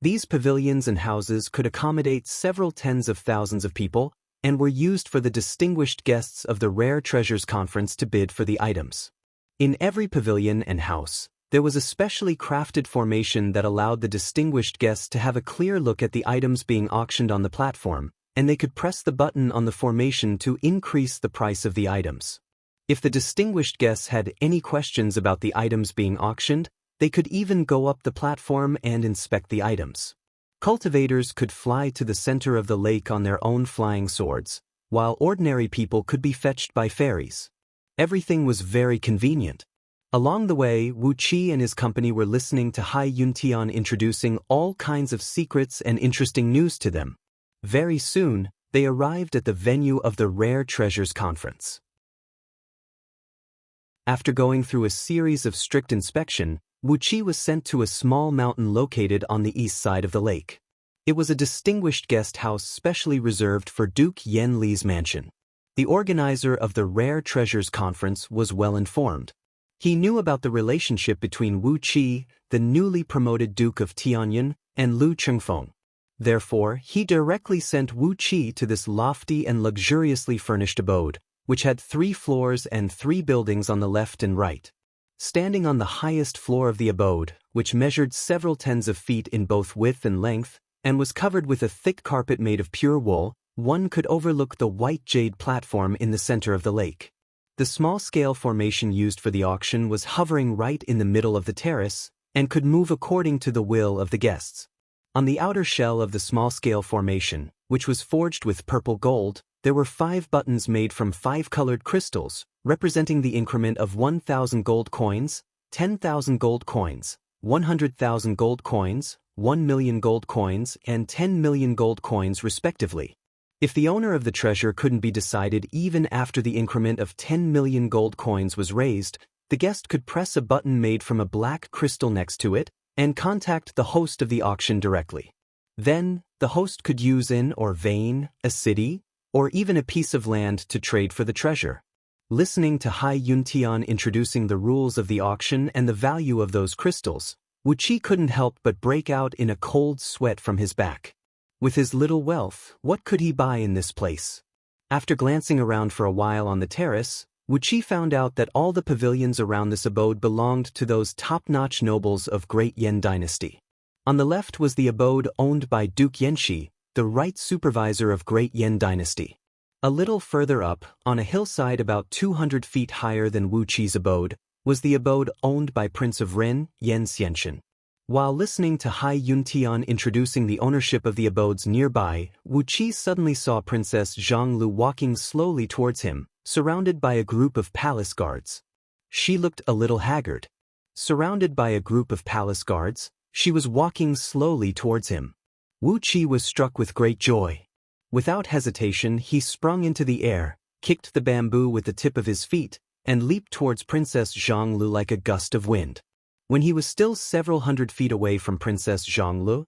These pavilions and houses could accommodate several tens of thousands of people and were used for the distinguished guests of the Rare Treasures Conference to bid for the items. In every pavilion and house, there was a specially crafted formation that allowed the distinguished guests to have a clear look at the items being auctioned on the platform, and they could press the button on the formation to increase the price of the items. If the distinguished guests had any questions about the items being auctioned, they could even go up the platform and inspect the items. Cultivators could fly to the center of the lake on their own flying swords, while ordinary people could be fetched by ferries. Everything was very convenient. Along the way, Wu Qi and his company were listening to Hai Yuntian introducing all kinds of secrets and interesting news to them. Very soon, they arrived at the venue of the Rare Treasures Conference. After going through a series of strict inspection, Wu Qi was sent to a small mountain located on the east side of the lake. It was a distinguished guest house specially reserved for Duke Yen Li's mansion. The organizer of the Rare Treasures Conference was well informed. He knew about the relationship between Wu Qi, the newly promoted Duke of Tianyin, and Lu Chengfeng. Therefore, he directly sent Wu Qi to this lofty and luxuriously furnished abode, which had 3 floors and 3 buildings on the left and right. Standing on the highest floor of the abode, which measured several tens of feet in both width and length, and was covered with a thick carpet made of pure wool, one could overlook the white jade platform in the center of the lake. The small-scale formation used for the auction was hovering right in the middle of the terrace, and could move according to the will of the guests. On the outer shell of the small-scale formation, which was forged with purple gold, there were 5 buttons made from 5 colored crystals, representing the increment of 1,000 gold coins, 10,000 gold coins, 100,000 gold coins, 1 million gold coins, and 10 million gold coins respectively. If the owner of the treasure couldn't be decided even after the increment of 10 million gold coins was raised, the guest could press a button made from a black crystal next to it and contact the host of the auction directly. Then, the host could use or vein, a city, or even a piece of land to trade for the treasure. Listening to Hai Yuntian introducing the rules of the auction and the value of those crystals, Wu Qi couldn't help but break out in a cold sweat from his back. With his little wealth, what could he buy in this place? After glancing around for a while on the terrace, Wu Qi found out that all the pavilions around this abode belonged to those top-notch nobles of Great Yan Dynasty. On the left was the abode owned by Duke Yanxi, the right supervisor of Great Yan Dynasty. A little further up, on a hillside about 200 feet higher than Wu Qi's abode, was the abode owned by Prince of Ren, Yan Xianxian. While listening to Hai Yuntian introducing the ownership of the abodes nearby, Wu Qi suddenly saw Princess Zhanglu walking slowly towards him, surrounded by a group of palace guards. She looked a little haggard. Surrounded by a group of palace guards, she was walking slowly towards him. Wu Qi was struck with great joy. Without hesitation, he sprung into the air, kicked the bamboo with the tip of his feet, and leaped towards Princess Zhanglu like a gust of wind. When he was still several hundred feet away from Princess Zhanglu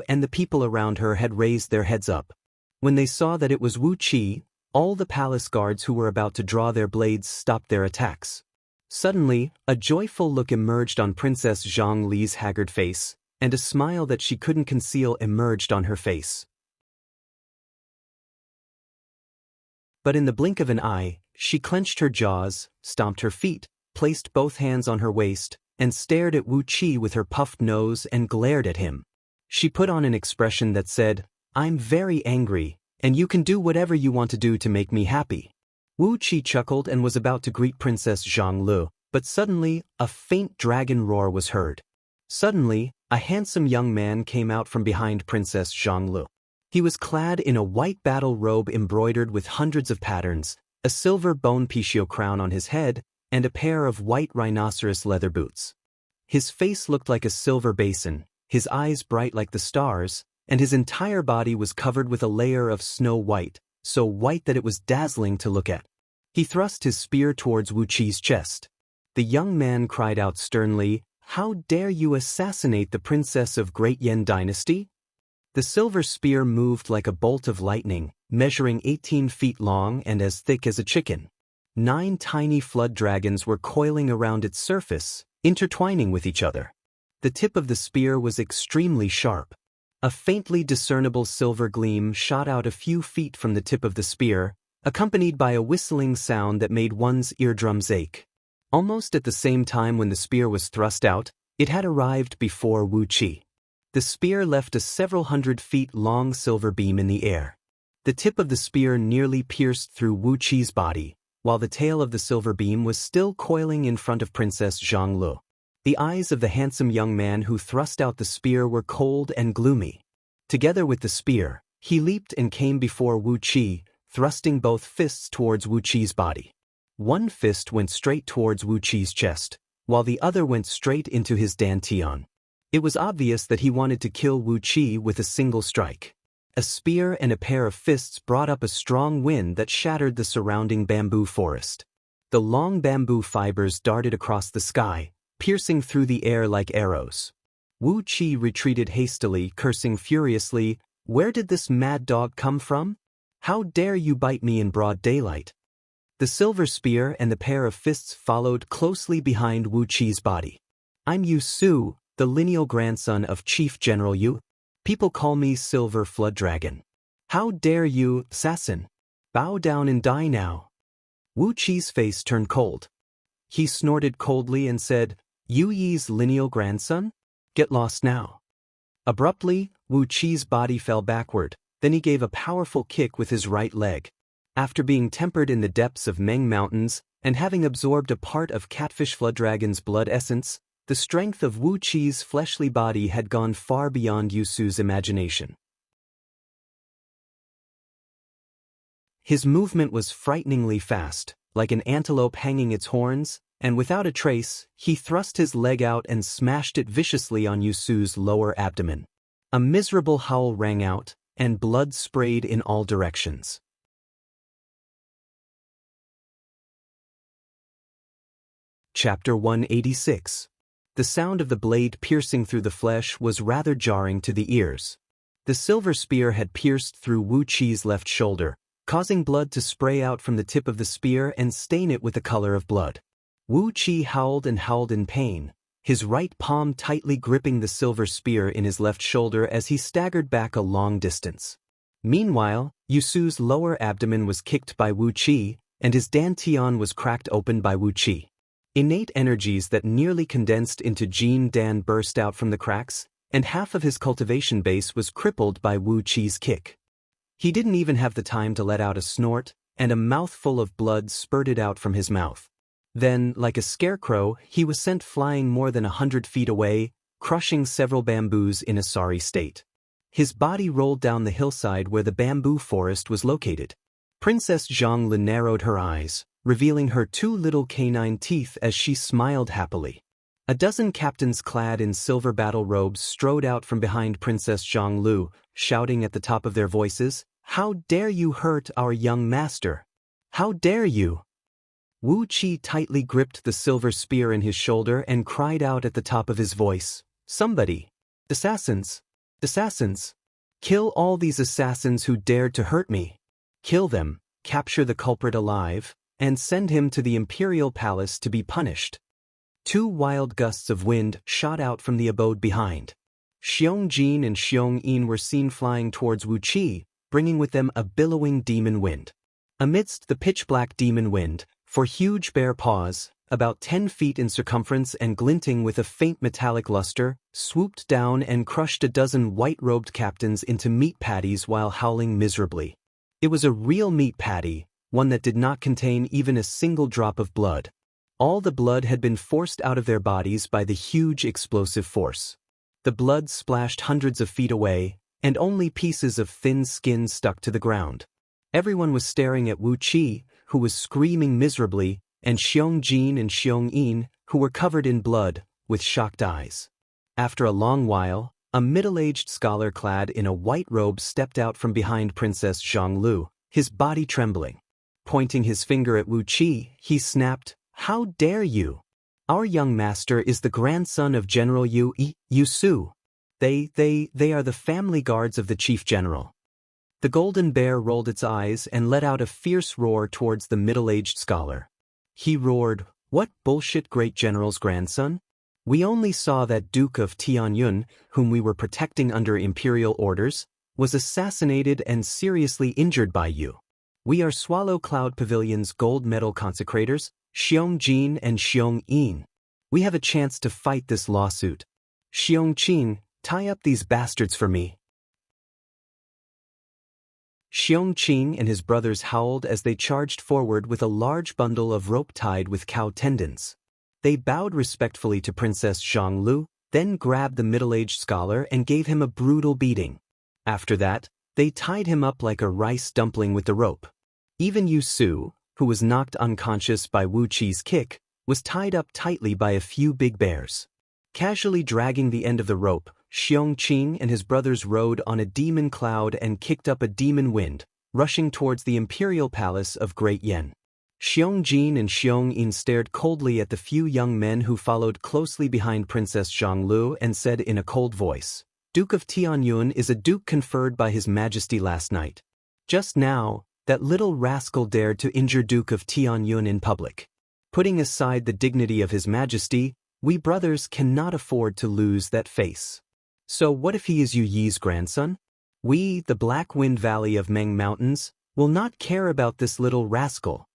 and the people around her had raised their heads up. When they saw that it was Wu Qi, all the palace guards who were about to draw their blades stopped their attacks. Suddenly, a joyful look emerged on Princess Zhongli's haggard face, and a smile that she couldn't conceal emerged on her face. But in the blink of an eye, she clenched her jaws, stomped her feet, placed both hands on her waist, and stared at Wu Qi with her puffed nose and glared at him. She put on an expression that said, "I'm very angry, and you can do whatever you want to do to make me happy." Wu Qi chuckled and was about to greet Princess Zhanglu, but suddenly, a faint dragon roar was heard. Suddenly, a handsome young man came out from behind Princess Zhanglu. He was clad in a white battle robe embroidered with hundreds of patterns, a silver bone piccio crown on his head, and a pair of white rhinoceros leather boots. His face looked like a silver basin, his eyes bright like the stars, and his entire body was covered with a layer of snow white, so white that it was dazzling to look at. He thrust his spear towards Wu Qi's chest. The young man cried out sternly, "How dare you assassinate the princess of Great Yan Dynasty?" The silver spear moved like a bolt of lightning, measuring 18 feet long and as thick as a chicken. 9 tiny flood dragons were coiling around its surface, intertwining with each other. The tip of the spear was extremely sharp. A faintly discernible silver gleam shot out a few feet from the tip of the spear, accompanied by a whistling sound that made one's eardrums ache. Almost at the same time when the spear was thrust out, it had arrived before Wu Qi. The spear left a several hundred feet long silver beam in the air. The tip of the spear nearly pierced through Wu Qi's body, while the tail of the silver beam was still coiling in front of Princess Zhanglu. The eyes of the handsome young man who thrust out the spear were cold and gloomy. Together with the spear, he leaped and came before Wu Qi, thrusting both fists towards Wu Qi's body. One fist went straight towards Wu Qi's chest, while the other went straight into his dantian. It was obvious that he wanted to kill Wu Qi with a single strike. A spear and a pair of fists brought up a strong wind that shattered the surrounding bamboo forest. The long bamboo fibers darted across the sky, piercing through the air like arrows. Wu Qi retreated hastily, cursing furiously, "Where did this mad dog come from? How dare you bite me in broad daylight?" The silver spear and the pair of fists followed closely behind Wu Qi's body. "I'm Yu Su, the lineal grandson of Chief General Yu." People call me Silver Flood Dragon. How dare you, assassin? Bow down and die now. Wu Qi's face turned cold. He snorted coldly and said, Yu Yi's lineal grandson? Get lost now. Abruptly, Wu Qi's body fell backward, then he gave a powerful kick with his right leg. After being tempered in the depths of Meng Mountains, and having absorbed a part of Catfish Flood Dragon's blood essence, the strength of Wu Qi's fleshly body had gone far beyond Yusu's imagination. His movement was frighteningly fast, like an antelope hanging its horns, and without a trace, he thrust his leg out and smashed it viciously on Yusu's lower abdomen. A miserable howl rang out, and blood sprayed in all directions. Chapter 186. The sound of the blade piercing through the flesh was rather jarring to the ears. The silver spear had pierced through Wu Qi's left shoulder, causing blood to spray out from the tip of the spear and stain it with the color of blood. Wu Qi howled and howled in pain, his right palm tightly gripping the silver spear in his left shoulder as he staggered back a long distance. Meanwhile, Yusu's lower abdomen was kicked by Wu Qi, and his dantian was cracked open by Wu Qi. Innate energies that nearly condensed into Jin Dan burst out from the cracks, and half of his cultivation base was crippled by Wu Qi's kick. He didn't even have the time to let out a snort, and a mouthful of blood spurted out from his mouth. Then, like a scarecrow, he was sent flying more than 100 feet away, crushing several bamboos in a sorry state. His body rolled down the hillside where the bamboo forest was located. Princess Zhongli narrowed her eyes, revealing her 2 little canine teeth as she smiled happily. A dozen captains clad in silver battle robes strode out from behind Princess Zhongli, shouting at the top of their voices, "How dare you hurt our young master? How dare you?" Wu Qi tightly gripped the silver spear in his shoulder and cried out at the top of his voice, "Somebody! Assassins! Assassins! Kill all these assassins who dared to hurt me! Kill them, capture the culprit alive, and send him to the imperial palace to be punished." 2 wild gusts of wind shot out from the abode behind. Xiong Jin and Xiong Yin were seen flying towards Wu Qi, bringing with them a billowing demon wind. Amidst the pitch-black demon wind, 4 huge bare paws, about 10 feet in circumference and glinting with a faint metallic luster, swooped down and crushed a dozen white-robed captains into meat patties while howling miserably. It was a real meat patty, one that did not contain even a single drop of blood. All the blood had been forced out of their bodies by the huge explosive force. The blood splashed hundreds of feet away, and only pieces of thin skin stuck to the ground. Everyone was staring at Wu Qi, who was screaming miserably, and Xiong Jin and Xiong Yin, who were covered in blood, with shocked eyes. After a long while, a middle-aged scholar clad in a white robe stepped out from behind Princess Zhongli, his body trembling. Pointing his finger at Wu Qi, he snapped, "How dare you? Our young master is the grandson of General Yusu. They are the family guards of the chief general." The golden bear rolled its eyes and let out a fierce roar towards the middle-aged scholar. He roared, "What bullshit, great general's grandson? We only saw that Duke of Tianyun, whom we were protecting under imperial orders, was assassinated and seriously injured by you. We are Swallow Cloud Pavilion's gold medal consecrators, Xiong Jin and Xiong Yin. We have a chance to fight this lawsuit. Xiong Qin, tie up these bastards for me." Xiong Qing and his brothers howled as they charged forward with a large bundle of rope tied with cow tendons. They bowed respectfully to Princess Zhongli, then grabbed the middle-aged scholar and gave him a brutal beating. After that, they tied him up like a rice dumpling with the rope. Even Yusu, who was knocked unconscious by Wu Qi's kick, was tied up tightly by a few big bears. Casually dragging the end of the rope, Xiong Qing and his brothers rode on a demon cloud and kicked up a demon wind, rushing towards the imperial palace of Great Yen. Xiong Jin and Xiong Yin stared coldly at the few young men who followed closely behind Princess Zhongli and said in a cold voice, "Duke of Tianyun is a duke conferred by His Majesty last night. Just now, that little rascal dared to injure Duke of Tianyun in public. Putting aside the dignity of His Majesty, we brothers cannot afford to lose that face." So what if he is Yu Yi's grandson? We, the Black Wind Valley of Meng Mountains, will not care about this little rascal.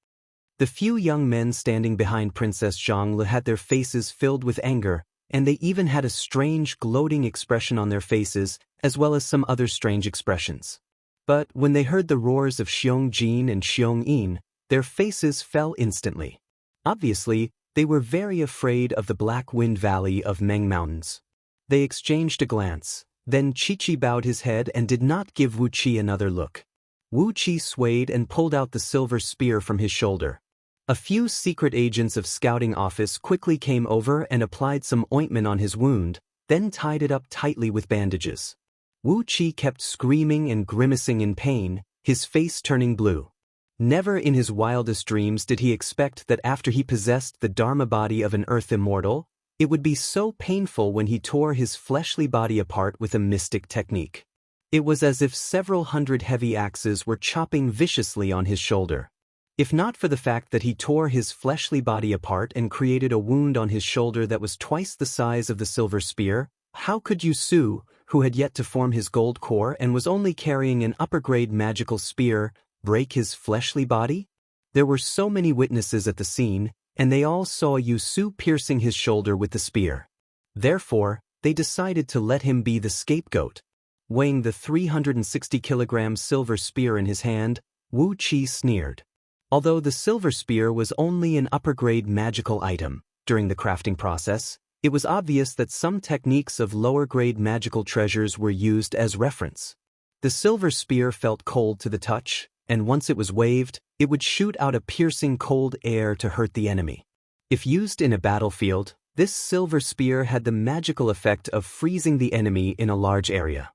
The few young men standing behind Princess Zhongli had their faces filled with anger, and they even had a strange gloating expression on their faces, as well as some other strange expressions. But when they heard the roars of Xiong Jin and Xiong Yin, their faces fell instantly. Obviously, they were very afraid of the Black Wind Valley of Meng Mountains. They exchanged a glance, then Chi bowed his head and did not give Wu Qi another look. Wu Qi swayed and pulled out the silver spear from his shoulder. A few secret agents of scouting office quickly came over and applied some ointment on his wound, then tied it up tightly with bandages. Wu Qi kept screaming and grimacing in pain, his face turning blue. Never in his wildest dreams did he expect that after he possessed the Dharma body of an earth immortal, it would be so painful when he tore his fleshly body apart with a mystic technique. It was as if several hundred heavy axes were chopping viciously on his shoulder. If not for the fact that he tore his fleshly body apart and created a wound on his shoulder that was twice the size of the silver spear, how could Yu Su, who had yet to form his gold core and was only carrying an upper-grade magical spear, break his fleshly body? There were so many witnesses at the scene, and they all saw Yu Su piercing his shoulder with the spear. Therefore, they decided to let him be the scapegoat. Weighing the 360-kilogram silver spear in his hand, Wu Qi sneered. Although the silver spear was only an upper-grade magical item, during the crafting process, it was obvious that some techniques of lower-grade magical treasures were used as reference. The silver spear felt cold to the touch, and once it was waved, it would shoot out a piercing cold air to hurt the enemy. If used in a battlefield, this silver spear had the magical effect of freezing the enemy in a large area.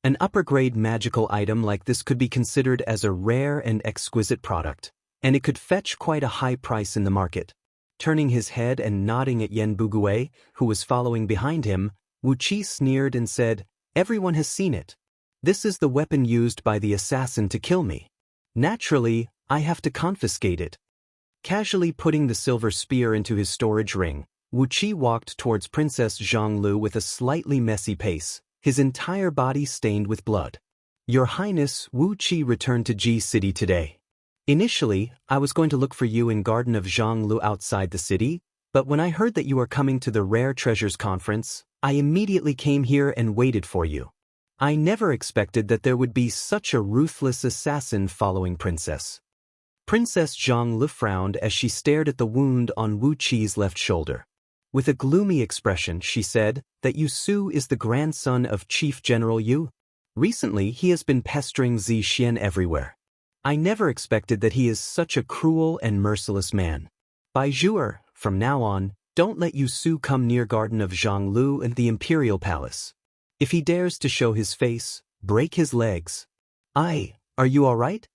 An upper-grade magical item like this could be considered as a rare and exquisite product, and it could fetch quite a high price in the market. Turning his head and nodding at Yen Bugui, who was following behind him, Wu Qi sneered and said, "Everyone has seen it. This is the weapon used by the assassin to kill me. Naturally, I have to confiscate it." Casually putting the silver spear into his storage ring, Wu Qi walked towards Princess Zhonglu with a slightly messy pace, his entire body stained with blood. "Your Highness," Wu Qi returned to Ji City today. "Initially, I was going to look for you in Garden of Zhonglu outside the city, but when I heard that you are coming to the Rare Treasures Conference, I immediately came here and waited for you. I never expected that there would be such a ruthless assassin following Princess." Princess Zhonglu frowned as she stared at the wound on Wu Qi's left shoulder. With a gloomy expression, she said that Yu Su is the grandson of Chief General Yu. Recently, he has been pestering Zi Xian everywhere. I never expected that he is such a cruel and merciless man. Bai Zhuer, from now on, don't let Yu Su come near Garden of Zhonglu and the Imperial Palace. If he dares to show his face, break his legs. Are you all right?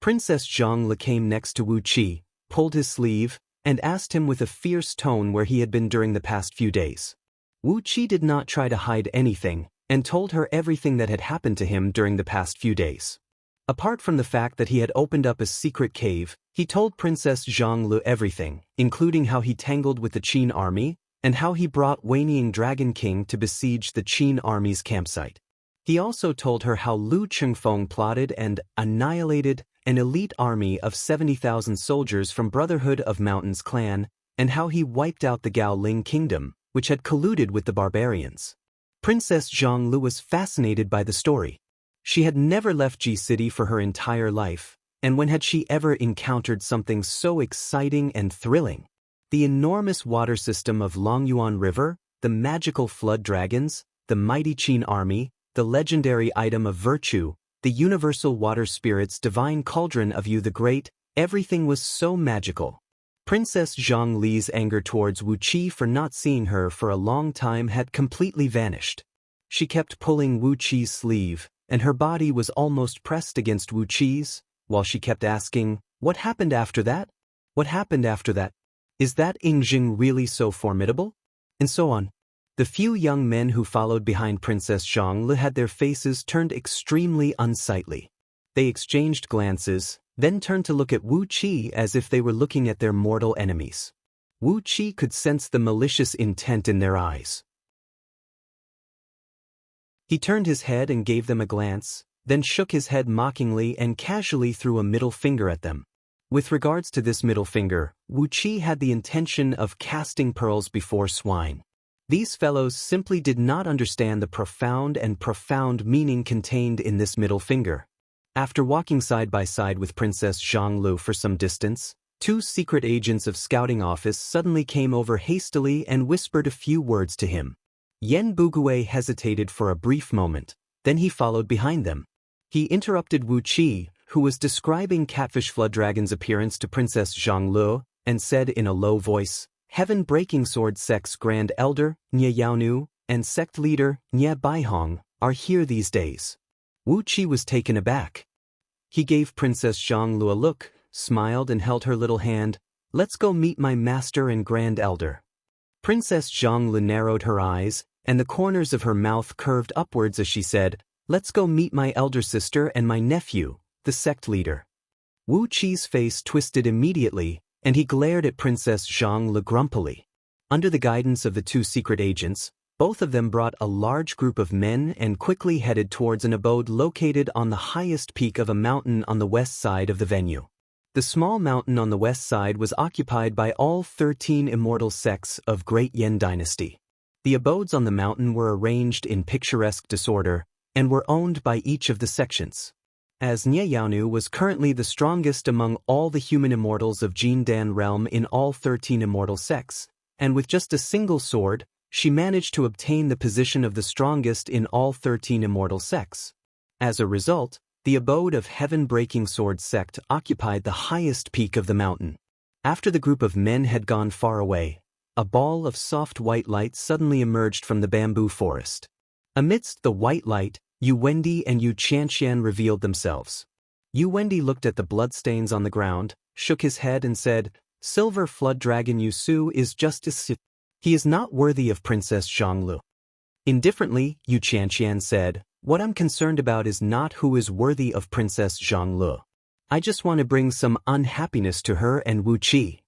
Princess Zhongli came next to Wu Qi, pulled his sleeve, and asked him with a fierce tone where he had been during the past few days. Wu Qi did not try to hide anything, and told her everything that had happened to him during the past few days. Apart from the fact that he had opened up a secret cave, he told Princess Zhonglu everything, including how he tangled with the Qin army, and how he brought Wanying Dragon King to besiege the Qin army's campsite. He also told her how Lu Chengfeng plotted and annihilated an elite army of 70,000 soldiers from Brotherhood of Mountains clan, and how he wiped out the Gao Ling kingdom, which had colluded with the barbarians. Princess Zhonglu was fascinated by the story. She had never left Ji City for her entire life, and when had she ever encountered something so exciting and thrilling? The enormous water system of Longyuan River, the magical flood dragons, the mighty Qin army, the legendary item of virtue, the universal water spirit's divine cauldron of Yu the Great, everything was so magical. Princess Zhongli's anger towards Wu Qi for not seeing her for a long time had completely vanished. She kept pulling Wu Qi's sleeve, and her body was almost pressed against Wu Qi's, while she kept asking, "What happened after that? What happened after that? Is that Yingjing really so formidable?" And so on. The few young men who followed behind Princess Zhongli had their faces turned extremely unsightly. They exchanged glances, then turned to look at Wu Qi as if they were looking at their mortal enemies. Wu Qi could sense the malicious intent in their eyes. He turned his head and gave them a glance, then shook his head mockingly and casually threw a middle finger at them. With regards to this middle finger, Wu Qi had the intention of casting pearls before swine. These fellows simply did not understand the profound meaning contained in this middle finger. After walking side by side with Princess Zhonglu for some distance, two secret agents of scouting office suddenly came over hastily and whispered a few words to him. Yen Bugui hesitated for a brief moment, then he followed behind them. He interrupted Wu Qi, who was describing Catfish Flood Dragon's appearance to Princess Zhonglu, and said in a low voice, "Heaven Breaking Sword Sect's Grand Elder, Nye Yaonu, and Sect Leader, Nye Baihong, are here these days." Wu Qi was taken aback. He gave Princess Zhonglu a look, smiled and held her little hand. "Let's go meet my master and Grand Elder." Princess Zhonglu narrowed her eyes, and the corners of her mouth curved upwards as she said, "Let's go meet my elder sister and my nephew, the sect leader." Wu Qi's face twisted immediately, and he glared at Princess Zhonglu grumpily. Under the guidance of the two secret agents, both of them brought a large group of men and quickly headed towards an abode located on the highest peak of a mountain on the west side of the venue. The small mountain on the west side was occupied by all 13 immortal sects of Great Yen Dynasty. The abodes on the mountain were arranged in picturesque disorder and were owned by each of the sections. As Nye Yaonu was currently the strongest among all the human immortals of Jindan realm in all 13 immortal sects, and with just a single sword, she managed to obtain the position of the strongest in all 13 immortal sects. As a result, the abode of Heaven Breaking Sword Sect occupied the highest peak of the mountain. After the group of men had gone far away, a ball of soft white light suddenly emerged from the bamboo forest. Amidst the white light, Yu Wendi and Yu Qianqian revealed themselves. Yu Wendi looked at the bloodstains on the ground, shook his head and said, "Silver Flood Dragon Yu Su is just as he is not worthy of Princess Zhonglu." Indifferently, Yu Qianqian said, "What I'm concerned about is not who is worthy of Princess Zhonglu. I just want to bring some unhappiness to her and Wu Qi."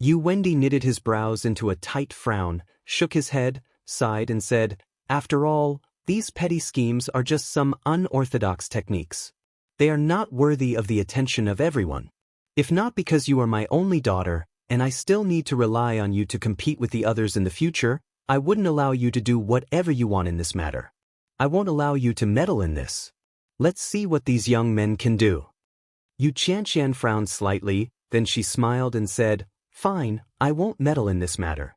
Yu Wendi knitted his brows into a tight frown, shook his head, sighed and said, "After all, these petty schemes are just some unorthodox techniques. They are not worthy of the attention of everyone. If not because you are my only daughter, and I still need to rely on you to compete with the others in the future, I wouldn't allow you to do whatever you want in this matter. I won't allow you to meddle in this. Let's see what these young men can do." Yu Qianqian frowned slightly, then she smiled and said, "Fine, I won't meddle in this matter."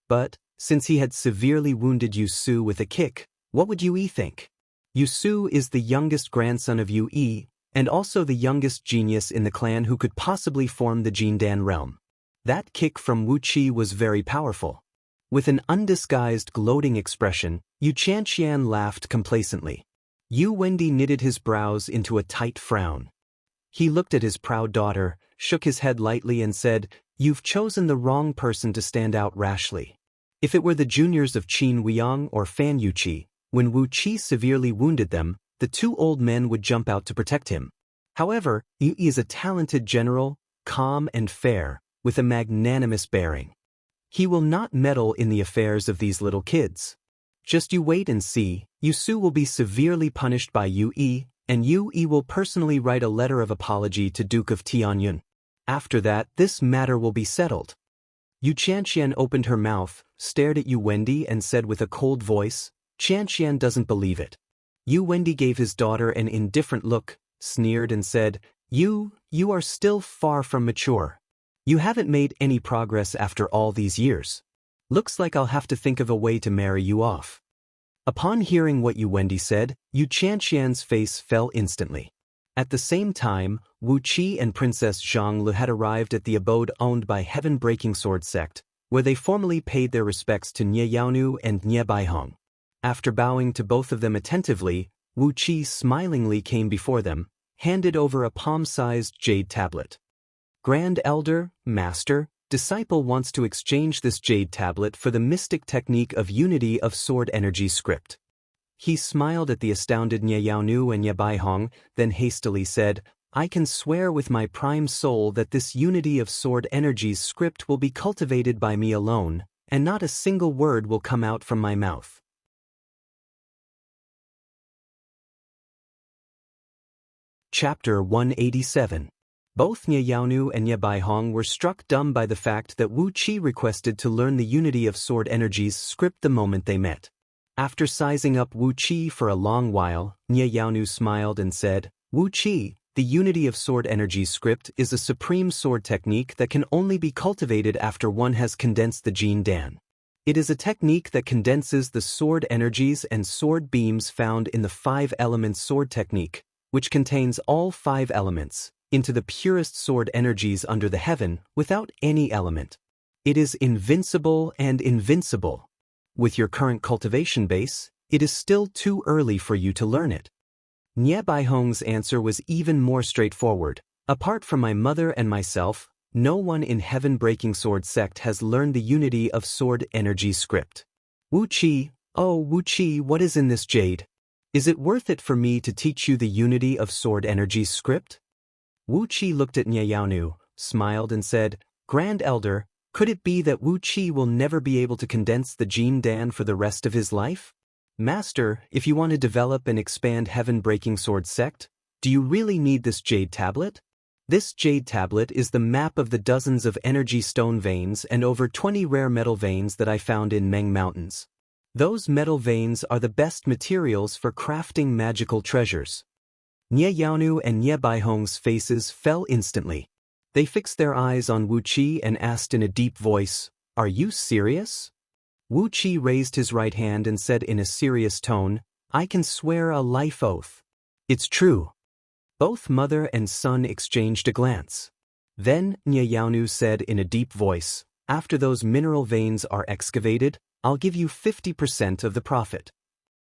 But, since he had severely wounded Yu Su with a kick, what would Yu Yi think? Yu Su is the youngest grandson of Yu Yi, and also the youngest genius in the clan who could possibly form the Jindan realm. That kick from Wu Qi was very powerful. With an undisguised gloating expression, Yu Qianqian laughed complacently. Yu Wendi knitted his brows into a tight frown. He looked at his proud daughter, shook his head lightly and said, "You've chosen the wrong person to stand out rashly. If it were the juniors of Qin Weiyang or Fan Yuqi, when Wu Qi severely wounded them, the two old men would jump out to protect him. However, Yu Yi is a talented general, calm and fair, with a magnanimous bearing. He will not meddle in the affairs of these little kids. Just you wait and see, Yu Su will be severely punished by Yu Yi, and Yu Yi will personally write a letter of apology to Duke of Tianyun. After that, this matter will be settled." Yu Qianqian opened her mouth, stared at Yu Wendi and said with a cold voice, "Qianqian doesn't believe it." Yu Wendi gave his daughter an indifferent look, sneered and said, You are still far from mature. You haven't made any progress after all these years. Looks like I'll have to think of a way to marry you off." Upon hearing what Yu Wendi said, Yu Qianqian's face fell instantly. At the same time, Wu Qi and Princess Zhonglu had arrived at the abode owned by Heaven Breaking Sword Sect, where they formally paid their respects to Nye Yaonu and Nye Baihong. After bowing to both of them attentively, Wu Qi smilingly came before them, handed over a palm-sized jade tablet. "Grand Elder, Master, Disciple wants to exchange this jade tablet for the mystic technique of unity of sword energy script." He smiled at the astounded Nye Yaonu and Nye Baihong, then hastily said, I can swear with my prime soul that this unity of sword energies script will be cultivated by me alone, and not a single word will come out from my mouth. Chapter 187. Both Nye Yaonu and Nye Baihong were struck dumb by the fact that Wu Qi requested to learn the unity of sword energies script the moment they met. After sizing up Wu Qi for a long while, Nye Yaonu smiled and said, "Wu Qi, the unity of sword energies script is a supreme sword technique that can only be cultivated after one has condensed the Jin Dan. It is a technique that condenses the sword energies and sword beams found in the 5-element sword technique, which contains all 5 elements, into the purest sword energies under the heaven without any element. It is invincible and invincible. With your current cultivation base, it is still too early for you to learn it." Nye Baihong's answer was even more straightforward. "Apart from my mother and myself, no one in Heaven-Breaking Sword sect has learned the unity of sword energy script. Wu Qi, oh Wu Qi, what is in this jade? Is it worth it for me to teach you the unity of sword energy script?" Wu Qi looked at Nye Yaonu, smiled and said, "Grand Elder, could it be that Wu Qi will never be able to condense the Jin Dan for the rest of his life? Master, if you want to develop and expand Heaven-Breaking Sword sect, do you really need this jade tablet? This jade tablet is the map of the dozens of energy stone veins and over 20 rare metal veins that I found in Meng Mountains. Those metal veins are the best materials for crafting magical treasures." Nye Yaonu and Nye Baihong's faces fell instantly. They fixed their eyes on Wu Qi and asked in a deep voice, "Are you serious?" Wu Qi raised his right hand and said in a serious tone, "I can swear a life oath. It's true." Both mother and son exchanged a glance. Then Nye Yaonu said in a deep voice, "After those mineral veins are excavated, I'll give you 50% of the profit."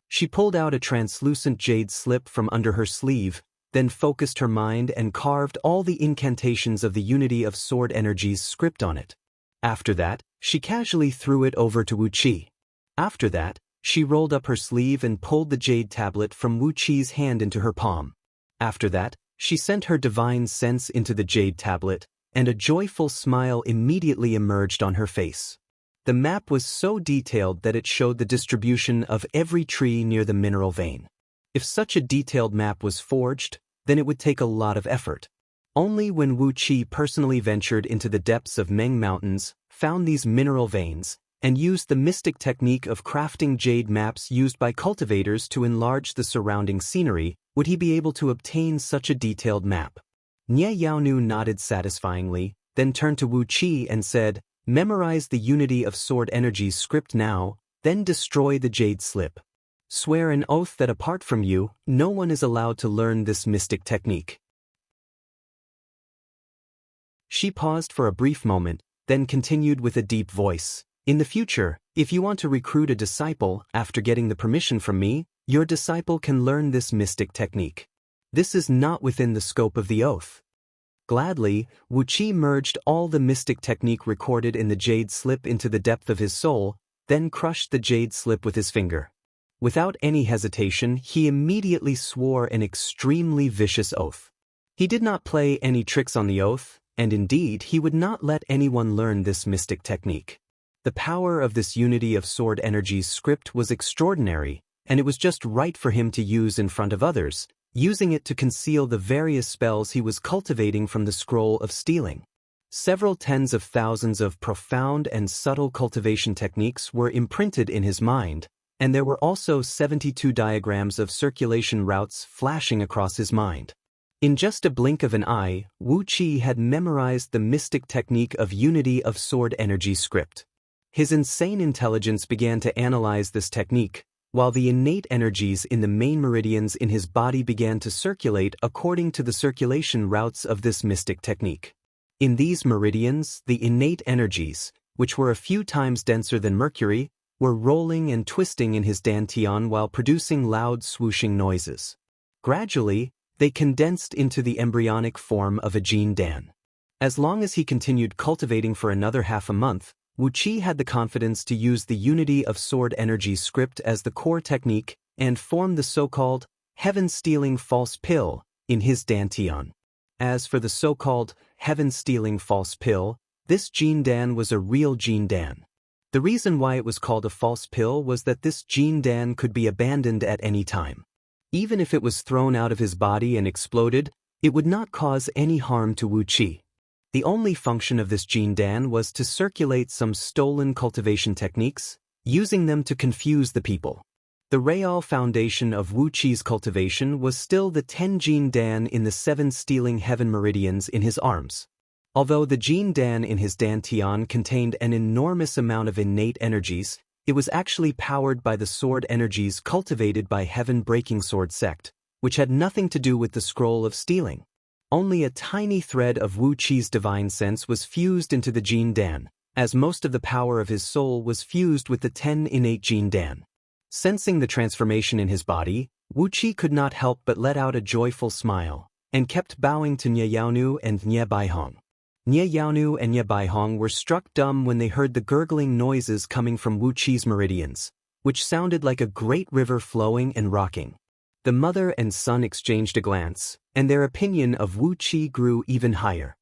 She pulled out a translucent jade slip from under her sleeve, then focused her mind and carved all the incantations of the unity of sword energies script on it. After that, she casually threw it over to Wu Qi. After that, she rolled up her sleeve and pulled the jade tablet from Wu Qi's hand into her palm. After that, she sent her divine sense into the jade tablet, and a joyful smile immediately emerged on her face. The map was so detailed that it showed the distribution of every tree near the mineral vein. If such a detailed map was forged, then it would take a lot of effort. Only when Wu Qi personally ventured into the depths of Meng Mountains, found these mineral veins, and used the mystic technique of crafting jade maps used by cultivators to enlarge the surrounding scenery, would he be able to obtain such a detailed map. Nye Yaonu nodded satisfyingly, then turned to Wu Qi and said, "Memorize the unity of sword energies script now, then destroy the jade slip. Swear an oath that apart from you, no one is allowed to learn this mystic technique." She paused for a brief moment, then continued with a deep voice, "In the future, if you want to recruit a disciple, after getting the permission from me, your disciple can learn this mystic technique. This is not within the scope of the oath." Gladly, Wu Qi merged all the mystic technique recorded in the jade slip into the depth of his soul, then crushed the jade slip with his finger. Without any hesitation, he immediately swore an extremely vicious oath. He did not play any tricks on the oath, and indeed he would not let anyone learn this mystic technique. The power of this unity of sword energies script was extraordinary, and it was just right for him to use in front of others, using it to conceal the various spells he was cultivating from the scroll of stealing. Several tens of thousands of profound and subtle cultivation techniques were imprinted in his mind, and there were also 72 diagrams of circulation routes flashing across his mind. In just a blink of an eye, Wu Qi had memorized the mystic technique of unity of sword energy script. His insane intelligence began to analyze this technique, while the innate energies in the main meridians in his body began to circulate according to the circulation routes of this mystic technique. In these meridians, the innate energies, which were a few times denser than mercury, were rolling and twisting in his dantian while producing loud swooshing noises. Gradually, they condensed into the embryonic form of a Jin Dan. As long as he continued cultivating for another half a month, Wu Qi had the confidence to use the unity of sword energy script as the core technique and form the so-called heaven-stealing false pill in his dantian. As for the so-called heaven-stealing false pill, this Jindan was a real Jindan. The reason why it was called a false pill was that this Jindan could be abandoned at any time. Even if it was thrown out of his body and exploded, it would not cause any harm to Wu Qi. The only function of this Jindan was to circulate some stolen cultivation techniques, using them to confuse the people. The real foundation of Wu Qi's cultivation was still the 10 Jindan in the 7 stealing heaven meridians in his arms. Although the Jindan in his dantian contained an enormous amount of innate energies, it was actually powered by the sword energies cultivated by heaven-breaking sword sect, which had nothing to do with the scroll of stealing. Only a tiny thread of Wu Qi's divine sense was fused into the Jindan, as most of the power of his soul was fused with the 10 innate Jindan. Sensing the transformation in his body, Wu Qi could not help but let out a joyful smile, and kept bowing to Nye Yaonu and Nye Baihong. Nye Yaonu and Nye Baihong were struck dumb when they heard the gurgling noises coming from Wu Qi's meridians, which sounded like a great river flowing and rocking. The mother and son exchanged a glance, and their opinion of Wu Qi grew even higher.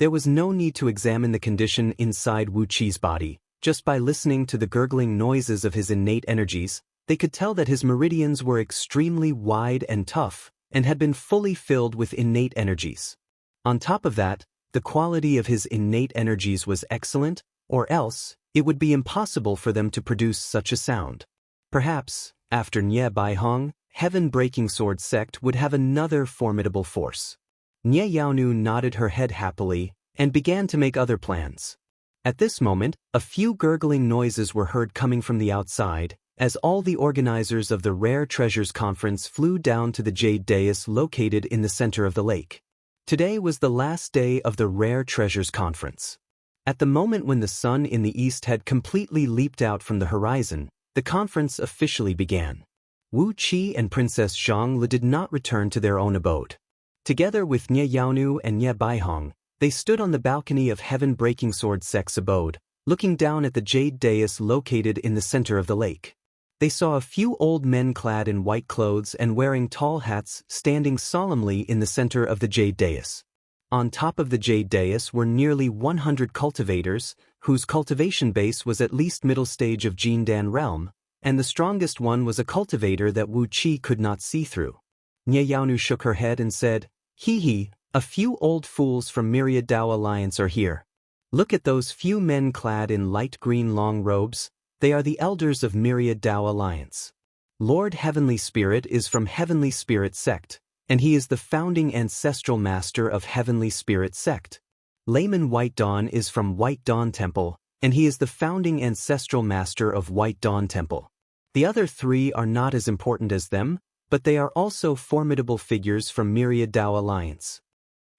There was no need to examine the condition inside Wu Qi's body. Just by listening to the gurgling noises of his innate energies, they could tell that his meridians were extremely wide and tough, and had been fully filled with innate energies. On top of that, the quality of his innate energies was excellent, or else, it would be impossible for them to produce such a sound. Perhaps, after Nye Baihong, heaven-breaking sword sect would have another formidable force. Nye Yaonu nodded her head happily, and began to make other plans. At this moment, a few gurgling noises were heard coming from the outside, as all the organizers of the Rare Treasures Conference flew down to the Jade Dais located in the center of the lake. Today was the last day of the Rare Treasures Conference. At the moment when the sun in the east had completely leaped out from the horizon, the conference officially began. Wu Qi and Princess Zhang did not return to their own abode. Together with Nye Yaonu and Nye Baihong, they stood on the balcony of heaven-breaking sword sect's abode, looking down at the Jade Dais located in the center of the lake. They saw a few old men clad in white clothes and wearing tall hats standing solemnly in the center of the Jade Dais. On top of the Jade Dais were nearly 100 cultivators, whose cultivation base was at least middle stage of Jindan realm, and the strongest one was a cultivator that Wu Qi could not see through. Nye Yaonu shook her head and said, "Hee, a few old fools from Myriad Dao Alliance are here. Look at those few men clad in light green long robes. They are the elders of Myriad Dao Alliance. Lord Heavenly Spirit is from Heavenly Spirit Sect, and he is the founding ancestral master of Heavenly Spirit Sect. Layman White Dawn is from White Dawn Temple, and he is the founding ancestral master of White Dawn Temple. The other 3 are not as important as them, but they are also formidable figures from Myriad Dao Alliance."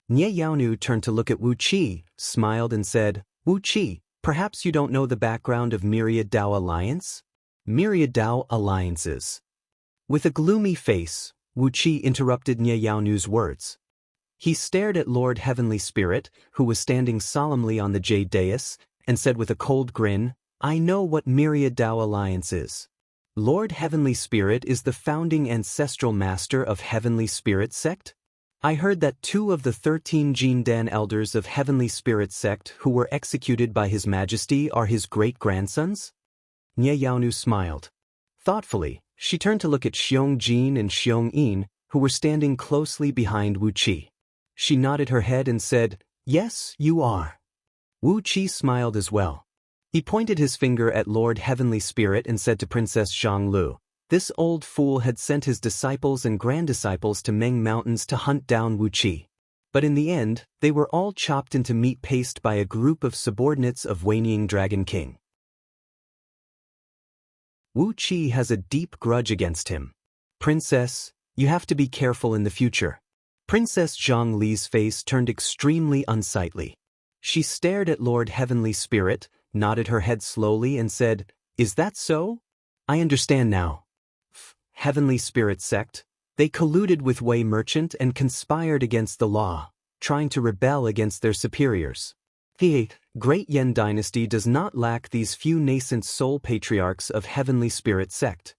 Nye Yaonu turned to look at Wu Qi, smiled and said, "Wu Qi, perhaps you don't know the background of Myriad Dao Alliance?" Myriad Dao Alliances. With a gloomy face, Wu Qi interrupted Nye Yaonu's words. He stared at Lord Heavenly Spirit, who was standing solemnly on the Jade Dais, and said with a cold grin, "I know what Myriad Dao Alliance is. Lord Heavenly Spirit is the founding ancestral master of Heavenly Spirit Sect? I heard that 2 of the 13 Jindan elders of Heavenly Spirit Sect who were executed by His Majesty are his great-grandsons?" Nye Yaonu smiled. Thoughtfully, she turned to look at Xiong Jin and Xiong Yin, who were standing closely behind Wu Qi. She nodded her head and said, "Yes, you are." Wu Qi smiled as well. He pointed his finger at Lord Heavenly Spirit and said to Princess Zhang, "This old fool had sent his disciples and granddisciples to Meng Mountains to hunt down Wu Qi. But in the end, they were all chopped into meat paste by a group of subordinates of Wanying Dragon King. Wu Qi has a deep grudge against him. Princess, you have to be careful in the future." Princess Zhang Li's face turned extremely unsightly. She stared at Lord Heavenly Spirit, nodded her head slowly and said, "Is that so? I understand now. Heavenly Spirit Sect, they colluded with Wei Merchant and conspired against the law, trying to rebel against their superiors. The Great Yen Dynasty does not lack these few nascent soul patriarchs of Heavenly Spirit Sect."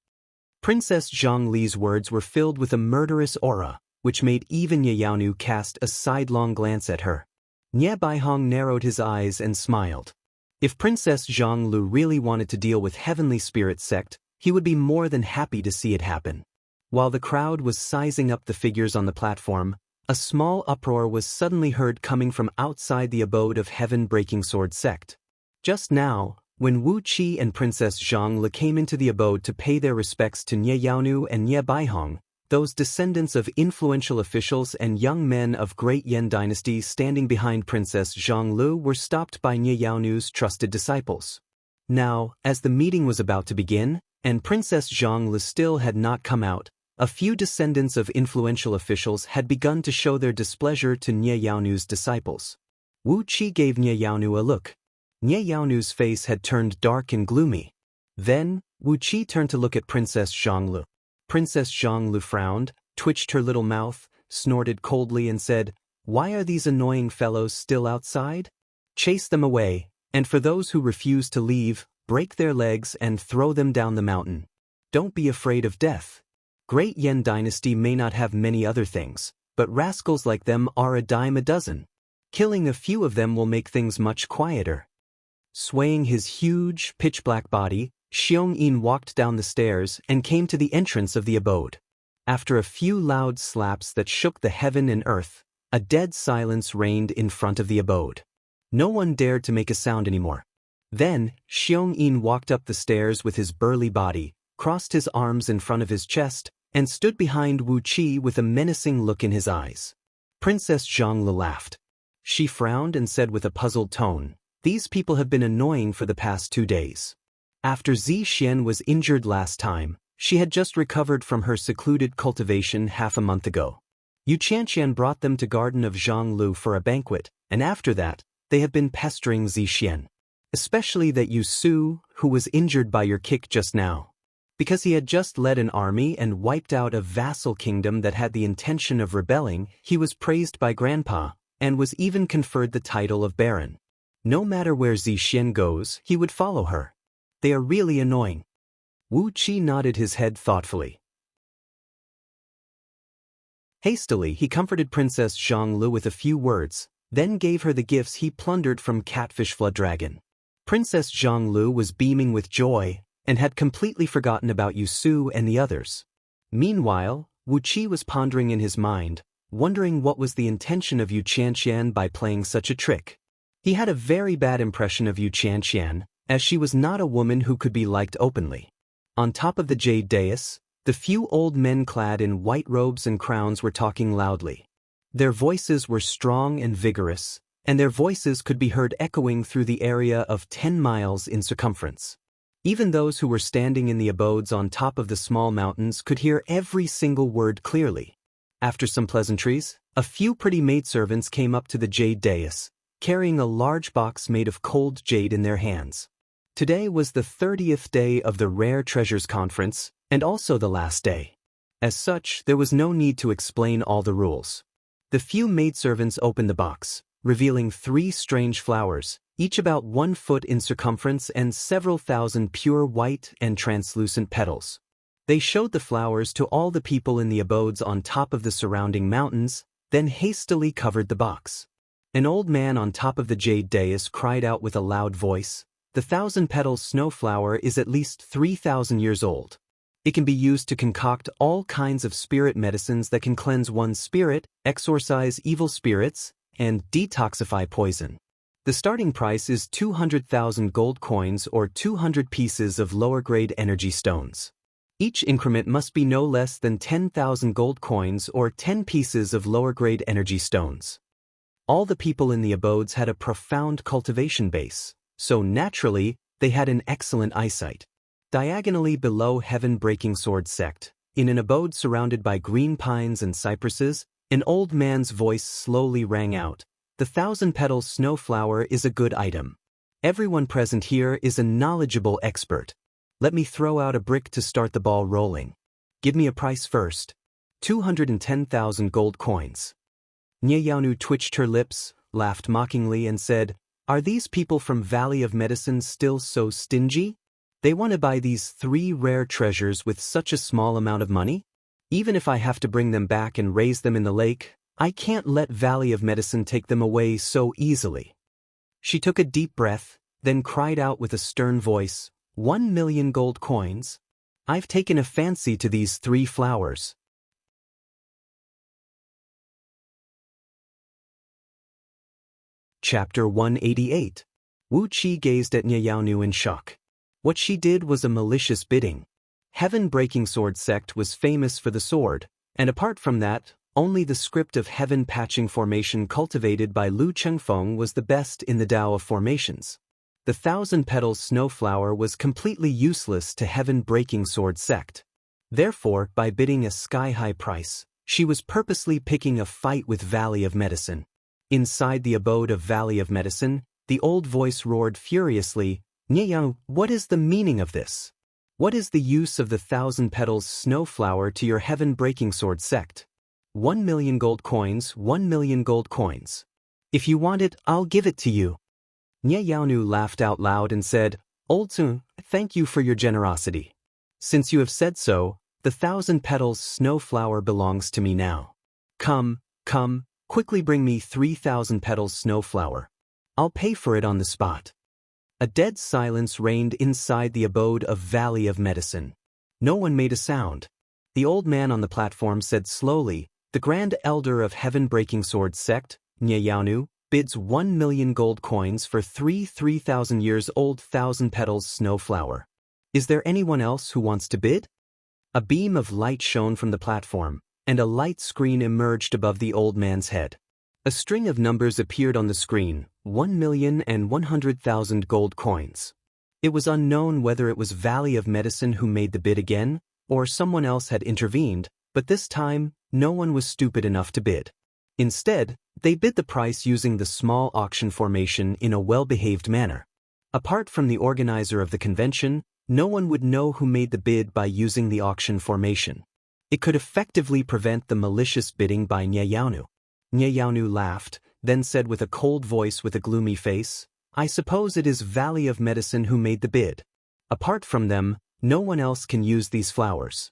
Princess Zhang Li's words were filled with a murderous aura, which made even Nye Yaonu cast a sidelong glance at her. Nye Baihong narrowed his eyes and smiled. If Princess Zhonglu really wanted to deal with Heavenly Spirit Sect, he would be more than happy to see it happen. While the crowd was sizing up the figures on the platform, a small uproar was suddenly heard coming from outside the abode of Heaven-Breaking Sword Sect. Just now, when Wu Qi and Princess Zhonglu came into the abode to pay their respects to Nye Yaonu and Nye Baihong, those descendants of influential officials and young men of great Yan dynasty standing behind Princess Zhonglu were stopped by Nye Yaonu's trusted disciples. Now, as the meeting was about to begin, and Princess Zhonglu still had not come out, a few descendants of influential officials had begun to show their displeasure to Nye Yaonu's disciples. Wu Qi gave Nye Yaonu a look. Nye Yaonu's face had turned dark and gloomy. Then, Wu Qi turned to look at Princess Zhonglu. Princess Zhonglu frowned, twitched her little mouth, snorted coldly and said, "Why are these annoying fellows still outside? Chase them away, and for those who refuse to leave, break their legs and throw them down the mountain. Don't be afraid of death. Great Yan dynasty may not have many other things, but rascals like them are a dime a dozen. Killing a few of them will make things much quieter." Swaying his huge, pitch-black body, Xiong-yin walked down the stairs and came to the entrance of the abode. After a few loud slaps that shook the heaven and earth, a dead silence reigned in front of the abode. No one dared to make a sound anymore. Then, Xiong-yin walked up the stairs with his burly body, crossed his arms in front of his chest, and stood behind Wu Qi with a menacing look in his eyes. Princess Zhonglu laughed. She frowned and said with a puzzled tone, "These people have been annoying for the past 2 days. After Zi Xian was injured last time, she had just recovered from her secluded cultivation half a month ago. Yu Qianqian brought them to Garden of Zhonglu for a banquet, and after that, they have been pestering Zi Xian. Especially that Yu Su, who was injured by your kick just now. Because he had just led an army and wiped out a vassal kingdom that had the intention of rebelling, he was praised by Grandpa, and was even conferred the title of Baron. No matter where Zi Xian goes, he would follow her. They are really annoying." Wu Qi nodded his head thoughtfully. Hastily, he comforted Princess Zhonglu with a few words, then gave her the gifts he plundered from Catfish Flood Dragon. Princess Zhonglu was beaming with joy, and had completely forgotten about Yu Su and the others. Meanwhile, Wu Qi was pondering in his mind, wondering what was the intention of Yu Qianqian by playing such a trick. He had a very bad impression of Yu Qianqian, as she was not a woman who could be liked openly. On top of the jade dais, the few old men clad in white robes and crowns were talking loudly. Their voices were strong and vigorous, and their voices could be heard echoing through the area of 10 miles in circumference. Even those who were standing in the abodes on top of the small mountains could hear every single word clearly. After some pleasantries, a few pretty maidservants came up to the jade dais, carrying a large box made of cold jade in their hands. Today was the 30th day of the Rare Treasures Conference, and also the last day. As such, there was no need to explain all the rules. The few maidservants opened the box, revealing 3 strange flowers, each about 1 foot in circumference and several thousand pure white and translucent petals. They showed the flowers to all the people in the abodes on top of the surrounding mountains, then hastily covered the box. An old man on top of the jade dais cried out with a loud voice, "The 1,000-petal snowflower is at least 3,000 years old. It can be used to concoct all kinds of spirit medicines that can cleanse one's spirit, exorcise evil spirits, and detoxify poison. The starting price is 200,000 gold coins or 200 pieces of lower-grade energy stones. Each increment must be no less than 10,000 gold coins or 10 pieces of lower-grade energy stones." All the people in the abodes had a profound cultivation base, so naturally, they had an excellent eyesight. Diagonally below Heaven-Breaking Sword Sect, in an abode surrounded by green pines and cypresses, an old man's voice slowly rang out, "The 1,000-petal snowflower is a good item. Everyone present here is a knowledgeable expert. Let me throw out a brick to start the ball rolling. Give me a price first. 210,000 gold coins." Nye Yaonu twitched her lips, laughed mockingly and said, "Are these people from Valley of Medicine still so stingy? They want to buy these 3 rare treasures with such a small amount of money? Even if I have to bring them back and raise them in the lake, I can't let Valley of Medicine take them away so easily. She took a deep breath, then cried out with a stern voice, 1,000,000 gold coins? I've taken a fancy to these 3 flowers. Chapter 188. Wu Qi gazed at Nie Yaonu in shock. What she did was a malicious bidding. Heaven-breaking sword sect was famous for the sword, and apart from that, only the script of heaven-patching formation cultivated by Lu Chengfeng was the best in the Tao of formations. The 1,000-petal snowflower was completely useless to heaven-breaking sword sect. Therefore, by bidding a sky-high price, she was purposely picking a fight with Valley of Medicine. Inside the abode of Valley of Medicine, the old voice roared furiously, Nie Yaonu, what is the meaning of this? What is the use of the 1,000 petals snowflower to your heaven-breaking sword sect? 1,000,000 gold coins, 1,000,000 gold coins. If you want it, I'll give it to you. Nie Yaonu laughed out loud and said, Old Sun, thank you for your generosity. Since you have said so, the 1,000 petals snowflower belongs to me now. Come, quickly bring me 3,000 petals snowflower. I'll pay for it on the spot. A dead silence reigned inside the abode of Valley of Medicine. No one made a sound. The old man on the platform said slowly, the Grand Elder of Heaven-Breaking Sword Sect, Nie Yaonu, bids 1,000,000 gold coins for 3,000 years old 1,000 petals snowflower. Is there anyone else who wants to bid? A beam of light shone from the platform, and a light screen emerged above the old man's head. A string of numbers appeared on the screen, 1,100,000 gold coins. It was unknown whether it was Valley of Medicine who made the bid again, or someone else had intervened, but this time, no one was stupid enough to bid. Instead, they bid the price using the small auction formation in a well-behaved manner. Apart from the organizer of the convention, no one would know who made the bid by using the auction formation. It could effectively prevent the malicious bidding by Nie Yaonu. Nie Yaonu laughed, then said with a cold voice with a gloomy face, I suppose it is Valley of Medicine who made the bid. Apart from them, no one else can use these flowers.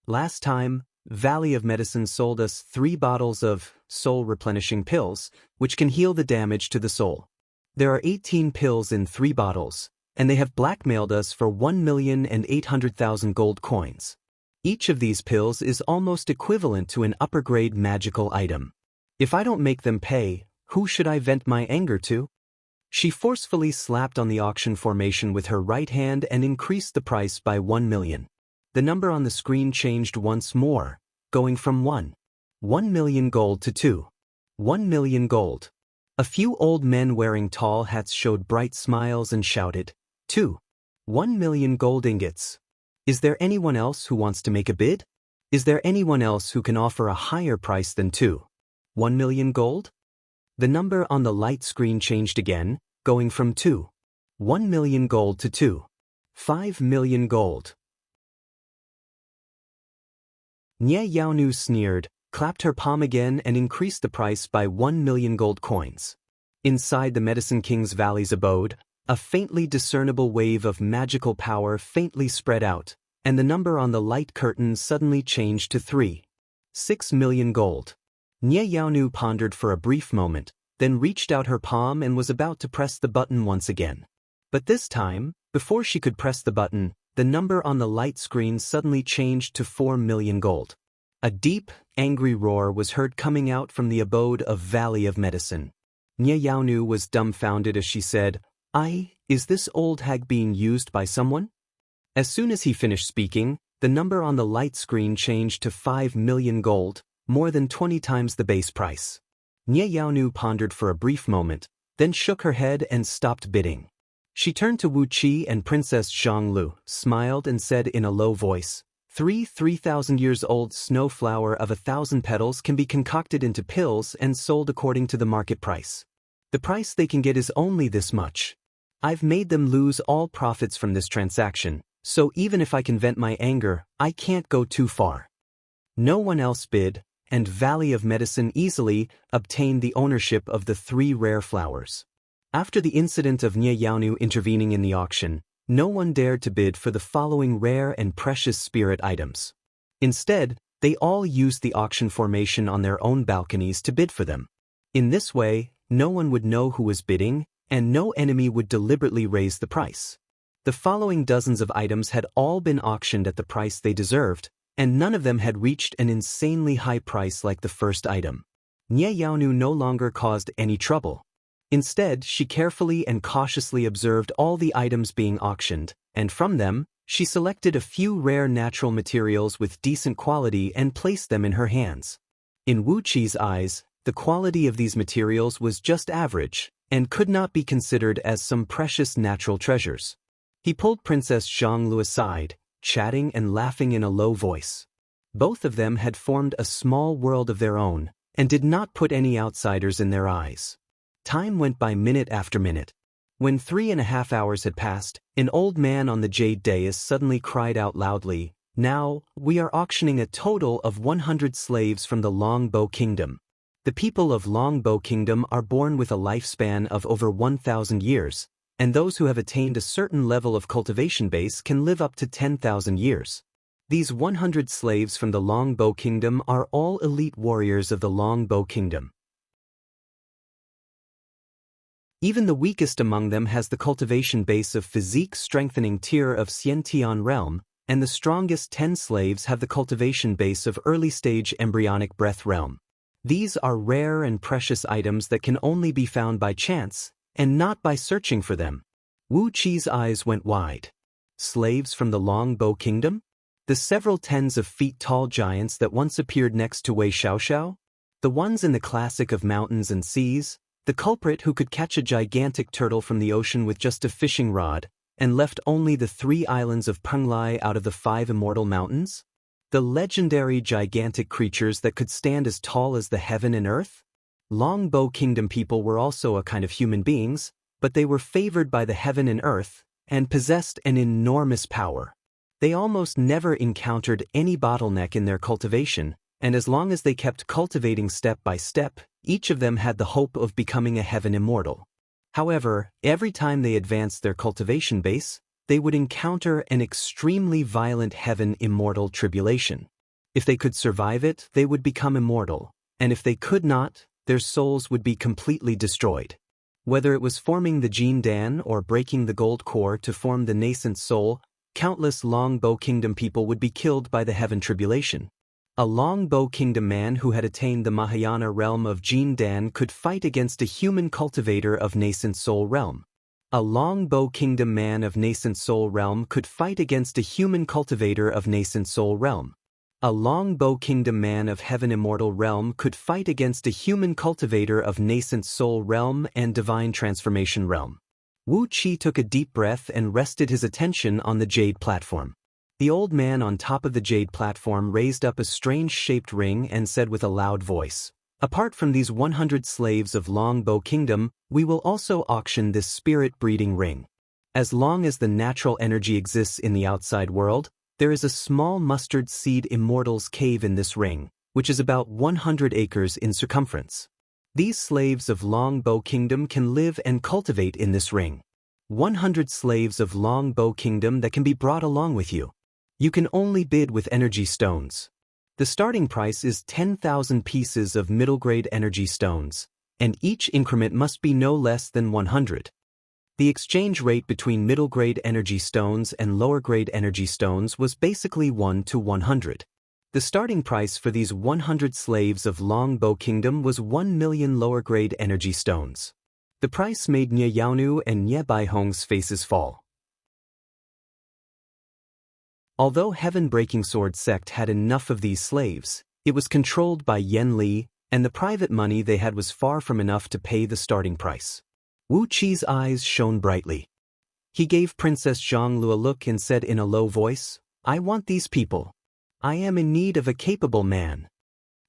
Last time, Valley of Medicine sold us 3 bottles of soul-replenishing pills, which can heal the damage to the soul. There are 18 pills in 3 bottles, and they have blackmailed us for 1,800,000 gold coins. Each of these pills is almost equivalent to an upper-grade magical item. If I don't make them pay, who should I vent my anger to? She forcefully slapped on the auction formation with her right hand and increased the price by 1,000,000. The number on the screen changed once more, going from 1,000,000 gold to 1,000,000 gold. A few old men wearing tall hats showed bright smiles and shouted, 1,000,000 gold ingots. Is there anyone else who wants to make a bid? Is there anyone else who can offer a higher price than 1,000,000 gold? The number on the light screen changed again, going from 1,000,000 gold to 5,000,000 gold. Nie Yaonu sneered, clapped her palm again and increased the price by 1,000,000 gold coins. Inside the Medicine King's Valley's abode, a faintly discernible wave of magical power faintly spread out, and the number on the light curtain suddenly changed to 6,000,000 gold. Nie Yaonu pondered for a brief moment, then reached out her palm and was about to press the button once again. But this time, before she could press the button, the number on the light screen suddenly changed to 4,000,000 gold. A deep, angry roar was heard coming out from the abode of Valley of Medicine. Nie Yaonu was dumbfounded as she said, Is this old hag being used by someone? As soon as he finished speaking, the number on the light screen changed to 5,000,000 gold, more than 20 times the base price. Nie Yaonu pondered for a brief moment, then shook her head and stopped bidding. She turned to Wu Qi and Princess Zhonglu, smiled and said in a low voice, 3,000 years old snowflower of 1,000 petals can be concocted into pills and sold according to the market price. The price they can get is only this much. I've made them lose all profits from this transaction, so even if I can vent my anger, I can't go too far. No one else bid, and Valley of Medicine easily obtained the ownership of the 3 rare flowers. After the incident of Nie Yaonu intervening in the auction, no one dared to bid for the following rare and precious spirit items. Instead, they all used the auction formation on their own balconies to bid for them. In this way, no one would know who was bidding, and no enemy would deliberately raise the price. The following dozens of items had all been auctioned at the price they deserved, and none of them had reached an insanely high price like the first item. Nie Yaonu no longer caused any trouble. Instead, she carefully and cautiously observed all the items being auctioned, and from them, she selected a few rare natural materials with decent quality and placed them in her hands. In Wu Qi's eyes, the quality of these materials was just average, and could not be considered as some precious natural treasures. He pulled Princess Zhonglu aside, chatting and laughing in a low voice. Both of them had formed a small world of their own, and did not put any outsiders in their eyes. Time went by minute after minute. When 3.5 hours had passed, an old man on the jade dais suddenly cried out loudly, "Now, we are auctioning a total of 100 slaves from the Longbow Kingdom. The people of Longbow Kingdom are born with a lifespan of over 1,000 years, and those who have attained a certain level of cultivation base can live up to 10,000 years. These 100 slaves from the Longbow Kingdom are all elite warriors of the Longbow Kingdom. Even the weakest among them has the cultivation base of physique-strengthening tier of Xiantian realm, and the strongest 10 slaves have the cultivation base of early-stage embryonic breath realm. These are rare and precious items that can only be found by chance, and not by searching for them." Wu Qi's eyes went wide. Slaves from the Longbow Kingdom? The several tens of feet tall giants that once appeared next to Wei Xiaoxiao? The ones in the classic of mountains and seas? The culprit who could catch a gigantic turtle from the ocean with just a fishing rod, and left only the 3 islands of Penglai out of the 5 immortal mountains? The legendary gigantic creatures that could stand as tall as the heaven and earth? Longbow Kingdom people were also a kind of human beings, but they were favored by the heaven and earth, and possessed an enormous power. They almost never encountered any bottleneck in their cultivation, and as long as they kept cultivating step by step, each of them had the hope of becoming a heaven immortal. However, every time they advanced their cultivation base, they would encounter an extremely violent heaven immortal tribulation. If they could survive it, they would become immortal, and if they could not, their souls would be completely destroyed. Whether it was forming the Jin Dan or breaking the gold core to form the nascent soul, countless Longbow Kingdom people would be killed by the heaven tribulation. A Longbow Kingdom man who had attained the Mahayana realm of Jin Dan could fight against a human cultivator of nascent soul realm. A Longbow Kingdom man of nascent soul realm could fight against a human cultivator of nascent soul realm. A Longbow Kingdom man of heaven immortal realm could fight against a human cultivator of nascent soul realm and divine transformation realm. Wu Qi took a deep breath and rested his attention on the jade platform. The old man on top of the jade platform raised up a strange-shaped ring and said with a loud voice, "Apart from these 100 slaves of Longbow Kingdom, we will also auction this spirit-breeding ring. As long as the natural energy exists in the outside world, there is a small mustard seed immortal's cave in this ring, which is about 100 acres in circumference. These slaves of Longbow Kingdom can live and cultivate in this ring. 100 slaves of Longbow Kingdom that can be brought along with you. You can only bid with energy stones. The starting price is 10,000 pieces of middle-grade energy stones, and each increment must be no less than 100. The exchange rate between middle-grade energy stones and lower-grade energy stones was basically 1 to 100. The starting price for these 100 slaves of Longbow Kingdom was 1 million lower-grade energy stones. The price made Nie Yaonu and Nie Baihong's faces fall. Although Heaven-Breaking Sword sect had enough of these slaves, it was controlled by Yen Li, and the private money they had was far from enough to pay the starting price. Wu Qi's eyes shone brightly. He gave Princess Zhonglu a look and said in a low voice, "I want these people. I am in need of a capable man."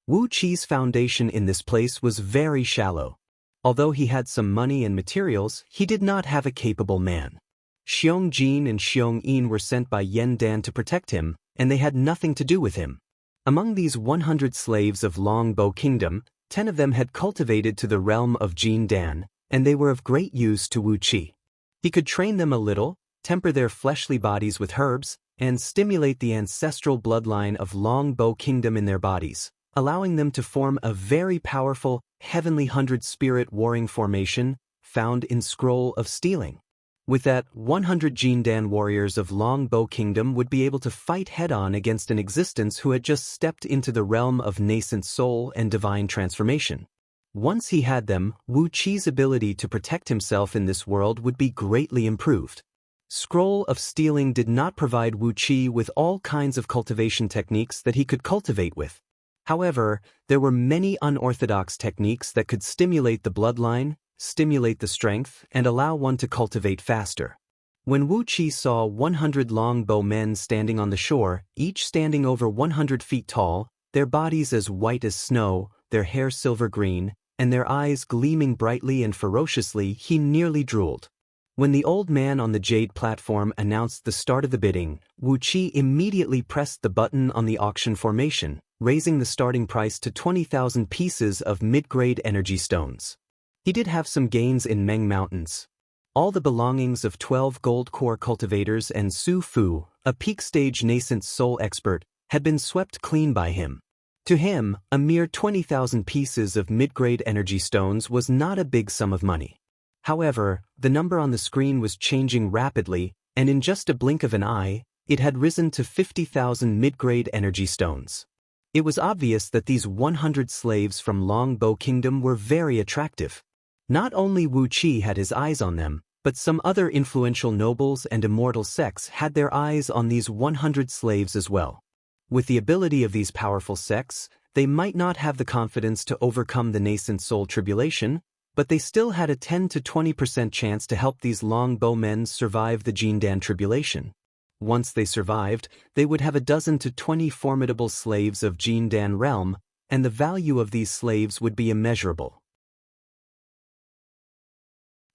Wu Qi's foundation in this place was very shallow. Although he had some money and materials, he did not have a capable man. Xiong Jin and Xiong Yin were sent by Yen Dan to protect him, and they had nothing to do with him. Among these 100 slaves of Longbow Kingdom, 10 of them had cultivated to the realm of Jin Dan, and they were of great use to Wu Qi. He could train them a little, temper their fleshly bodies with herbs, and stimulate the ancestral bloodline of Longbow Kingdom in their bodies, allowing them to form a very powerful, heavenly 100-spirit warring formation found in Scroll of Stealing. With that, 100 Jindan warriors of Longbow Kingdom would be able to fight head-on against an existence who had just stepped into the realm of nascent soul and divine transformation. Once he had them, Wu Qi's ability to protect himself in this world would be greatly improved. Scroll of Stealing did not provide Wu Qi with all kinds of cultivation techniques that he could cultivate with. However, there were many unorthodox techniques that could stimulate the bloodline, stimulate the strength, and allow one to cultivate faster. When Wu Qi saw 100 longbow men standing on the shore, each standing over 100 feet tall, their bodies as white as snow, their hair silver green, and their eyes gleaming brightly and ferociously, he nearly drooled. When the old man on the jade platform announced the start of the bidding, Wu Qi immediately pressed the button on the auction formation, raising the starting price to 20,000 pieces of mid-grade energy stones. He did have some gains in Meng Mountains. All the belongings of 12 gold core cultivators and Su Fu, a peak-stage nascent soul expert, had been swept clean by him. To him, a mere 20,000 pieces of mid-grade energy stones was not a big sum of money. However, the number on the screen was changing rapidly, and in just a blink of an eye, it had risen to 50,000 mid-grade energy stones. It was obvious that these 100 slaves from Longbow Kingdom were very attractive. Not only Wu Qi had his eyes on them, but some other influential nobles and immortal sects had their eyes on these 100 slaves as well. With the ability of these powerful sects, they might not have the confidence to overcome the nascent soul tribulation, but they still had a 10 to 20% chance to help these longbow men survive the Jindan tribulation. Once they survived, they would have a dozen to 20 formidable slaves of Jindan realm, and the value of these slaves would be immeasurable.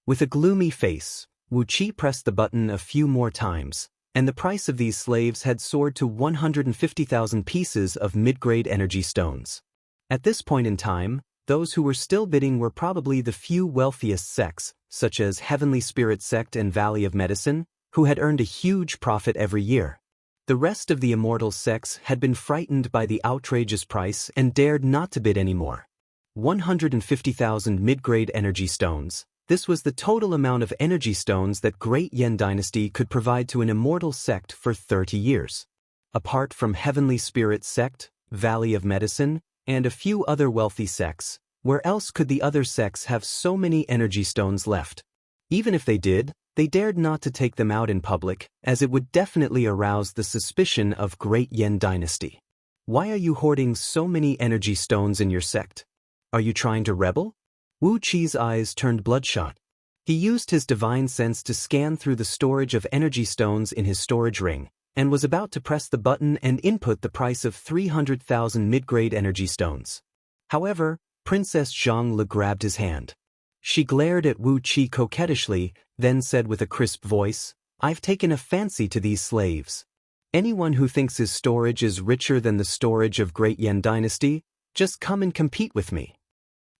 With a gloomy face, Wu Qi pressed the button a few more times, and the price of these slaves had soared to 150,000 pieces of mid-grade energy stones. At this point in time, those who were still bidding were probably the few wealthiest sects, such as Heavenly Spirit Sect and Valley of Medicine, who had earned a huge profit every year. The rest of the immortal sects had been frightened by the outrageous price and dared not to bid anymore. 150,000 mid-grade energy stones. This was the total amount of energy stones that Great Yan Dynasty could provide to an immortal sect for 30 years. Apart from Heavenly Spirit Sect, Valley of Medicine, and a few other wealthy sects, where else could the other sects have so many energy stones left? Even if they did, they dared not to take them out in public, as it would definitely arouse the suspicion of Great Yan Dynasty. Why are you hoarding so many energy stones in your sect? Are you trying to rebel? Wu Qi's eyes turned bloodshot. He used his divine sense to scan through the storage of energy stones in his storage ring, and was about to press the button and input the price of 300,000 mid-grade energy stones. However, Princess Zhonglu grabbed his hand. She glared at Wu Qi coquettishly, then said with a crisp voice, "I've taken a fancy to these slaves. Anyone who thinks his storage is richer than the storage of Great Yan Dynasty, just come and compete with me."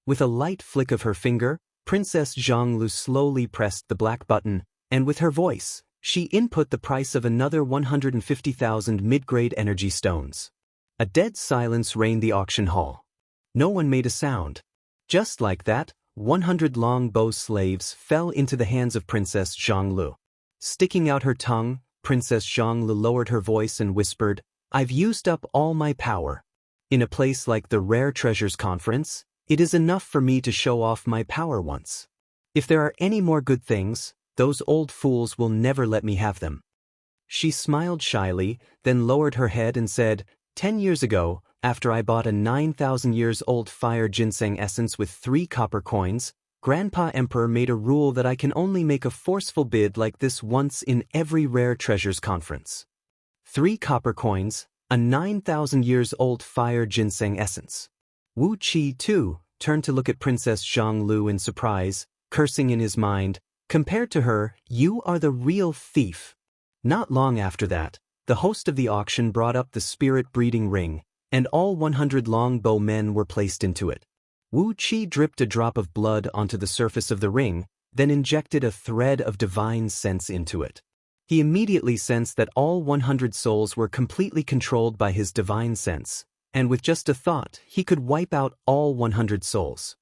With a light flick of her finger, Princess Zhonglu slowly pressed the black button, and with her voice, she input the price of another 150,000 mid-grade energy stones. A dead silence reigned the auction hall. No one made a sound. Just like that, 100 longbow slaves fell into the hands of Princess Zhonglu. Sticking out her tongue, Princess Zhonglu lowered her voice and whispered, "I've used up all my power. In a place like the Rare Treasures Conference, it is enough for me to show off my power once. If there are any more good things, those old fools will never let me have them." She smiled shyly, then lowered her head and said, 10 years ago, after I bought a 9,000 years old fire ginseng essence with 3 copper coins, Grandpa Emperor made a rule that I can only make a forceful bid like this once in every Rare Treasures Conference. 3 copper coins, a 9,000 years old fire ginseng essence. Wu Qi, too, turned to look at Princess Zhonglu in surprise, cursing in his mind, "Compared to her, you are the real thief." Not long after that, the host of the auction brought up the spirit breeding ring, and all 100 longbow men were placed into it. Wu Qi dripped a drop of blood onto the surface of the ring, then injected a thread of divine sense into it. He immediately sensed that all 100 souls were completely controlled by his divine sense, and with just a thought, he could wipe out all 100 souls.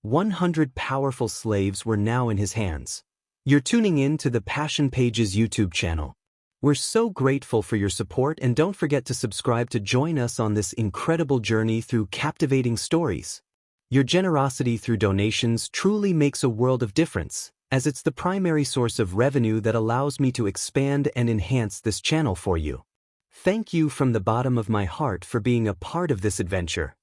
100 powerful slaves were now in his hands. You're tuning in to the Passion Pages YouTube channel. We're so grateful for your support, and don't forget to subscribe to join us on this incredible journey through captivating stories. Your generosity through donations truly makes a world of difference, as it's the primary source of revenue that allows me to expand and enhance this channel for you. Thank you from the bottom of my heart for being a part of this adventure.